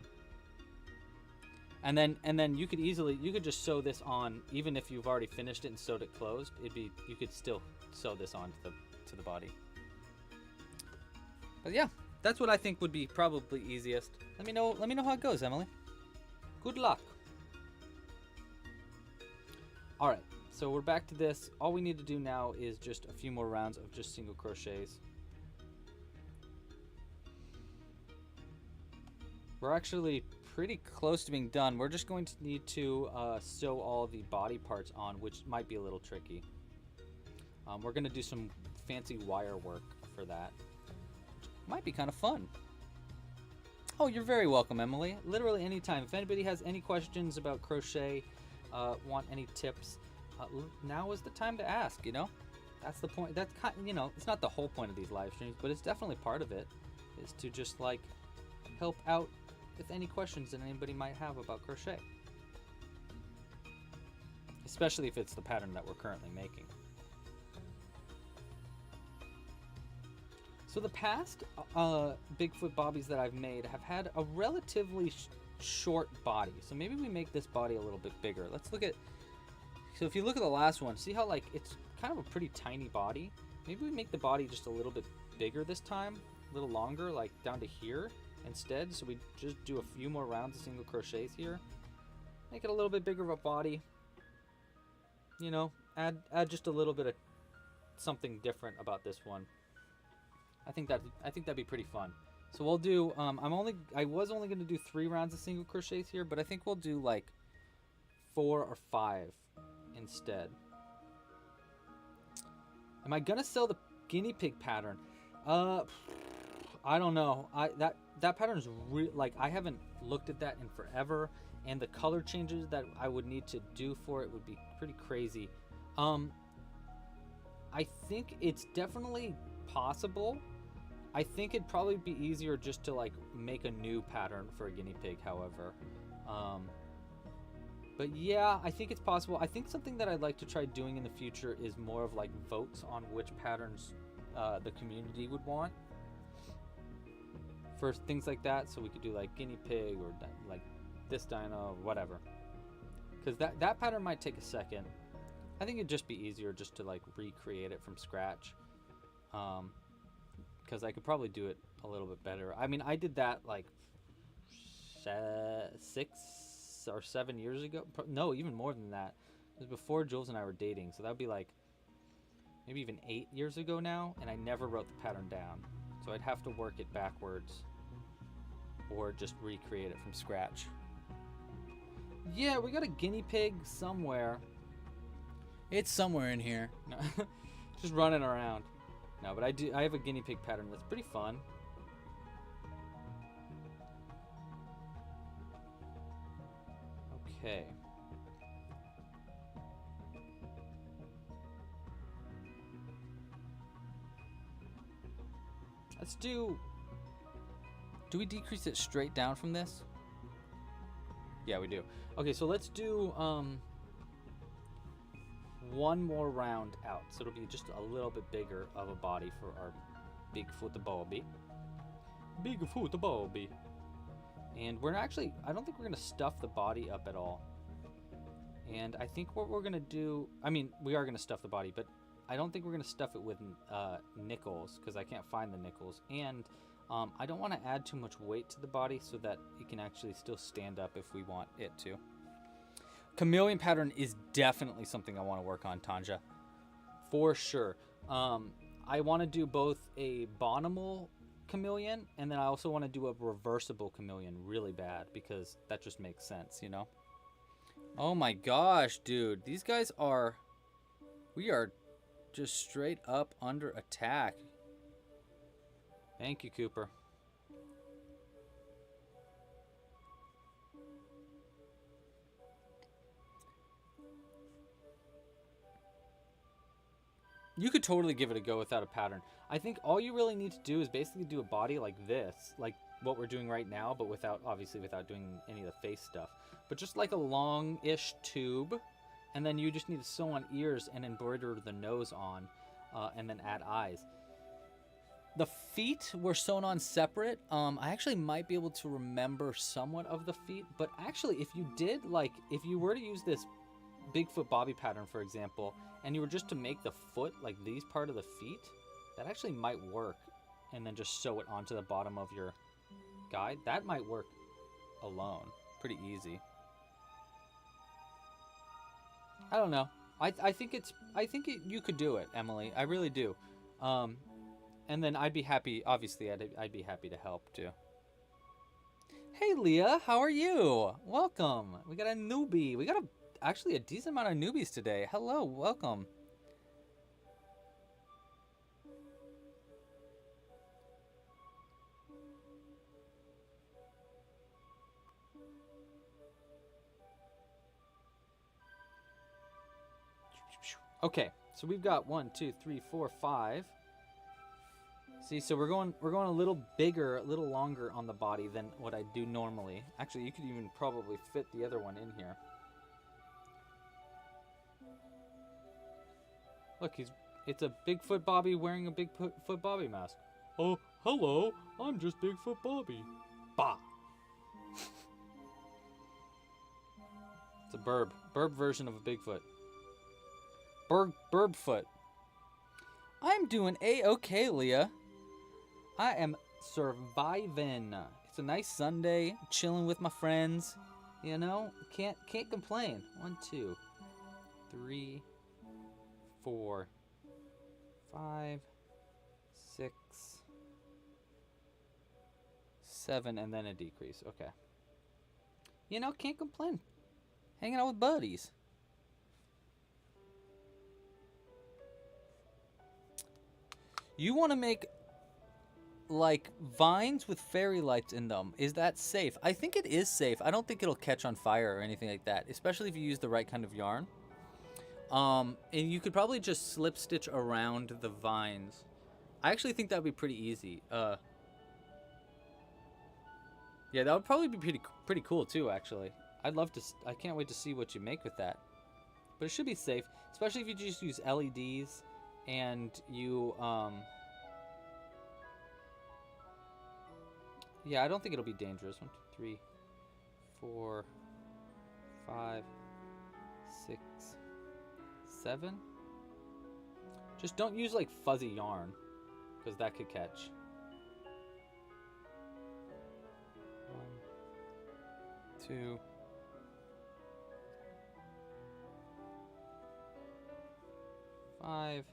And then you could just sew this on, even if you've already finished it and sewed it closed. You could still sew this on to the body. But yeah, that's what I think would be probably easiest. Let me know how it goes, Emily. Good luck. All right, so we're back to this. All we need to do now is just a few more rounds of just single crochets. We're actually pretty close to being done. We're just going to need to sew all the body parts on, which might be a little tricky. We're going to do some fancy wire work for that. Might be kind of fun. Oh, you're very welcome, Emily. Literally anytime. If anybody has any questions about crochet, want any tips, now is the time to ask, you know? That's the point. That's kind, you know, it's not the whole point of these live streams, but it's definitely part of it, is to just like help out with any questions that anybody might have about crochet. Especially if it's the pattern that we're currently making. So the past Bigfoot Bobbies that I've made have had a relatively short body. So maybe we make this body a little bit bigger. Let's look at, so if you look at the last one, see how like it's kind of a pretty tiny body? Maybe we make the body just a little bit bigger this time, a little longer, like down to here instead. So we just do a few more rounds of single crochets here. Make it a little bit bigger of a body. You know, add just a little bit of something different about this one. I think that'd be pretty fun. So we'll do I was only going to do 3 rounds of single crochets here, but I think we'll do like 4 or 5 instead. Am I going to sell the guinea pig pattern? I don't know. That pattern is like, I haven't looked at that in forever, and the color changes that I would need to do for it would be pretty crazy. I think it's definitely possible. I think it'd probably be easier just to like make a new pattern for a guinea pig, however. But yeah, I think it's possible. I think something that I'd like to try doing in the future is more of like votes on which patterns the community would want for things like that. So we could do like guinea pig or like this dino or whatever. Because that pattern might take a second. I think it'd just be easier just to like recreate it from scratch. Because I could probably do it a little bit better. I mean, I did that like 6 or 7 years ago. No, even more than that. It was before Jules and I were dating. So that would be like maybe even 8 years ago now. And I never wrote the pattern down. So I'd have to work it backwards or just recreate it from scratch. Yeah, we got a guinea pig somewhere. It's somewhere in here. No, just running around. No, but I have a guinea pig pattern that's pretty fun. Okay. Let's do we decrease it straight down from this? Yeah, we do. Okay, so let's do one more round out, so it'll be just a little bit bigger of a body for our Bigfoot Bobby. Bigfoot Bobby. And we're actually, I don't think we're going to stuff the body up at all. And I think what we're going to do, I mean, we are going to stuff the body, but I don't think we're going to stuff it with nickels, because I can't find the nickels. And I don't want to add too much weight to the body so that it can actually still stand up if we want it to. Chameleon pattern is definitely something I want to work on, Tanja. For sure. I want to do both a bottomal chameleon, and then I also want to do a reversible chameleon really bad, because that just makes sense, you know? Oh my gosh, dude. These guys are... We are just straight up under attack. Thank you, Cooper. You could totally give it a go without a pattern. I think all you really need to do is basically do a body like this, like what we're doing right now, but obviously without doing any of the face stuff. But just like a long-ish tube, and then you just need to sew on ears and embroider the nose on, and then add eyes. The feet were sewn on separate. I actually might be able to remember somewhat of the feet, but actually if you did, like, if you were to use this Bigfoot Bobby pattern, for example, and you were just to make the foot, like these part of the feet, that actually might work, and then just sew it onto the bottom of your guide. That might work alone. Pretty easy. I don't know. I think you could do it, Emily. I really do. And then I'd be happy, obviously, I'd be happy to help too. Hey Leah, how are you? Welcome. We got a newbie. We got actually a decent amount of newbies today. Hello, welcome. Okay, so we've got 1, 2, 3, 4, 5. See, so we're going a little bigger, a little longer on the body than what I do normally. Actually, you could even probably fit the other one in here. Look, it's a Bigfoot Bobby wearing a Bigfoot Bobby mask. Oh, hello, I'm just Bigfoot Bobby. Bah. It's a burb version of a Bigfoot. Burbfoot. I'm doing A-okay, Leah. I am surviving. It's a nice Sunday, chilling with my friends. You know, can't complain. 1, 2, 3, 4, 5, 6, 7, and then a decrease. Okay. You know, can't complain. Hanging out with buddies. You want to make like vines with fairy lights in them. Is that safe? I think it is safe. I don't think it'll catch on fire or anything like that, especially if you use the right kind of yarn. And you could probably just slip stitch around the vines. I actually think that would be pretty easy. Yeah, that would probably be pretty cool too, actually. I'd love to. I can't wait to see what you make with that. But it should be safe, especially if you just use LEDs and you yeah, I don't think it'll be dangerous. 1, 2, 3, 4, 5, 6, 7. Just don't use like fuzzy yarn, because that could catch. 1, 2. 5,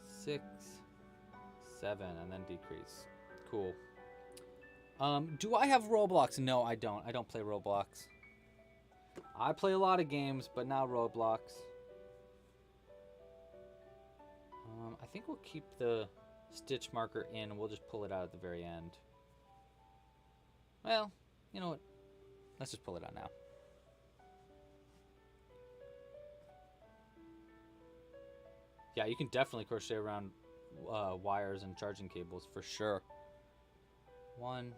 6, 7, and then decrease. Cool. Do I have Roblox? No, I don't. I don't play Roblox. I play a lot of games, but not Roblox. I think we'll keep the stitch marker in, and we'll just pull it out at the very end. Well, you know what? Let's just pull it out now. Yeah, you can definitely crochet around wires and charging cables for sure. 1,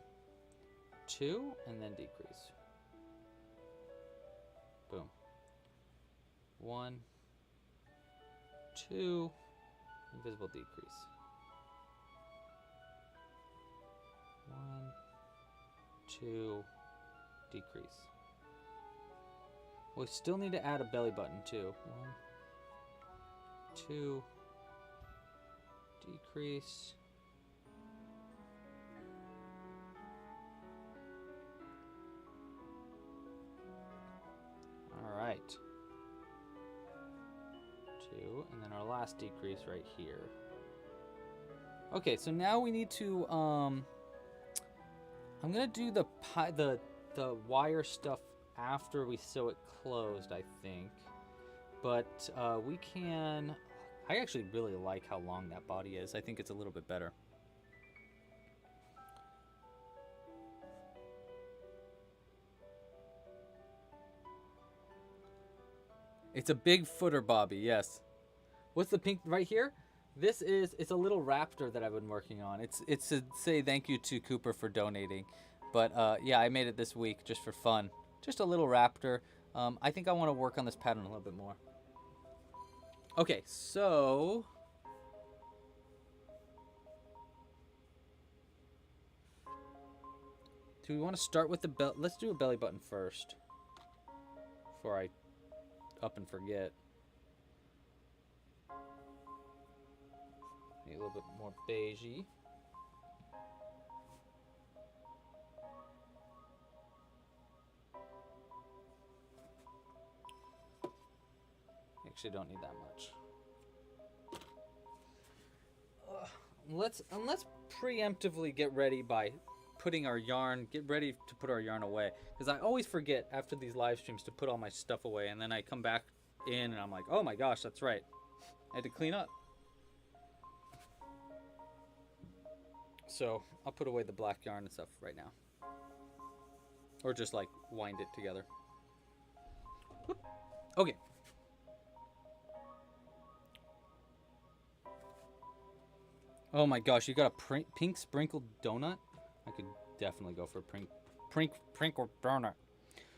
2, and then decrease. Boom. 1, 2, invisible decrease. 1, 2, decrease. We still need to add a belly button too. 1, 2, decrease. 2, and then our last decrease right here. Okay, so now we need to, I'm gonna do the wire stuff after we sew it closed, I think. But we can, I actually really like how long that body is. I think it's a little bit better. It's a Bigfooter Bobby, yes. What's the pink right here? It's a little raptor that I've been working on. It's to say thank you to Cooper for donating. But yeah, I made it this week just for fun. Just a little raptor. I think I want to work on this pattern a little bit more. Okay, so do we want to start with the belt? Let's do a belly button first before I up and forget. Need a little bit more beigey. Actually, don't need that much. Let's preemptively get ready by putting our yarn. Get ready to put our yarn away, because I always forget after these live streams to put all my stuff away, and then I come back in and I'm like, oh my gosh, that's right, I had to clean up. So I'll put away the black yarn and stuff right now. Or just like wind it together. Whoop. Okay. Oh my gosh, you got a pink sprinkled donut? I could definitely go for a sprinkled donut.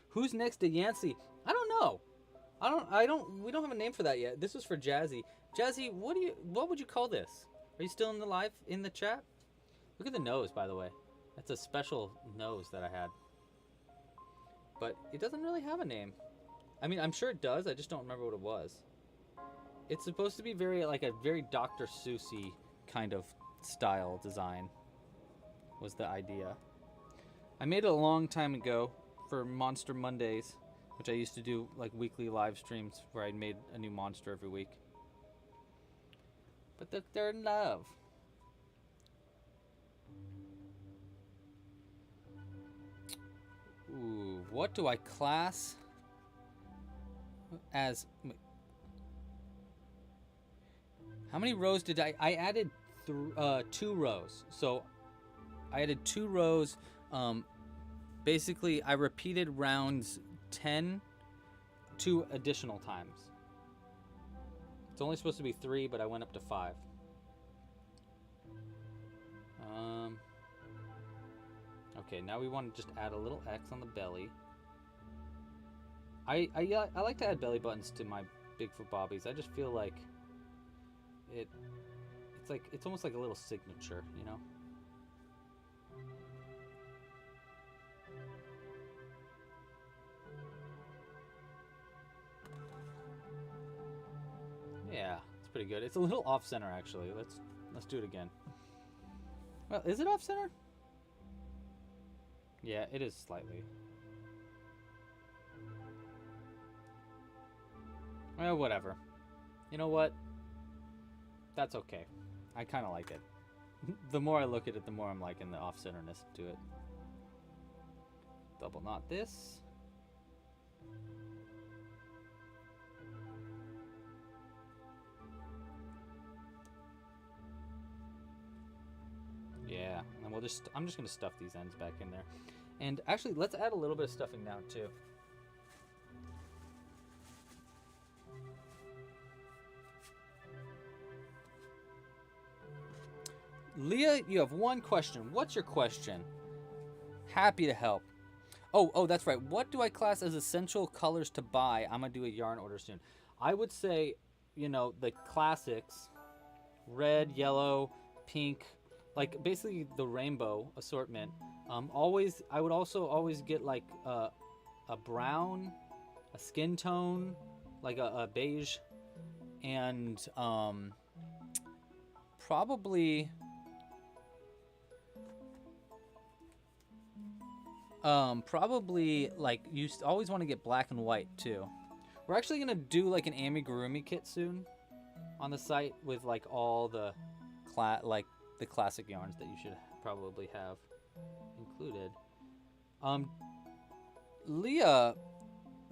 Who's next to Yancey? I don't know. We don't have a name for that yet. This was for Jazzy. Jazzy, what would you call this? Are you still in the chat? Look at the nose, by the way. That's a special nose that I had. But it doesn't really have a name. I mean, I'm sure it does. I just don't remember what it was. It's supposed to be a very Dr. Seuss-y kind of style design was the idea. I made it a long time ago for Monster Mondays, which I used to do like weekly live streams where I made a new monster every week. But they're in love. Ooh, what do I class as? How many rows did I added 2 rows. So I added 2 rows. Basically, I repeated rounds 10 2 additional times. It's only supposed to be 3, but I went up to 5. Okay, now we want to just add a little X on the belly. I like to add belly buttons to my Bigfoot Bobbies. I just feel like it's almost like a little signature, you know? Yeah, it's pretty good. It's a little off center actually. Let's do it again. Well, is it off center? Yeah, it is slightly. Well, whatever. You know what? That's okay. I kind of like it. The more I look at it, the more I'm liking the off-centerness to it. Double knot this. Yeah, and I'm just going to stuff these ends back in there. And actually, let's add a little bit of stuffing now, too. Leah, you have one question. What's your question? Happy to help. Oh, that's right. What do I class as essential colors to buy? I'm going to do a yarn order soon. I would say, the classics, red, yellow, pink, like basically the rainbow assortment. I would also always get like a brown, a skin tone, like a beige, and probably like you always want to get black and white too. We're actually gonna do like an amigurumi kit soon, on the site with like all the the classic yarns that you should probably have included. Leah,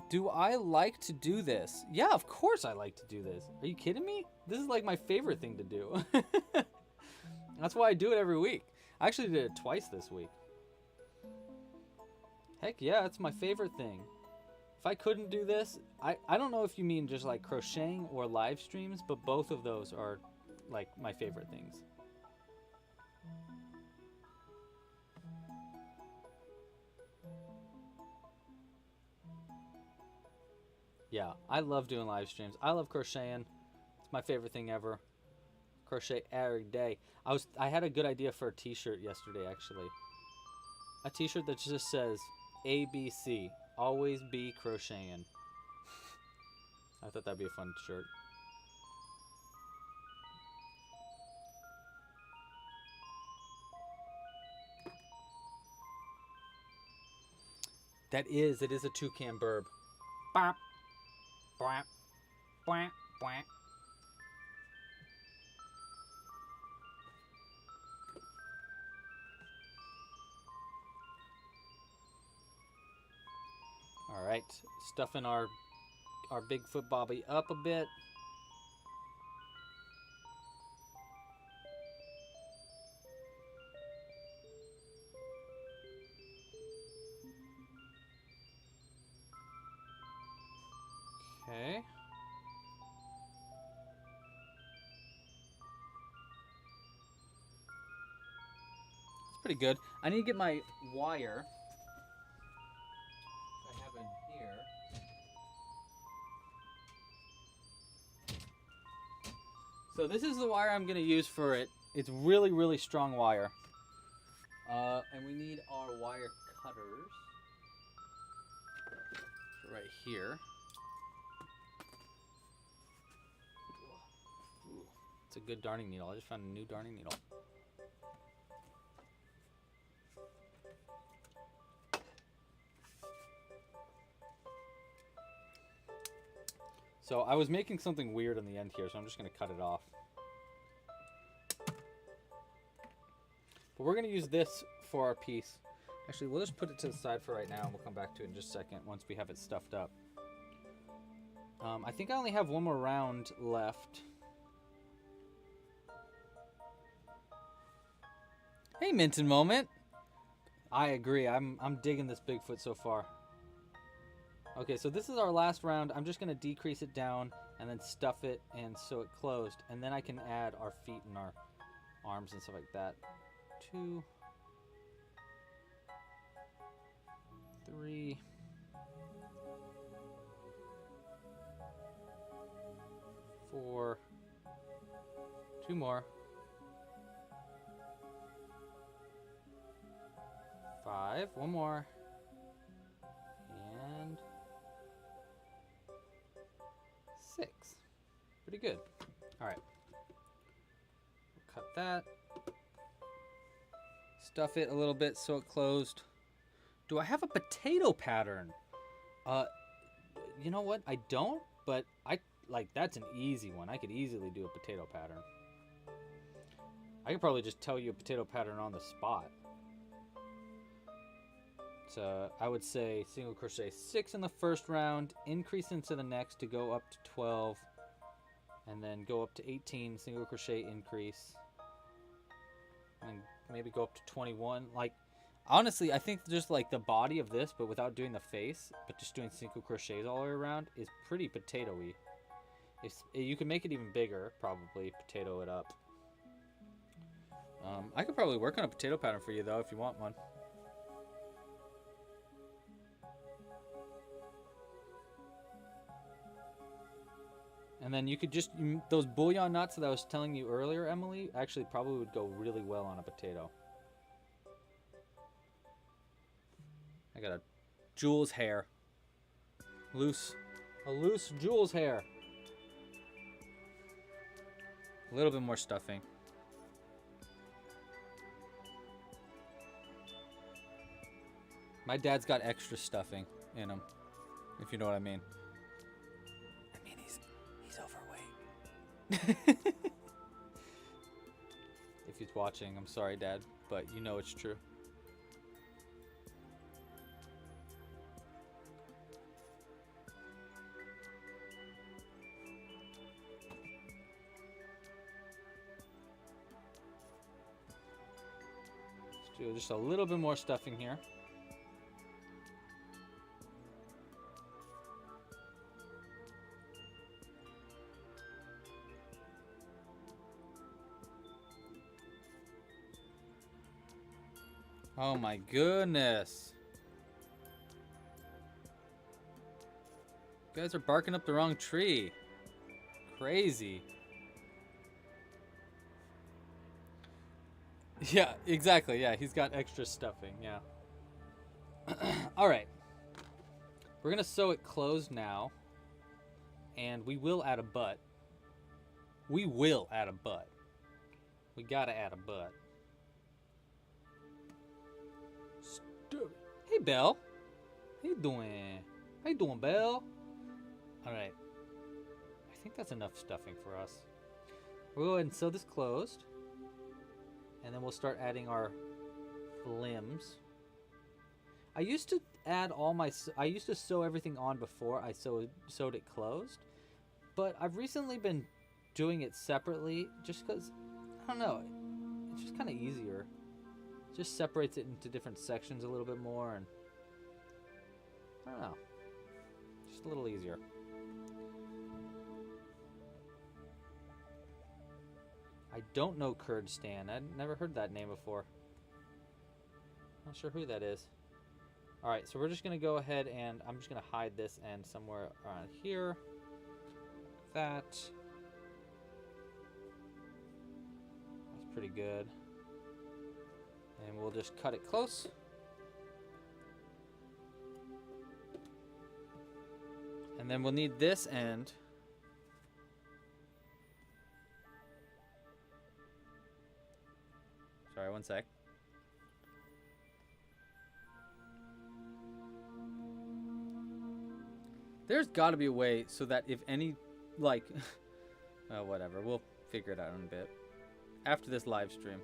do I like to do this? Yeah, of course I like to do this. Are you kidding me? This is like my favorite thing to do. That's why I do it every week. I actually did it twice this week. Heck yeah, it's my favorite thing. If I couldn't do this, I don't know if you mean just like crocheting or live streams, but both of those are like my favorite things. Yeah, I love doing live streams. I love crocheting. It's my favorite thing ever. Crochet every day. I had a good idea for a t-shirt yesterday, actually. A t-shirt that just says ABC, always be crocheting. I thought that'd be a fun shirt. It is a toucan burb. Bop, bwap, bwap, bwap. All right, stuffing our Bigfoot Bobby up a bit. Okay. That's pretty good. I need to get my wire. I have in here. So this is the wire I'm going to use for it. It's really, really strong wire. And we need our wire cutters. Right here. It's a good darning needle. I just found a new darning needle. So I was making something weird on the end here, so I'm just going to cut it off. But we're going to use this for our piece. Actually, we'll just put it to the side for right now, and we'll come back to it in just a second once we have it stuffed up. I think I only have one more round left. Hey, Minton Moment. I agree. I'm digging this Bigfoot so far. Okay, so this is our last round. I'm just going to decrease it down and then stuff it and sew it closed. And then I can add our feet and our arms and stuff like that. 2, 3, 4, 2 more, 5, 1 more, and 6. Pretty good. All right. We'll cut that. Stuff it a little bit so it closed. Do I have a potato pattern? You know what? I don't, but that's an easy one. I could easily do a potato pattern. I could probably just tell you a potato pattern on the spot. So I would say single crochet 6 in the first round, increase into the next to go up to 12, and then go up to 18, single crochet increase, and then maybe go up to 21. Like, honestly, I think just like the body of this, but without doing the face, but just doing single crochets all the way around, is pretty potato-y. You can make it even bigger, probably potato it up. I could probably work on a potato pattern for you though, if you want one. And then you could just, those bouillon nuts that I was telling you earlier, Emily, actually probably would go really well on a potato. I got a Jules hair. A loose Jules hair. A little bit more stuffing. My dad's got extra stuffing in him, if you know what I mean. I mean, he's overweight. If he's watching, I'm sorry, Dad, but you know it's true. Let's do just a little bit more stuffing here. Oh my goodness. You guys are barking up the wrong tree. Crazy. Yeah, exactly. Yeah, he's got extra stuffing. Yeah. All right. We're going to sew it closed now. And we will add a butt. We will add a butt. We got to add a butt. Hey, Belle. How you doing? How you doing, Belle? All right. I think that's enough stuffing for us. We'll go ahead and sew this closed. And then we'll start adding our limbs. I used to add I used to sew everything on before I sewed it closed. But I've recently been doing it separately just because, I don't know, it's just kind of easier. Just separates it into different sections a little bit more, and I don't know, just a little easier. I don't know Kurdstan. I'd never heard that name before. Not sure who that is. Alright, so we're just going to go ahead and I'm just going to hide this end somewhere around here. Like that. That's pretty good. And we'll just cut it close. And then we'll need this end. Sorry, one sec. There's got to be a way so that if any, like, whatever, we'll figure it out in a bit. After this live stream.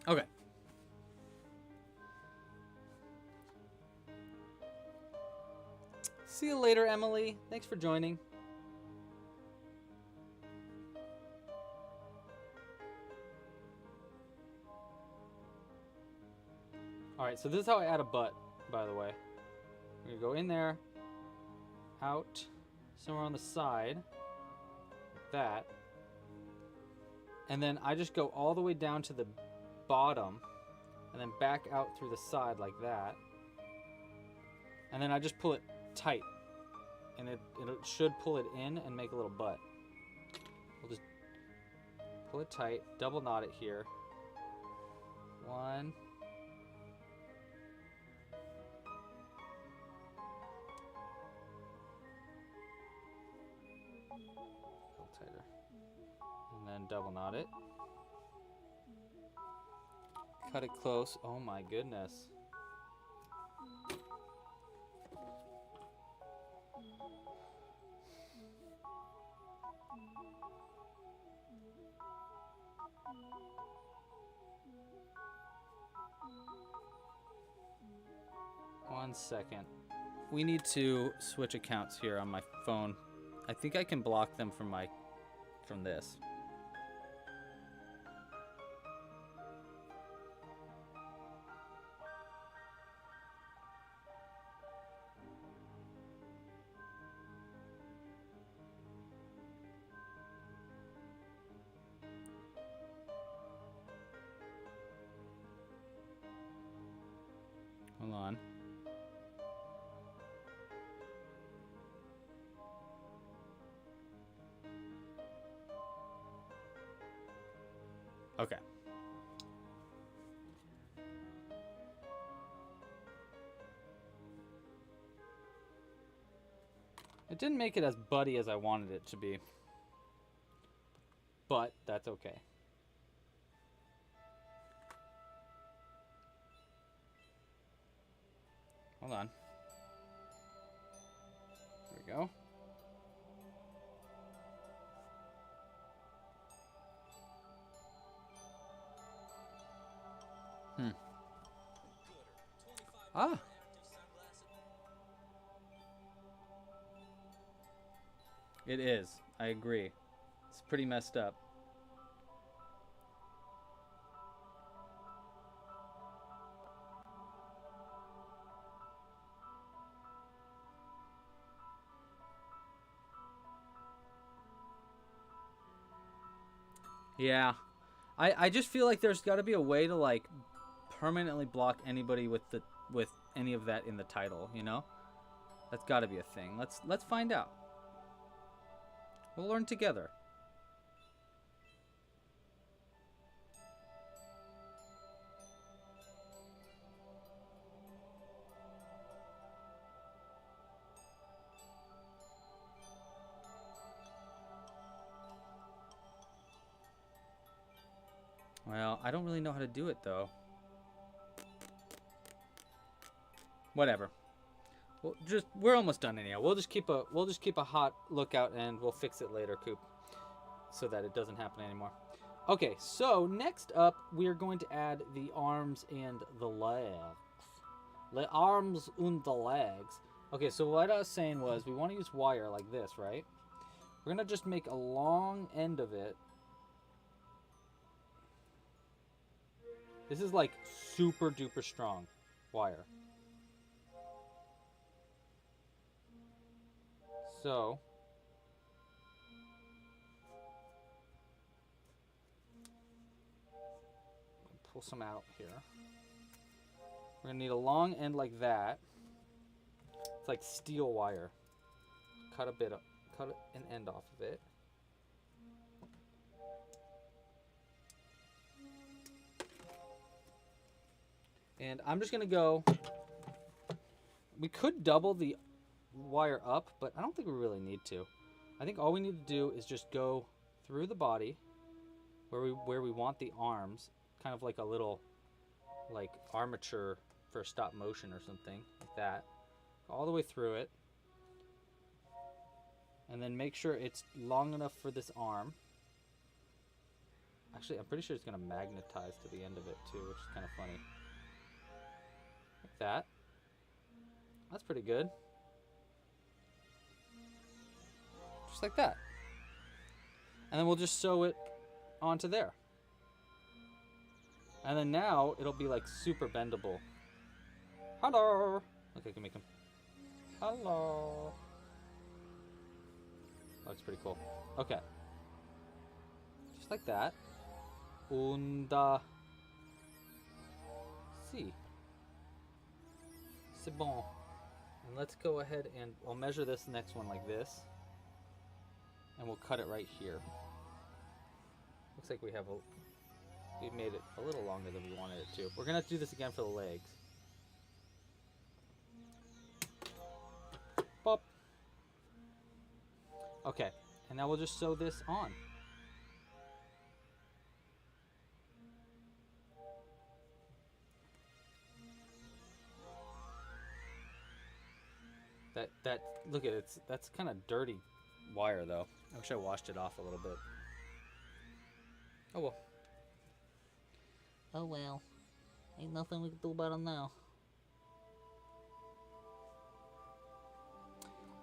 Okay. See you later, Emily. Thanks for joining. Alright, so this is how I add a butt, by the way. We're going to go in there, out, somewhere on the side, like that. And then I just go all the way down to the bottom, and then back out through the side like that. And then I just pull it tight, and it should pull it in and make a little butt. We'll just pull it tight, double knot it here. One. A little tighter. And then double knot it. Cut it close. Oh my goodness. One second. We need to switch accounts here on my phone. I think I can block them from this. Hold on. Okay. It didn't make it as buddy as I wanted it to be, but that's okay. Hold on. There we go. Ah. It is. I agree. It's pretty messed up. Yeah. I just feel like there's got to be a way to like permanently block anybody with any of that in the title, you know? That's got to be a thing. Let's find out. We'll learn together. Well, I don't really know how to do it though. Whatever. We're almost done anyhow. We'll just keep a hot lookout and we'll fix it later, Coop, so that it doesn't happen anymore. Okay, so next up we are going to add the arms and the legs. The arms and the legs. Okay, so what I was saying was we want to use wire like this, right? We're gonna just make a long end of it. This is like super duper strong wire. So pull some out here. We're gonna need a long end like that. It's like steel wire. Cut an end off of it. And I'm just gonna go. We could double the wire up, but I don't think we really need to. I think all we need to do is just go through the body where we want the arms, kind of like a little like armature for stop motion or something like that. All the way through it. And then make sure it's long enough for this arm. Actually, I'm pretty sure it's going to magnetize to the end of it too, which is kind of funny. Like that. That's pretty good. Just like that. And then we'll just sew it onto there. And then now it'll be like super bendable. Hello. Okay, I can make him. Hello. Looks pretty cool. Okay. Just like that. And see. C'est bon. And let's go ahead and we'll measure this next one like this. And we'll cut it right here. Looks like we made it a little longer than we wanted it to. We're gonna do this again for the legs. Pop. Okay, and now we'll just sew this on. That look at it, that's kind of dirty wire though. I wish I washed it off a little bit. Oh well. Oh well. Ain't nothing we can do about it now.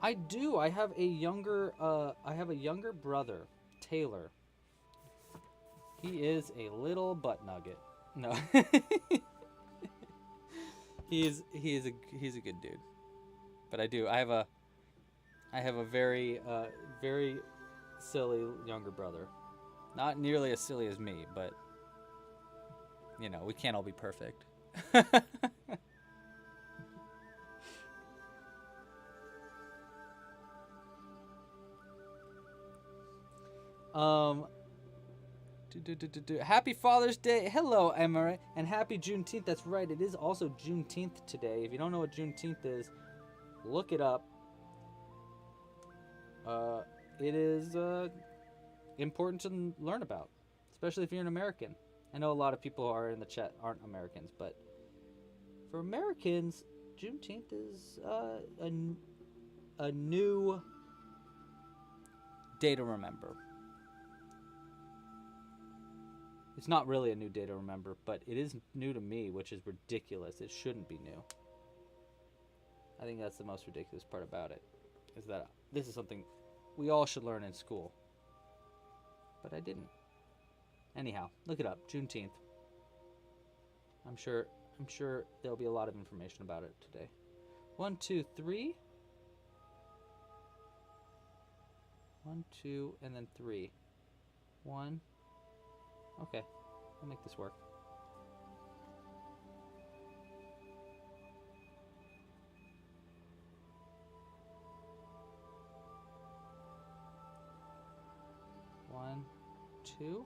I do. I have a younger brother, Taylor. He is a little butt nugget. No. he's a good dude. But I have a very very silly younger brother. Not nearly as silly as me, but you know, we can't all be perfect. Happy Father's Day. Hello, Emma, and happy Juneteenth. That's right. It is also Juneteenth today. If you don't know what Juneteenth is, look it up. It is important to learn about, especially if you're an American. I know a lot of people who are in the chat aren't Americans, but for Americans, Juneteenth is a new day to remember. It's not really a new day to remember, but it is new to me, which is ridiculous. It shouldn't be new. I think that's the most ridiculous part about it, is that this is something we all should learn in school. But I didn't. Anyhow, look it up, Juneteenth. I'm sure there'll be a lot of information about it today. 1, 2, 3. 1, 2, and then 3. 1. Okay, I'll make this work. One, 2.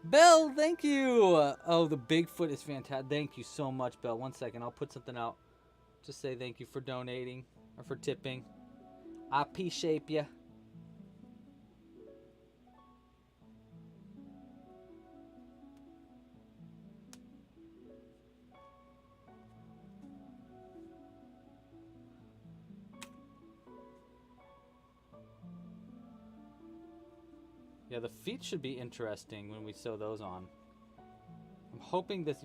Belle, thank you. Oh, the Bigfoot is fantastic. Thank you so much, Belle. 1 second, I'll put something out. Just say thank you for donating or for tipping. I appreciate ya. Yeah, the feet should be interesting when we sew those on. I'm hoping this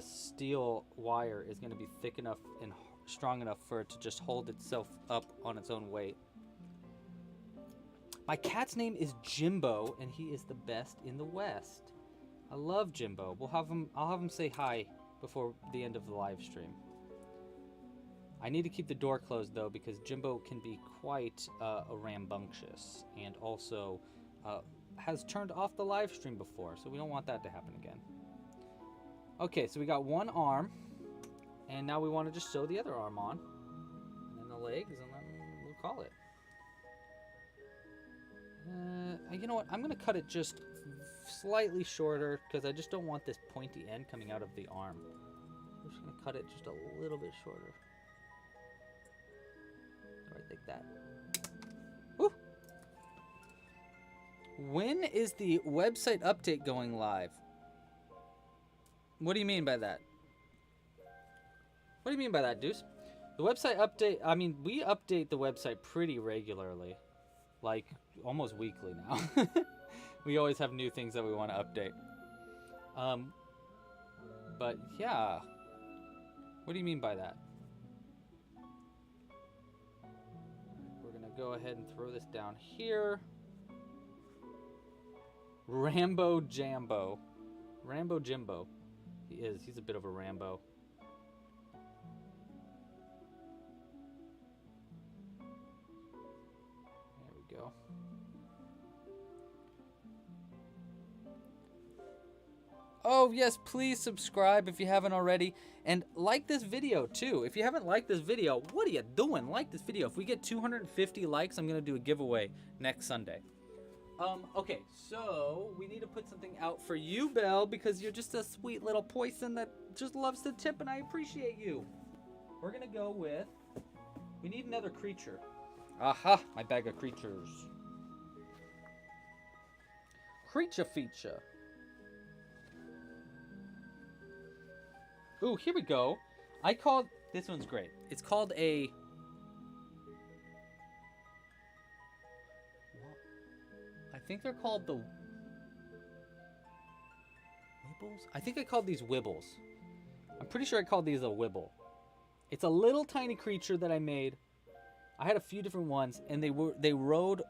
steel wire is going to be thick enough and strong enough for it to just hold itself up on its own weight. My cat's name is Jimbo, and he is the best in the West. I love Jimbo. I'll have him say hi before the end of the live stream. I need to keep the door closed though, because Jimbo can be quite rambunctious, and also has turned off the live stream before, so we don't want that to happen again. Okay, so we got one arm, and now we want to just sew the other arm on, and then the legs, and then we'll call it. You know what? I'm going to cut it just slightly shorter, because I just don't want this pointy end coming out of the arm. I'm just going to cut it just a little bit shorter. Right like that. Woo! When is the website update going live? What do you mean by that? What do you mean by that, Deuce? The website update, I mean, we update the website pretty regularly. Like, almost weekly now. We always have new things that we want to update. But, yeah. What do you mean by that? We're going to go ahead and throw this down here. Rambo Jambo. Rambo Jimbo. He is. He's a bit of a Rambo. There we go. Oh, yes, please subscribe if you haven't already. And like this video, too. If you haven't liked this video, what are you doing? Like this video. If we get 250 likes, I'm going to do a giveaway next Sunday. Okay, so we need to put something out for you, Belle, because you're just a sweet little poison that just loves to tip, and I appreciate you. We're gonna go with, we need another creature. Aha, my bag of creatures. Creature feature. Ooh, here we go. This one's great. It's called a... I think they're called the Wibbles? I think I called these Wibbles. I'm pretty sure I called these a Wibble. It's a little tiny creature that I made. I had a few different ones, and they rode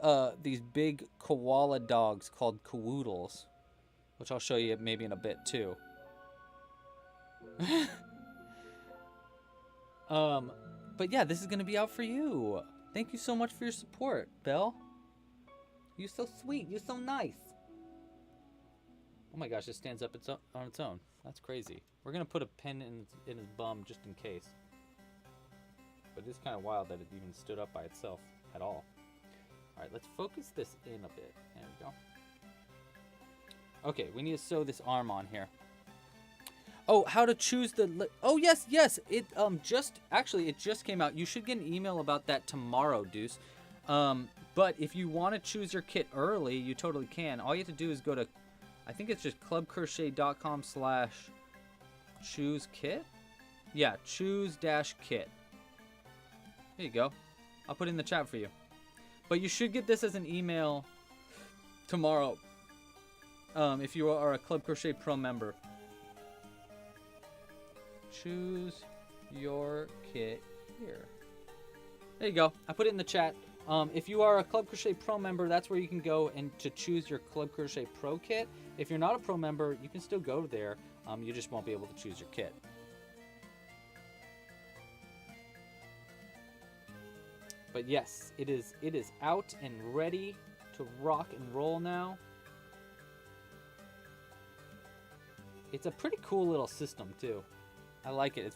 these big koala dogs called Kawoodles, which I'll show you maybe in a bit too. But yeah, this is gonna be out for you. Thank you so much for your support, Belle. You're so sweet. You're so nice. Oh my gosh, it stands up on its own. That's crazy. We're going to put a pin in his bum just in case. But it's kind of wild that it even stood up by itself at all. Alright, let's focus this in a bit. There we go. Okay, we need to sew this arm on here. Oh, how to choose the... Oh, yes, yes. It just came out. You should get an email about that tomorrow, Deuce. But if you want to choose your kit early, you totally can. All you have to do is go to I think it's just clubcrochet.com/choose-kit. Yeah, choose-kit. There you go. I'll put it in the chat for you. But you should get this as an email tomorrow if you are a Club Crochet Pro member. Choose your kit here. There you go. I put it in the chat. If you are a Club Crochet Pro member, that's where you can go and to choose your Club Crochet Pro kit. If you're not a Pro member, you can still go there. You just won't be able to choose your kit. But yes, it is out and ready to rock and roll now. It's a pretty cool little system too. I like it.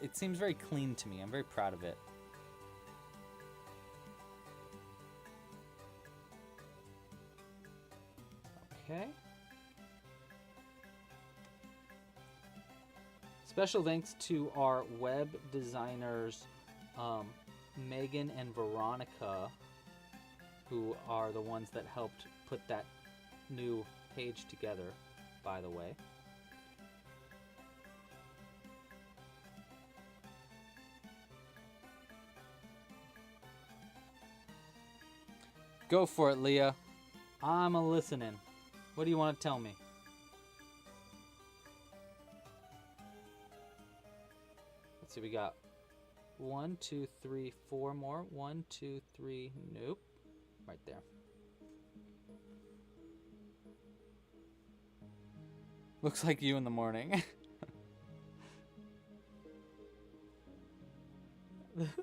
It seems very clean to me. I'm very proud of it. Okay. Special thanks to our web designers, Megan and Veronica, who are the ones that helped put that new page together, by the way. Go for it, Leah. I'm a-listening. What do you want to tell me? Let's see, we got 1, 2, 3, 4 more. 1, 2, 3, nope. Right there. Looks like you in the morning.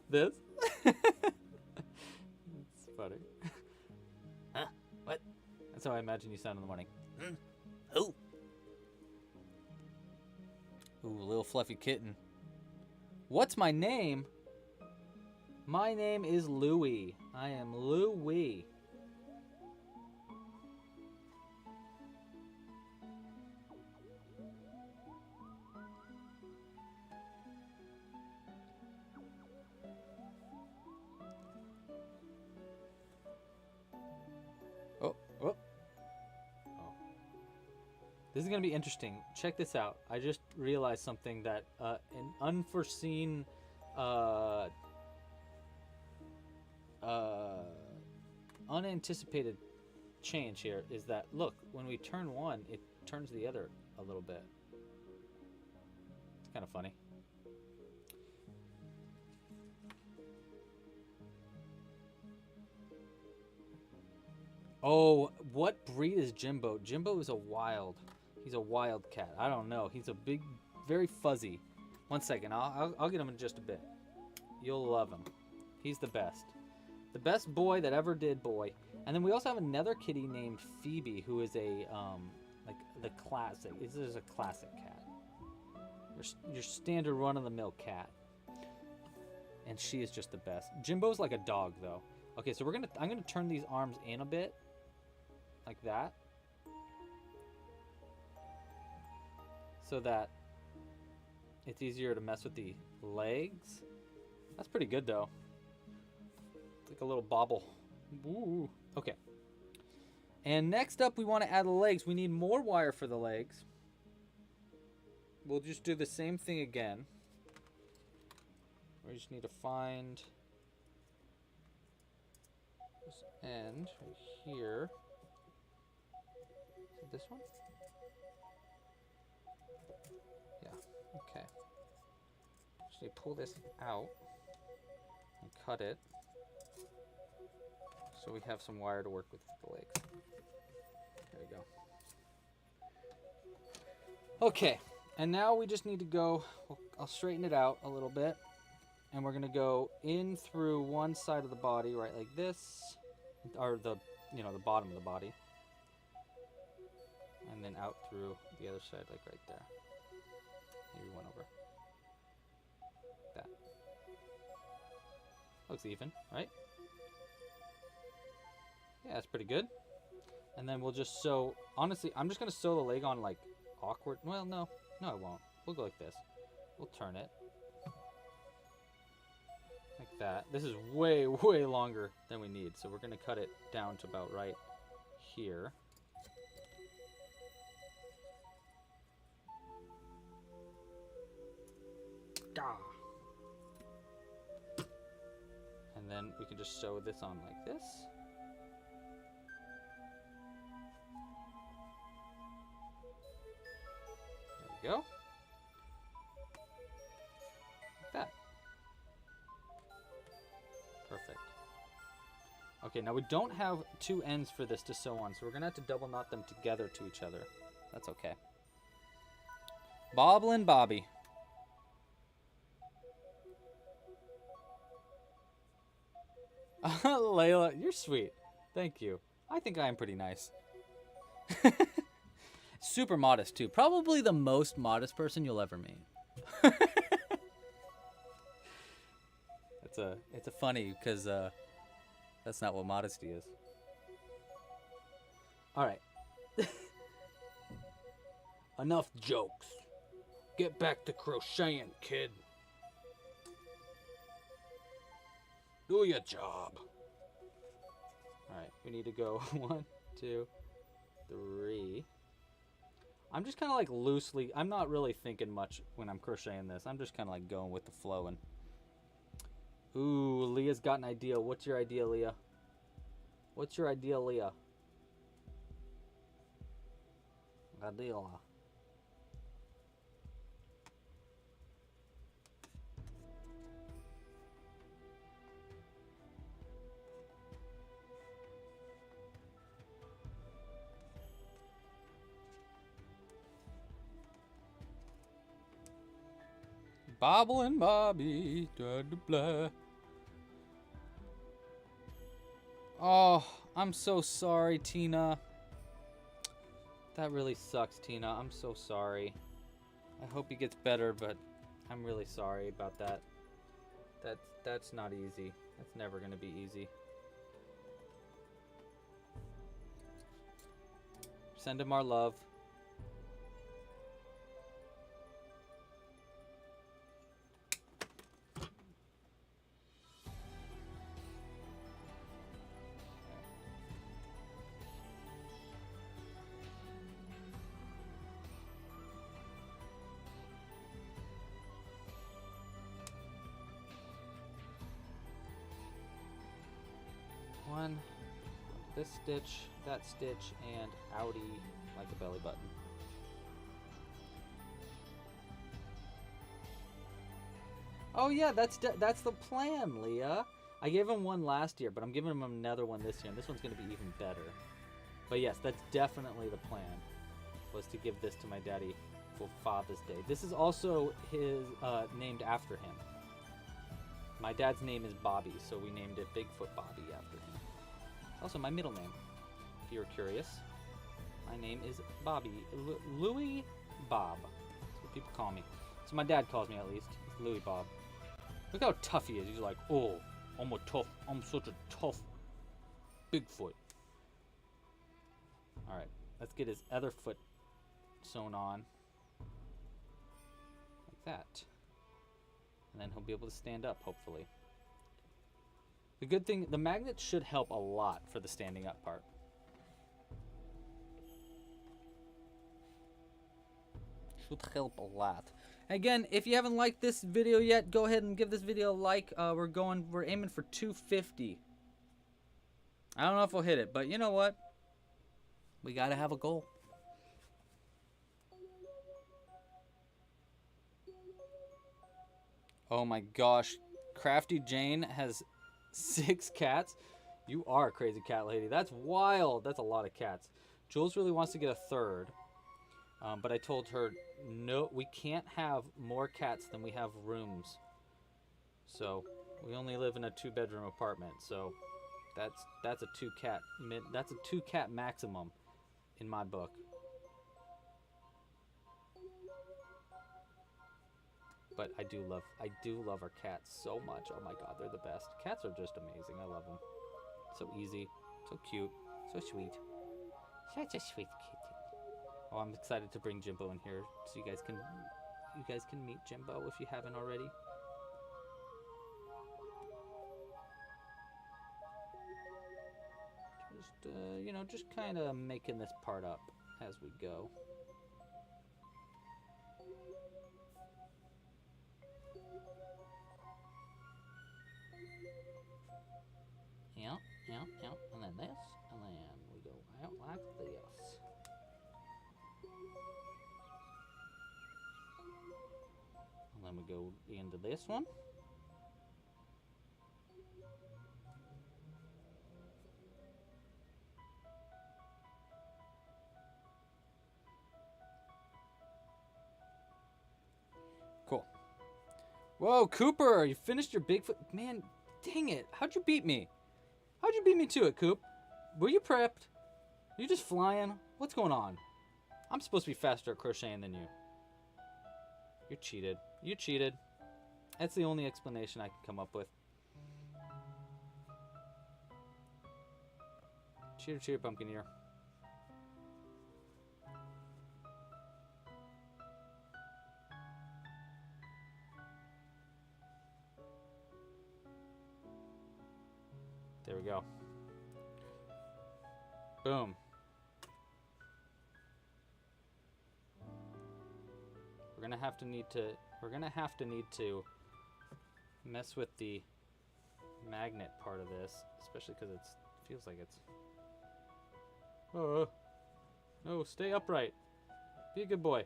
This? It's funny. Huh? What? That's how I imagine you sound in the morning. Who? Ooh, little fluffy kitten. What's my name? My name is Louie. I am Louie. This is going to be interesting. Check this out. I just realized something that an unforeseen unanticipated change here is that, look, when we turn one, it turns the other a little bit. It's kind of funny. Oh, what breed is Jimbo? Jimbo is he's a wild cat. I don't know. He's a big, very fuzzy. One second. I'll get him in just a bit. You'll love him. He's the best. The best boy that ever did boy. And then we also have another kitty named Phoebe, who is a, like the classic. This is a classic cat. Your standard run-of-the-mill cat. And she is just the best. Jimbo's like a dog, though. Okay, so I'm gonna turn these arms in a bit. Like that. So that it's easier to mess with the legs. That's pretty good, though. It's like a little bobble. Ooh. Okay. And next up, we want to add the legs. We need more wire for the legs. We'll just do the same thing again. We just need to find this end right here. Is it this one? Yeah, okay. Just need to pull this out and cut it so we have some wire to work with the legs. There we go. Okay, and now we just need to go, I'll straighten it out a little bit. And we're going to go in through one side of the body, right like this. Or the bottom of the body. And then out through the other side, like right there. Maybe one over. That. Looks even, right? Yeah, that's pretty good. And then we'll just sew, honestly, I'm just going to sew the leg on like awkward. Well, no, I won't. We'll go like this. We'll turn it. Like that. This is way, way longer than we need, so we're going to cut it down to about right here. Gah. And then we can just sew this on like this. There we go. Like that. Perfect. Okay, now we don't have two ends for this to sew on, so we're gonna have to double knot them together to each other. That's okay. Bobble and Bobby. Layla, you're sweet. Thank you. I think I am pretty nice. Super modest, too. Probably the most modest person you'll ever meet. It's a funny, because that's not what modesty is. All right. Enough jokes. Get back to crocheting, kid. Do your job. Alright, we need to go 1, 2, 3. I'm just kind of like loosely, I'm not really thinking much when I'm crocheting this. I'm just kind of like going with the flow. And ooh, Leah's got an idea. What's your idea, Leah? What's your idea, Leah? Idea. Bobble and Bobby. Da, da, blah. Oh, I'm so sorry, Tina. That really sucks, Tina. I'm so sorry. I hope he gets better, but I'm really sorry about that. That's not easy. That's never gonna be easy. Send him our love. One, this stitch, that stitch, and outie like a belly button. Oh yeah, that's the plan, Leah. I gave him one last year, but I'm giving him another one this year, and this one's going to be even better. But yes, that's definitely the plan, was to give this to my daddy for Father's Day. This is also his named after him. My dad's name is Bobby, so we named it Bigfoot Bobby after him. Also my middle name, if you're curious. My name is Bobby. Louis Bob. That's what people call me. So my dad calls me, at least. It's Louis Bob. Look how tough he is. He's like, oh, I'm such a tough Bigfoot. Alright, let's get his other foot sewn on. Like that. And then he'll be able to stand up, hopefully. The good thing, the magnet should help a lot for the standing up part. Should help a lot. Again, if you haven't liked this video yet, go ahead and give this video a like. We're aiming for 250. I don't know if we'll hit it, but you know what? We gotta have a goal. Oh my gosh, Crafty Jane has 6 cats. You are a crazy cat lady. That's wild. That's a lot of cats. Jules really wants to get a third, but I told her, no, we can't have more cats than we have rooms. So we only live in a 2-bedroom apartment. So that's a 2-cat maximum in my book. But I do love our cats so much. Oh my god, they're the best. Cats are just amazing. I love them. So easy, so cute, so sweet. Such a sweet kitty. Oh, I'm excited to bring Jimbo in here so you guys can meet Jimbo if you haven't already. Just just kind of making this part up as we go. Yep, yep, yep. And then this, and then we go out like this. And then we go into this one. Cool. Whoa, Cooper, you finished your Bigfoot. Man, dang it. How'd you beat me? How'd you beat me to it, Coop? Were you prepped? Are you just flying? What's going on? I'm supposed to be faster at crocheting than you. You cheated. You cheated. That's the only explanation I can come up with. Cheater, cheater, pumpkin ear. There we go. Boom. We're gonna have to need to mess with the magnet part of this, especially because it feels like it's. Oh, no! Stay upright. Be a good boy.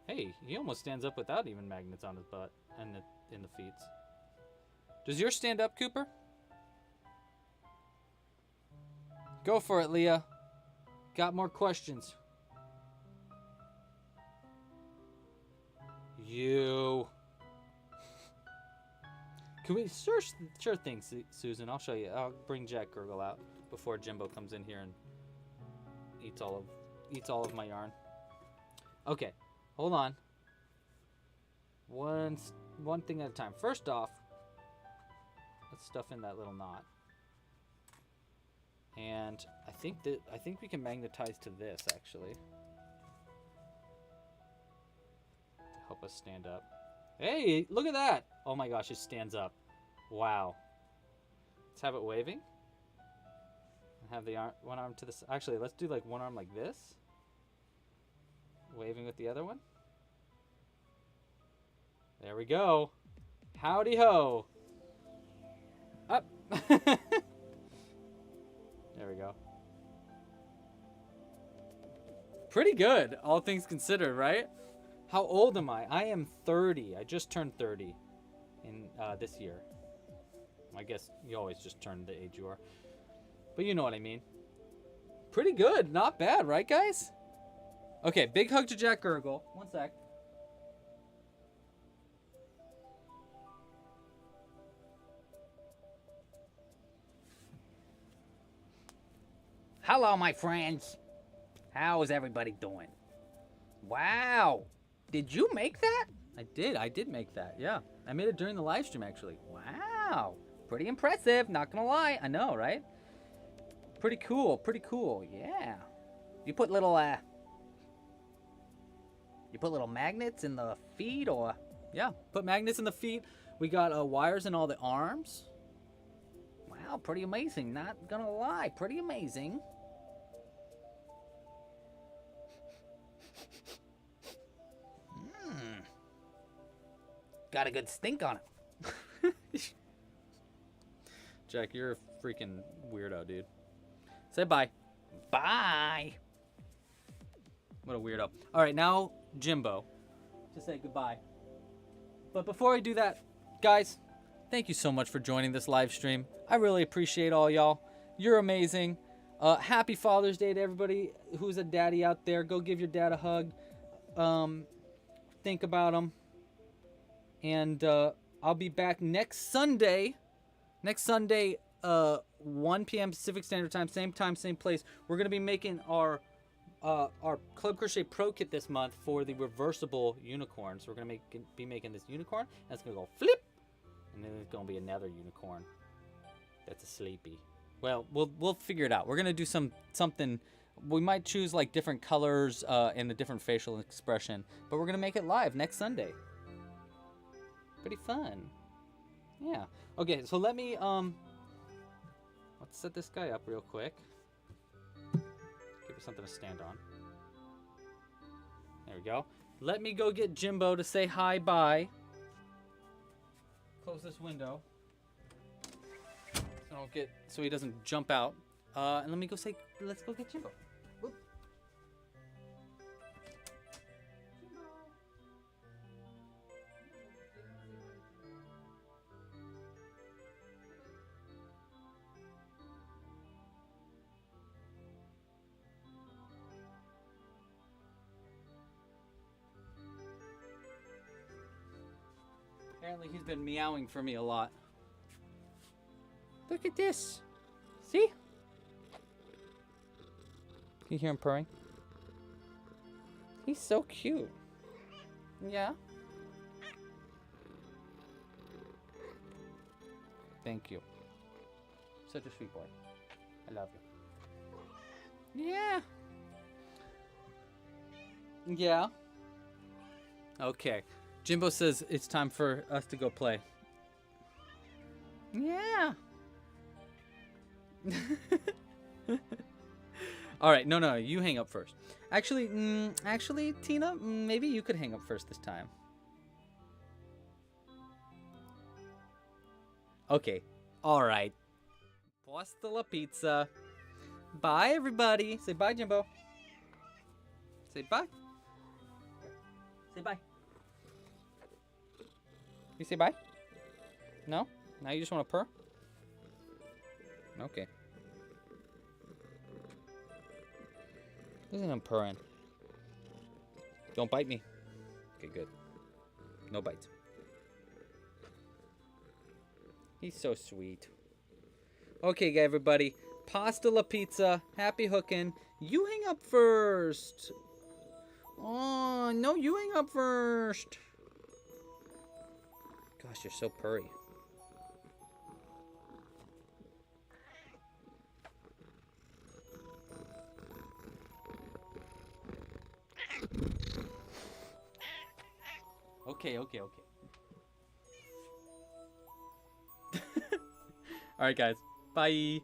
Hey, he almost stands up without even magnets on his butt and in the feet. Does yours stand up, Cooper? Go for it, Leah. Got more questions. You. Can we sure thing, Susan? I'll show you. I'll bring Jack Gurgle out before Jimbo comes in here and eats all of my yarn. Okay, hold on. One thing at a time. First off, let's stuff in that little knot. And I think we can magnetize to this actually. To help us stand up. Hey, look at that! Oh my gosh, it stands up. Wow. Let's have it waving. And have the one arm to the side. Actually, let's do like one arm like this. Waving with the other one. There we go. Howdy ho. Up. There we go. Pretty good, all things considered, right? How old am I? I am 30. I just turned 30 in this year. I guess you always just turn the age you are. But you know what I mean. Pretty good. Not bad, right, guys? Okay, big hug to Jack Gurgle. One sec. Hello, my friends. How's everybody doing? Wow. Did you make that? I did make that, yeah. I made it during the live stream, actually. Wow. Pretty impressive, not gonna lie. I know, right? Pretty cool, Yeah. You put little magnets in the feet, or? yeah. Put magnets in the feet. We got wires in all the arms. Wow, pretty amazing. Not gonna lie, pretty amazing. Got a good stink on it. Jack, you're a freaking weirdo, dude. Say bye. Bye. What a weirdo. All right, now Jimbo, to say goodbye. But before I do that, guys, thank you so much for joining this live stream. I really appreciate all y'all. You're amazing. Happy Father's Day to everybody who's a daddy out there. Go give your dad a hug. Think about him. And I'll be back next Sunday. 1 p.m. Pacific Standard Time, same place. We're gonna be making our Club Crochet Pro Kit this month for the reversible unicorn. So we're gonna be making this unicorn. And it's gonna go flip, and then there's gonna be another unicorn that's a sleepy. Well, we'll figure it out. We're gonna do something. We might choose like different colors and a different facial expression, but we're gonna make it live next Sunday. Pretty fun. Yeah. Okay, so let me let's set this guy up real quick. Give it something to stand on. There we go. Let me go get Jimbo to say hi bye. Close this window. so he doesn't jump out. And let me go say, let's go get Jimbo. Whoop. Apparently he's been meowing for me a lot. Look at this. See? Can you hear him purring? He's so cute. Yeah. Thank you. Such a sweet boy. I love you. Yeah. Yeah. Okay. Jimbo says it's time for us to go play. Yeah. All right, no, you hang up first. Actually, Tina, maybe you could hang up first this time. Okay, all right. Pasta la pizza. Bye, everybody. Say bye, Jimbo. Say bye. Say bye. You say bye? No? Now you just want to purr? Okay. Listen, I'm purring. Don't bite me. Okay, good. No bites. He's so sweet. Okay, everybody. Pasta la pizza. Happy hooking. You hang up first. Oh, no, you hang up first. Gosh, you're so purry. Okay. All right, guys. Bye.